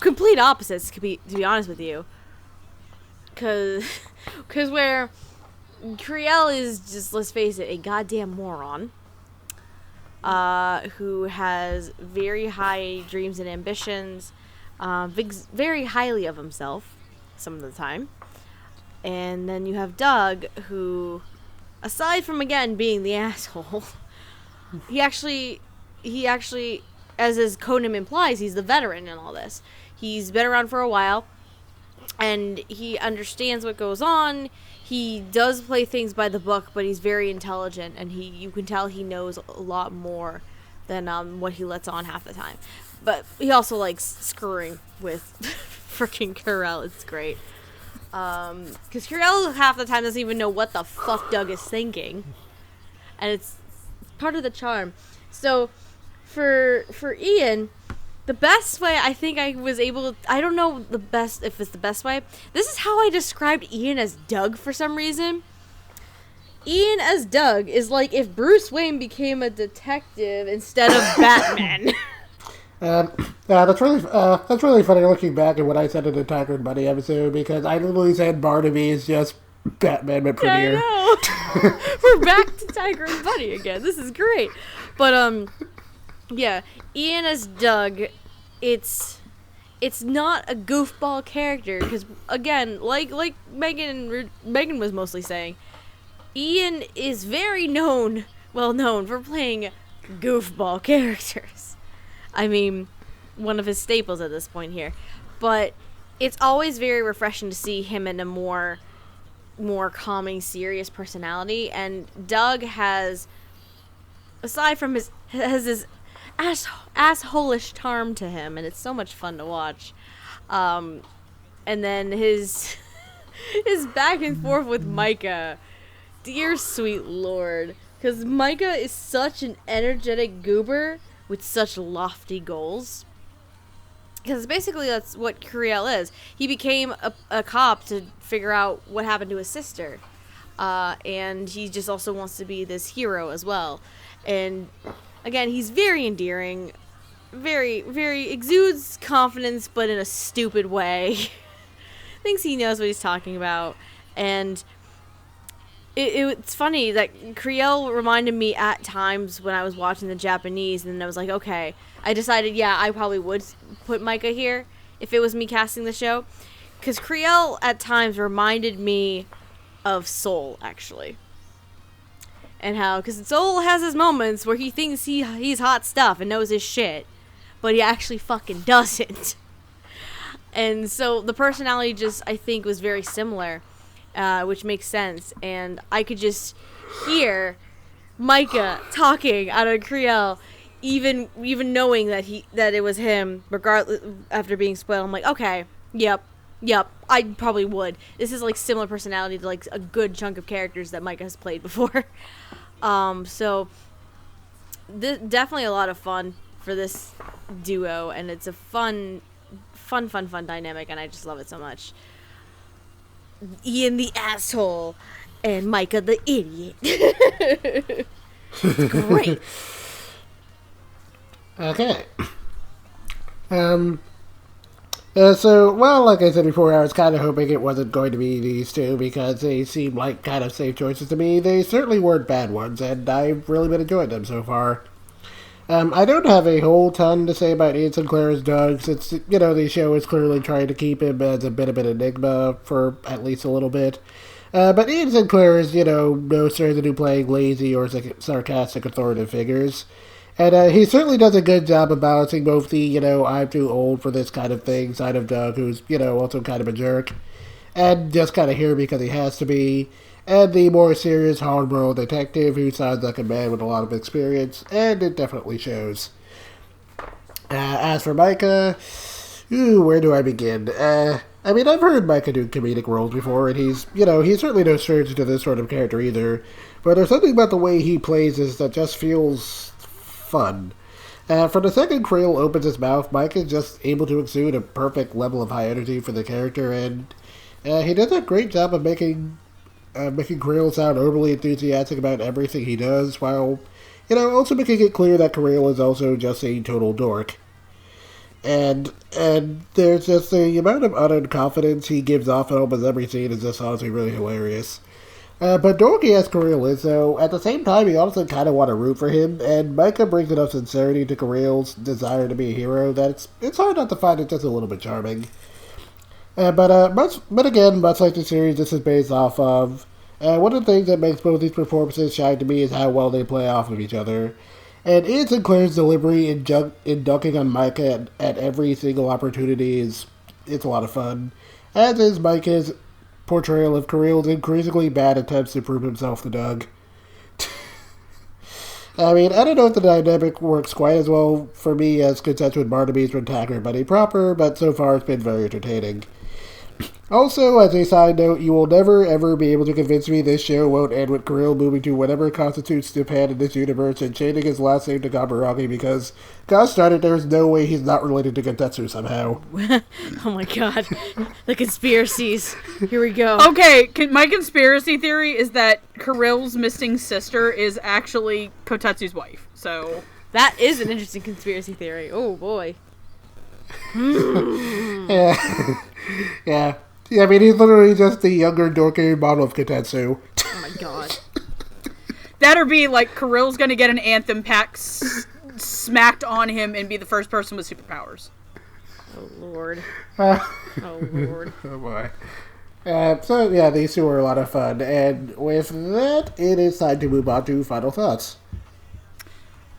[SPEAKER 4] complete opposites, to be honest with you. Cause where Kirill is just, let's face it, a goddamn moron, who has very high dreams and ambitions, thinks very highly of himself some of the time. And then you have Doug, who, aside from, again, being the asshole, he actually, as his codename implies, he's the veteran in all this. He's been around for a while, and he understands what goes on. He does play things by the book, but he's very intelligent, and you can tell he knows a lot more than what he lets on half the time. But he also likes screwing with freaking Kirill. It's great. Because Kirill half the time doesn't even know what the fuck Doug is thinking. And it's part of the charm. So, for Ian, the best way I think I was able to... I don't know if it's the best way. This is how I described Ian as Doug for some reason. Ian as Doug is like if Bruce Wayne became a detective instead of Batman.
[SPEAKER 2] That's really funny looking back at what I said in the Tiger and Bunny episode, because I literally said Barnaby is just Batman but prettier.
[SPEAKER 4] I know. We're back to Tiger and Bunny again. This is great. But yeah, Ian as Doug, it's not a goofball character, because again, like Megan was mostly saying, Ian is well known for playing goofball characters. I mean, one of his staples at this point here. But it's always very refreshing to see him in a more calming, serious personality. And Doug has, aside from his asshole-ish charm to him, and it's so much fun to watch. And then his back and forth with Micah. Dear sweet lord. Because Micah is such an energetic goober with such lofty goals. Because basically that's what Kirill is. He became a cop to figure out what happened to his sister. And he just also wants to be this hero as well. And again, he's very endearing. Very, very exudes confidence, but in a stupid way. Thinks he knows what he's talking about. And it's funny that Kirill reminded me at times when I was watching the Japanese, and then I was like, okay, I decided, yeah, I probably would put Micah here if it was me casting the show, because Kirill at times reminded me of Soul, actually, and how, because Soul has his moments where he thinks he's hot stuff and knows his shit, but he actually fucking doesn't, and so the personality just, I think, was very similar. Which makes sense, and I could just hear Micah talking out of Kirill, even knowing that it was him, regardless after being spoiled. I'm like, okay, yep, I probably would. This is like similar personality to like a good chunk of characters that Micah has played before. So definitely a lot of fun for this duo, and it's a fun dynamic, and I just love it so much. Ian the asshole and Micah the idiot. It's great.
[SPEAKER 2] Okay. So, well, like I said before, I was kind of hoping it wasn't going to be these two, because they seemed like kind of safe choices to me. They certainly weren't bad ones, and I've really been enjoying them so far. I don't have a whole ton to say about Ian Sinclair's Doug, since, the show is clearly trying to keep him as a bit of an enigma for at least a little bit. But Ian Sinclair is, no stranger to playing lazy or sarcastic authoritative figures. And he certainly does a good job of balancing both the, I'm too old for this kind of thing side of Doug, who's, also kind of a jerk. and just kind of here because he has to be, and the more serious hard-boiled detective who sounds like a man with a lot of experience, and it definitely shows. As for Micah, where do I begin? I mean, I've heard Micah do comedic roles before, and he's certainly no stranger to this sort of character either, but there's something about the way he plays this that just feels fun. For the second Kirill opens his mouth, Mike is just able to exude a perfect level of high energy for the character, and he does a great job of making Kirill sound overly enthusiastic about everything he does, while, also making it clear that Kirill is also just a total dork. And there's just the amount of utter confidence he gives off in almost every scene is just honestly really hilarious. But dorky as Kirill is, though, at the same time, you also kind of want to root for him, and Micah brings enough sincerity to Kirill's desire to be a hero that it's hard not to find it just a little bit charming. But again, much like the series this is based off of, one of the things that makes both these performances shine to me is how well they play off of each other. And Ian Sinclair's delivery in dunking on Micah at every single opportunity it's a lot of fun, as is Micah's portrayal of Kirill's increasingly bad attempts to prove himself to Doug. I mean, I don't know if the dynamic works quite as well for me as Consensual Barnaby's when Tacker and Buddy proper, but so far it's been very entertaining. Also, as a side note, you will never ever be able to convince me this show won't end with Kirill moving to whatever constitutes Japan in this universe and changing his last name to Gabaragi because, gosh darn it, there's no way he's not related to Gentetsu somehow.
[SPEAKER 4] Oh my god. The conspiracies. Here we go.
[SPEAKER 3] Okay, my conspiracy theory is that Kirill's missing sister is actually Kotetsu's wife, so...
[SPEAKER 4] That is an interesting conspiracy theory. Oh boy.
[SPEAKER 2] Yeah. Yeah. I mean, he's literally just the younger, dorky model of Kotetsu.
[SPEAKER 4] Oh my god.
[SPEAKER 3] That'd be like Kirill's gonna get an Anthem pack smacked on him and be the first person with superpowers.
[SPEAKER 4] Oh lord. Oh lord.
[SPEAKER 2] Oh boy. So yeah, these two were a lot of fun, and with that, it is time to move on to final thoughts.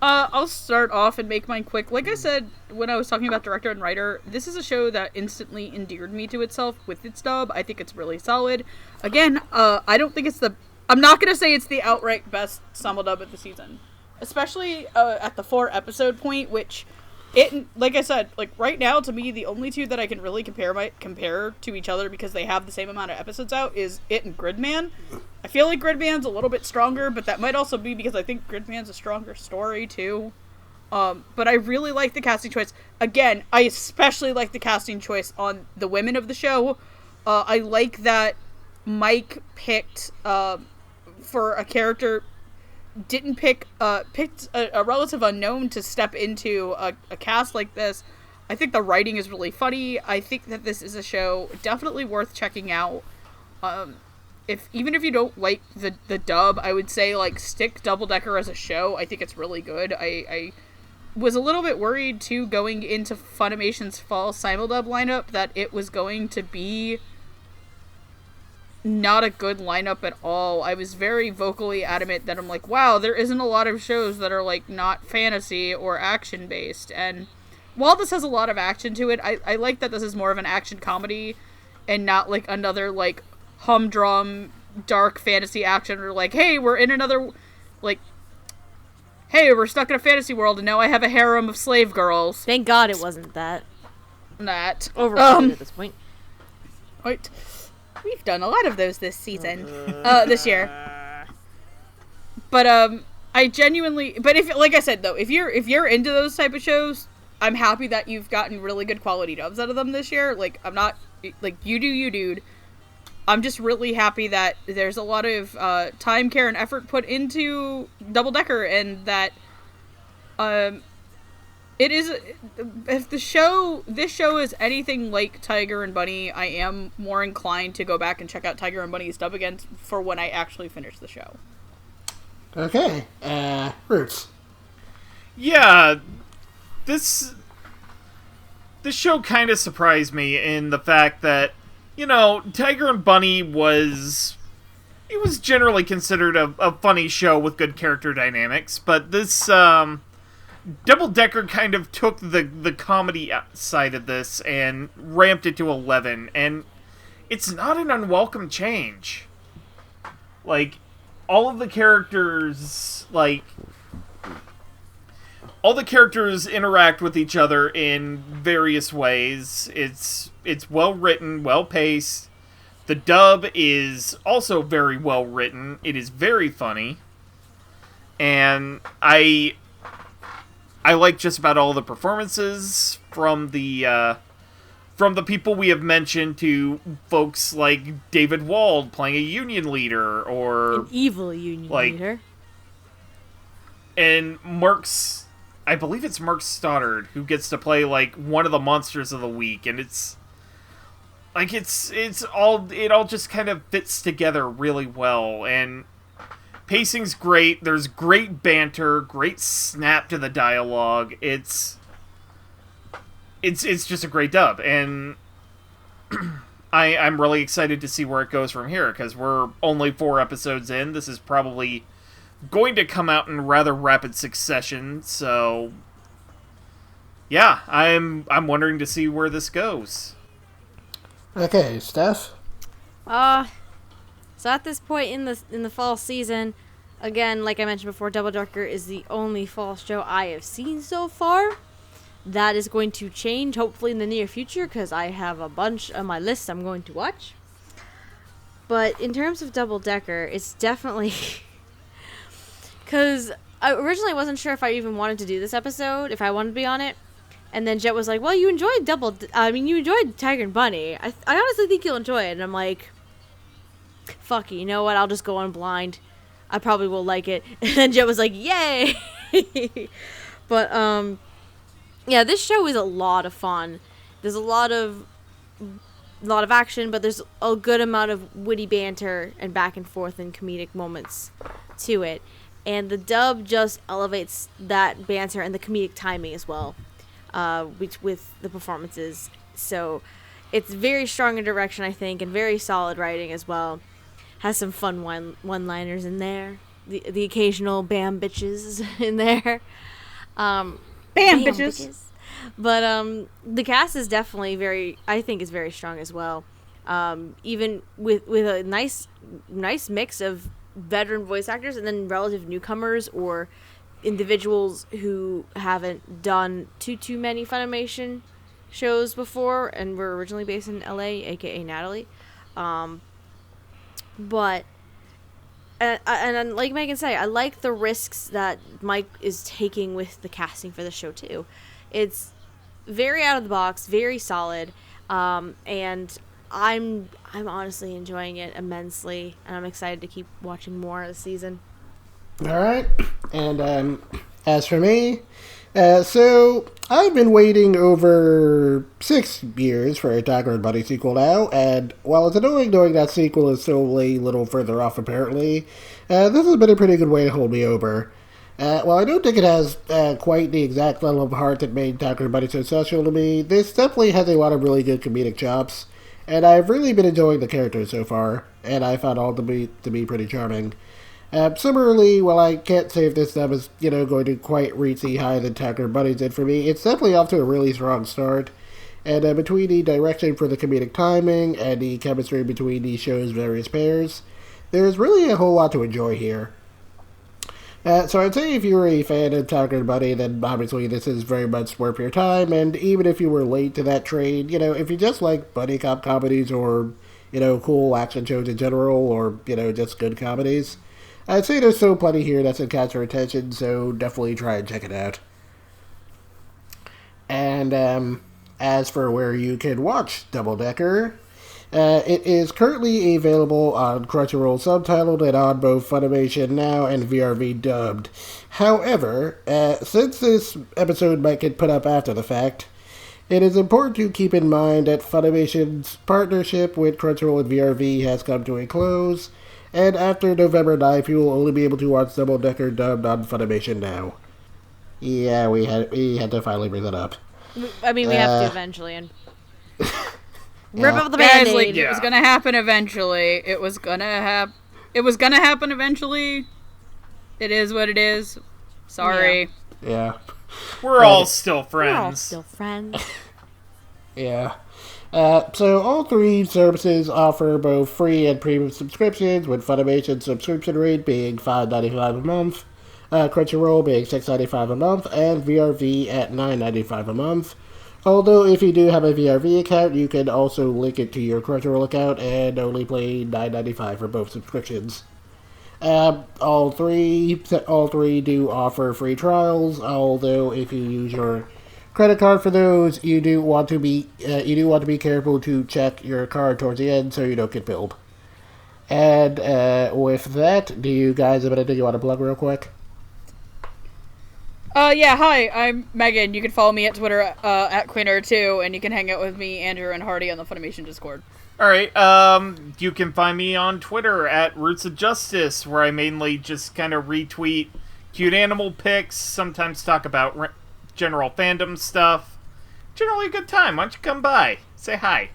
[SPEAKER 3] I'll start off and make mine quick. Like I said when I was talking about director and writer, this is a show that instantly endeared me to itself with its dub. I think it's really solid. Again, I don't think I'm not gonna say it's the outright best SimulDub of the season. Especially, at the 4-episode point, which, like I said, like, right now, to me, the only two that I can really compare to each other because they have the same amount of episodes out is it and Gridman. I feel like Gridman's a little bit stronger, but that might also be because I think Gridman's a stronger story, too. But I really like the casting choice. Again, I especially like the casting choice on the women of the show. I like that Mike picked, for a character, picked a relative unknown to step into a cast like this. I think the writing is really funny. I think that this is a show definitely worth checking out. Even if you don't like the dub, I would say, like, stick Double Decker as a show. I think it's really good. I was a little bit worried, too, going into Funimation's fall SimulDub lineup, that it was going to be not a good lineup at all. I was very vocally adamant that I'm like, wow, there isn't a lot of shows that are, like, not fantasy or action-based. And while this has a lot of action to it, I like that this is more of an action comedy and not, like, another, like, humdrum, dark fantasy action, or like, hey, we're in another, like, hey, we're stuck in a fantasy world, and now I have a harem of slave girls.
[SPEAKER 4] Thank God it wasn't that.
[SPEAKER 3] Overrated
[SPEAKER 4] at this point.
[SPEAKER 3] Right. We've done a lot of those this season. This year. But, I genuinely, but if, like I said, though, if you're into those type of shows, I'm happy that you've gotten really good quality dubs out of them this year. Like, I'm not, like, you do you, dude. I'm just really happy that there's a lot of time, care, and effort put into Double Decker, and that it is. If this show is anything like Tiger and Bunny, I am more inclined to go back and check out Tiger and Bunny's dub again for when I actually finish the show.
[SPEAKER 2] Okay, Roots.
[SPEAKER 5] Yeah, this show kind of surprised me in the fact that, you know, Tiger and Bunny was generally considered a funny show with good character dynamics, but this, Double Decker kind of took the comedy side of this and ramped it to 11, and it's not an unwelcome change. Like, all of the characters, all the characters interact with each other in various ways. It's well written, well paced. The dub is also very well written. It is very funny. And I like just about all the performances from the people we have mentioned to folks like David Wald playing a union leader, or
[SPEAKER 4] an evil union leader.
[SPEAKER 5] And I believe it's Mark Stoddard who gets to play one of the monsters of the week, and it all just kind of fits together really well, and pacing's great. There's great banter, great snap to the dialogue. It's just a great dub, and I'm really excited to see where it goes from here, because we're only 4 episodes in. This is probably going to come out in rather rapid succession, so yeah, I'm wondering to see where this goes.
[SPEAKER 2] Okay, Steph?
[SPEAKER 4] So at this point in the fall season, again, like I mentioned before, Double Decker is the only fall show I have seen so far. That is going to change, hopefully, in the near future, because I have a bunch on my list I'm going to watch. But in terms of Double Decker, it's definitely... Because I originally wasn't sure if I even wanted to do this episode, if I wanted to be on it. And then Jet was like, well, you enjoyed you enjoyed Tiger and Bunny. I honestly think you'll enjoy it. And I'm like, fuck it, you know what? I'll just go on blind. I probably will like it. And then Jet was like, yay! But, yeah, this show is a lot of fun. There's a lot of action, but there's a good amount of witty banter and back and forth and comedic moments to it. And the dub just elevates that banter and the comedic timing as well, with the performances. So it's very strong in direction, I think, and very solid writing as well. Has some fun one-liners in there. The occasional bam bitches in there. Bam bitches. But the cast is definitely very strong as well. Even with a nice mix of veteran voice actors and then relative newcomers or individuals who haven't done too many Funimation shows before and were originally based in LA, aka Natalie. But and like Megan said, I like the risks that Mike is taking with the casting for the show too. It's very out of the box, very solid, and I'm honestly enjoying it immensely, and I'm excited to keep watching more of the season.
[SPEAKER 2] All right, and as for me, so I've been waiting over 6 years for a Tiger and Bunny sequel now, and while it's annoying knowing that sequel is still a little further off apparently, this has been a pretty good way to hold me over. While I don't think it has quite the exact level of heart that made Tiger and Bunny so special to me, this definitely has a lot of really good comedic chops, and I've really been enjoying the characters so far, and I found all to be pretty charming. Similarly, while I can't say if this dub is, going to quite reach the high that Tiger and Bunny did for me, it's definitely off to a really strong start, and between the direction for the comedic timing and the chemistry between the show's various pairs, there's really a whole lot to enjoy here. So I'd say if you were a fan of Tiger and Bunny, then obviously this is very much worth your time, and even if you were late to that train, if you just like buddy cop comedies or, cool action shows in general, or, just good comedies, I'd say there's still plenty here that's going to catch your attention, so definitely try and check it out. And as for where you can watch Double Decker, it is currently available on Crunchyroll subtitled and on both Funimation Now and VRV dubbed. However, since this episode might get put up after the fact, it is important to keep in mind that Funimation's partnership with Crunchyroll and VRV has come to a close, and after November 9th, you will only be able to watch Double Decker dubbed on Funimation Now. Yeah, we had to finally bring that up.
[SPEAKER 4] I mean, we have to eventually, and...
[SPEAKER 3] Rip up the Band-Aid. It was gonna happen eventually. It was gonna happen eventually. It is what it is. Sorry.
[SPEAKER 2] Yeah.
[SPEAKER 5] We're all still friends.
[SPEAKER 4] We're all still friends.
[SPEAKER 2] Yeah. So all three services offer both free and premium subscriptions, with Funimation's subscription rate being $5.95 a month, Crunchyroll being $6.95 a month, and VRV at $9.95 a month. Although if you do have a VRV account, you can also link it to your Crunchyroll account and only pay $9.95 for both subscriptions. All three do offer free trials, although if you use your credit card for those, you do want to be careful to check your card towards the end so you don't get billed. And with that, do you guys have anything you want to plug real quick?
[SPEAKER 3] Yeah, hi, I'm Megan. You can follow me at Twitter at Queener2, and you can hang out with me, Andrew, and Hardy on the Funimation Discord.
[SPEAKER 5] Alright, you can find me on Twitter at Roots of Justice, where I mainly just kind of retweet cute animal pics, sometimes talk about general fandom stuff. Generally a good time. Why don't you come by? Say hi.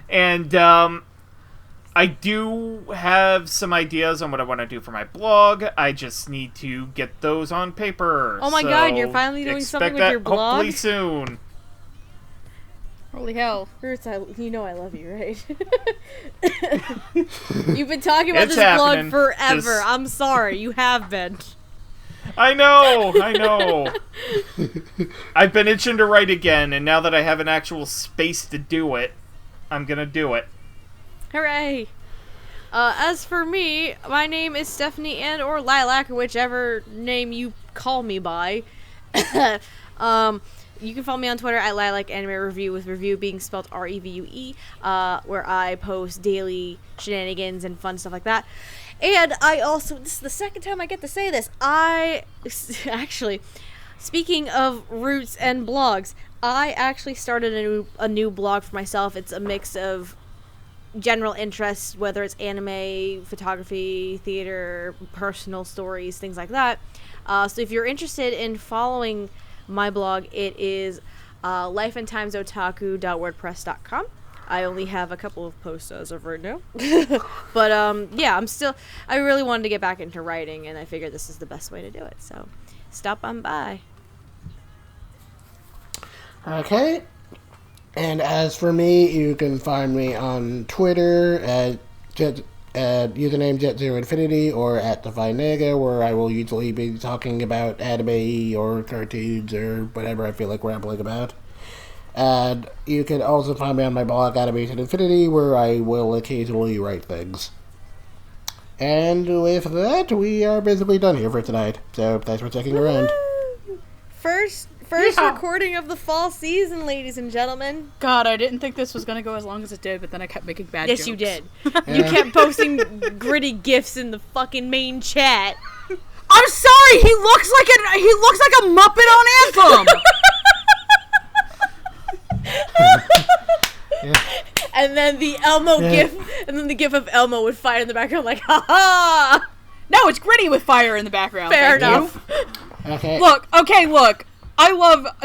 [SPEAKER 5] And, I do have some ideas on what I want to do for my blog. I just need to get those on paper.
[SPEAKER 4] Oh my god, you're finally doing something with your blog?
[SPEAKER 5] Hopefully soon.
[SPEAKER 3] Holy hell.
[SPEAKER 4] Roots, you know I love you, right? You've been talking about
[SPEAKER 5] It's
[SPEAKER 4] this
[SPEAKER 5] happening.
[SPEAKER 4] blog forever. I'm sorry, you have been.
[SPEAKER 5] I know. I've been itching to write again, and now that I have an actual space to do it, I'm gonna do it.
[SPEAKER 4] Hooray! As for me, my name is Stephanie and or Lilac, whichever name you call me by. You can follow me on Twitter at Lilac Anime Review, with review being spelled REVUE, where I post daily shenanigans and fun stuff like that. And I also, this is the second time I get to say this, actually, speaking of roots and blogs, I actually started a new blog for myself. It's a mix of general interests, whether it's anime, photography, theater, personal stories, things like that. So if you're interested in following my blog, it is lifeandtimesotaku.wordpress.com. I only have a couple of posts as of right now. But yeah, I really wanted to get back into writing, and I figured this is the best way to do it. So stop on by.
[SPEAKER 2] Okay. And as for me, you can find me on Twitter at username JetZeroInfinity or at DefineNega, where I will usually be talking about anime or cartoons or whatever I feel like rambling about. And you can also find me on my blog, Animation Infinity, where I will occasionally write things. And with that, we are basically done here for tonight. So thanks for checking around.
[SPEAKER 4] First recording of the fall season, ladies and gentlemen.
[SPEAKER 3] God, I didn't think this was going to go as long as it did, but then I kept making bad jokes.
[SPEAKER 4] Yes, you did. You kept posting gritty gifs in the fucking main chat.
[SPEAKER 3] I'm sorry, he looks like a Muppet on Anthem.
[SPEAKER 2] Yeah.
[SPEAKER 4] And then the Elmo gif, and then the gif of Elmo with fire in the background, like, ha ha!
[SPEAKER 3] No, it's gritty with fire in the background.
[SPEAKER 4] Fair enough.
[SPEAKER 2] Okay.
[SPEAKER 3] Look.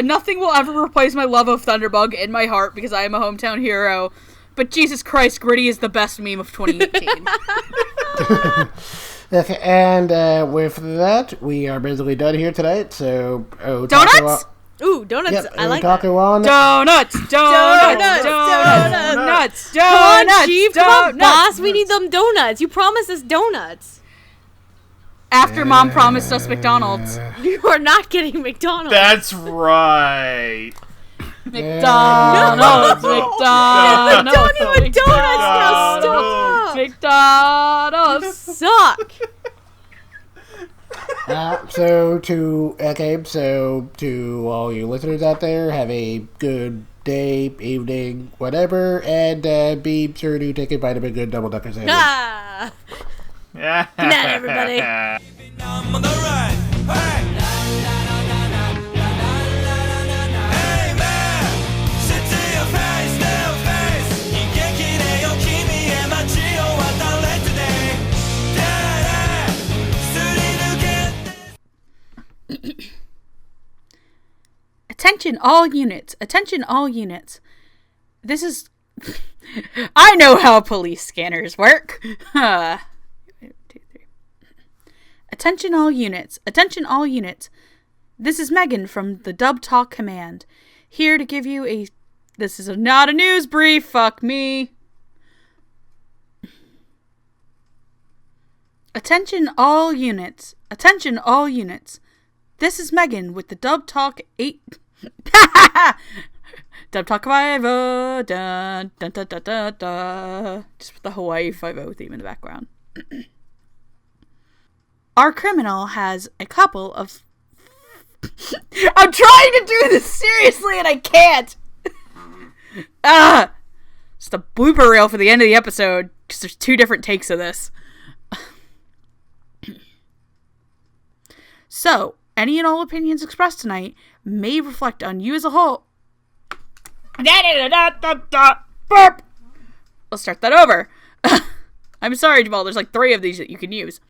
[SPEAKER 3] Nothing will ever replace my love of Thunderbug in my heart because I am a hometown hero. But Jesus Christ, gritty is the best meme of 2018.
[SPEAKER 2] Okay, and with that, we are basically done here tonight. So,
[SPEAKER 3] Donuts?
[SPEAKER 4] Ooh, donuts.
[SPEAKER 2] Yep,
[SPEAKER 4] I like that.
[SPEAKER 3] Donuts.
[SPEAKER 4] Come on, Chief. Come on, boss. We need them donuts. You promised us donuts.
[SPEAKER 3] After Mom promised us McDonald's.
[SPEAKER 4] You are not getting McDonald's.
[SPEAKER 5] That's right.
[SPEAKER 3] McDonald's. McDonald's.
[SPEAKER 4] Don't even donuts now. Stop.
[SPEAKER 3] McDonald's
[SPEAKER 4] suck.
[SPEAKER 2] So to all you listeners out there, have a good day, evening, whatever, and be sure to take a vitamin good double decker sandwich.
[SPEAKER 4] Ah. Good night, everybody.
[SPEAKER 6] I'm on the run. Hey! Hey, man! Shit to your face, to your face! 悲劇でよ、君へ街を渡れ today!
[SPEAKER 1] Attention all units! Attention all units! This is... I know how police scanners work! Attention all units! Attention all units! This is Megan from the Dub Talk Command, here to give you a
[SPEAKER 3] This is not a news brief. Fuck me. Attention all units. Attention all units. This is Megan with the Dub Talk 8. Dub Talk 5. Dun, dun, dun, dun, dun, dun. Just with the Hawaii 5-0 theme in the background. Our criminal has a couple of... I'm trying to do this seriously and I can't. Just a blooper reel for the end of the episode because there's 2 different takes of this. So, any and all opinions expressed tonight may reflect on you as a whole. Burp. Let's start that over. I'm sorry, Jamal. There's like 3 of these that you can use.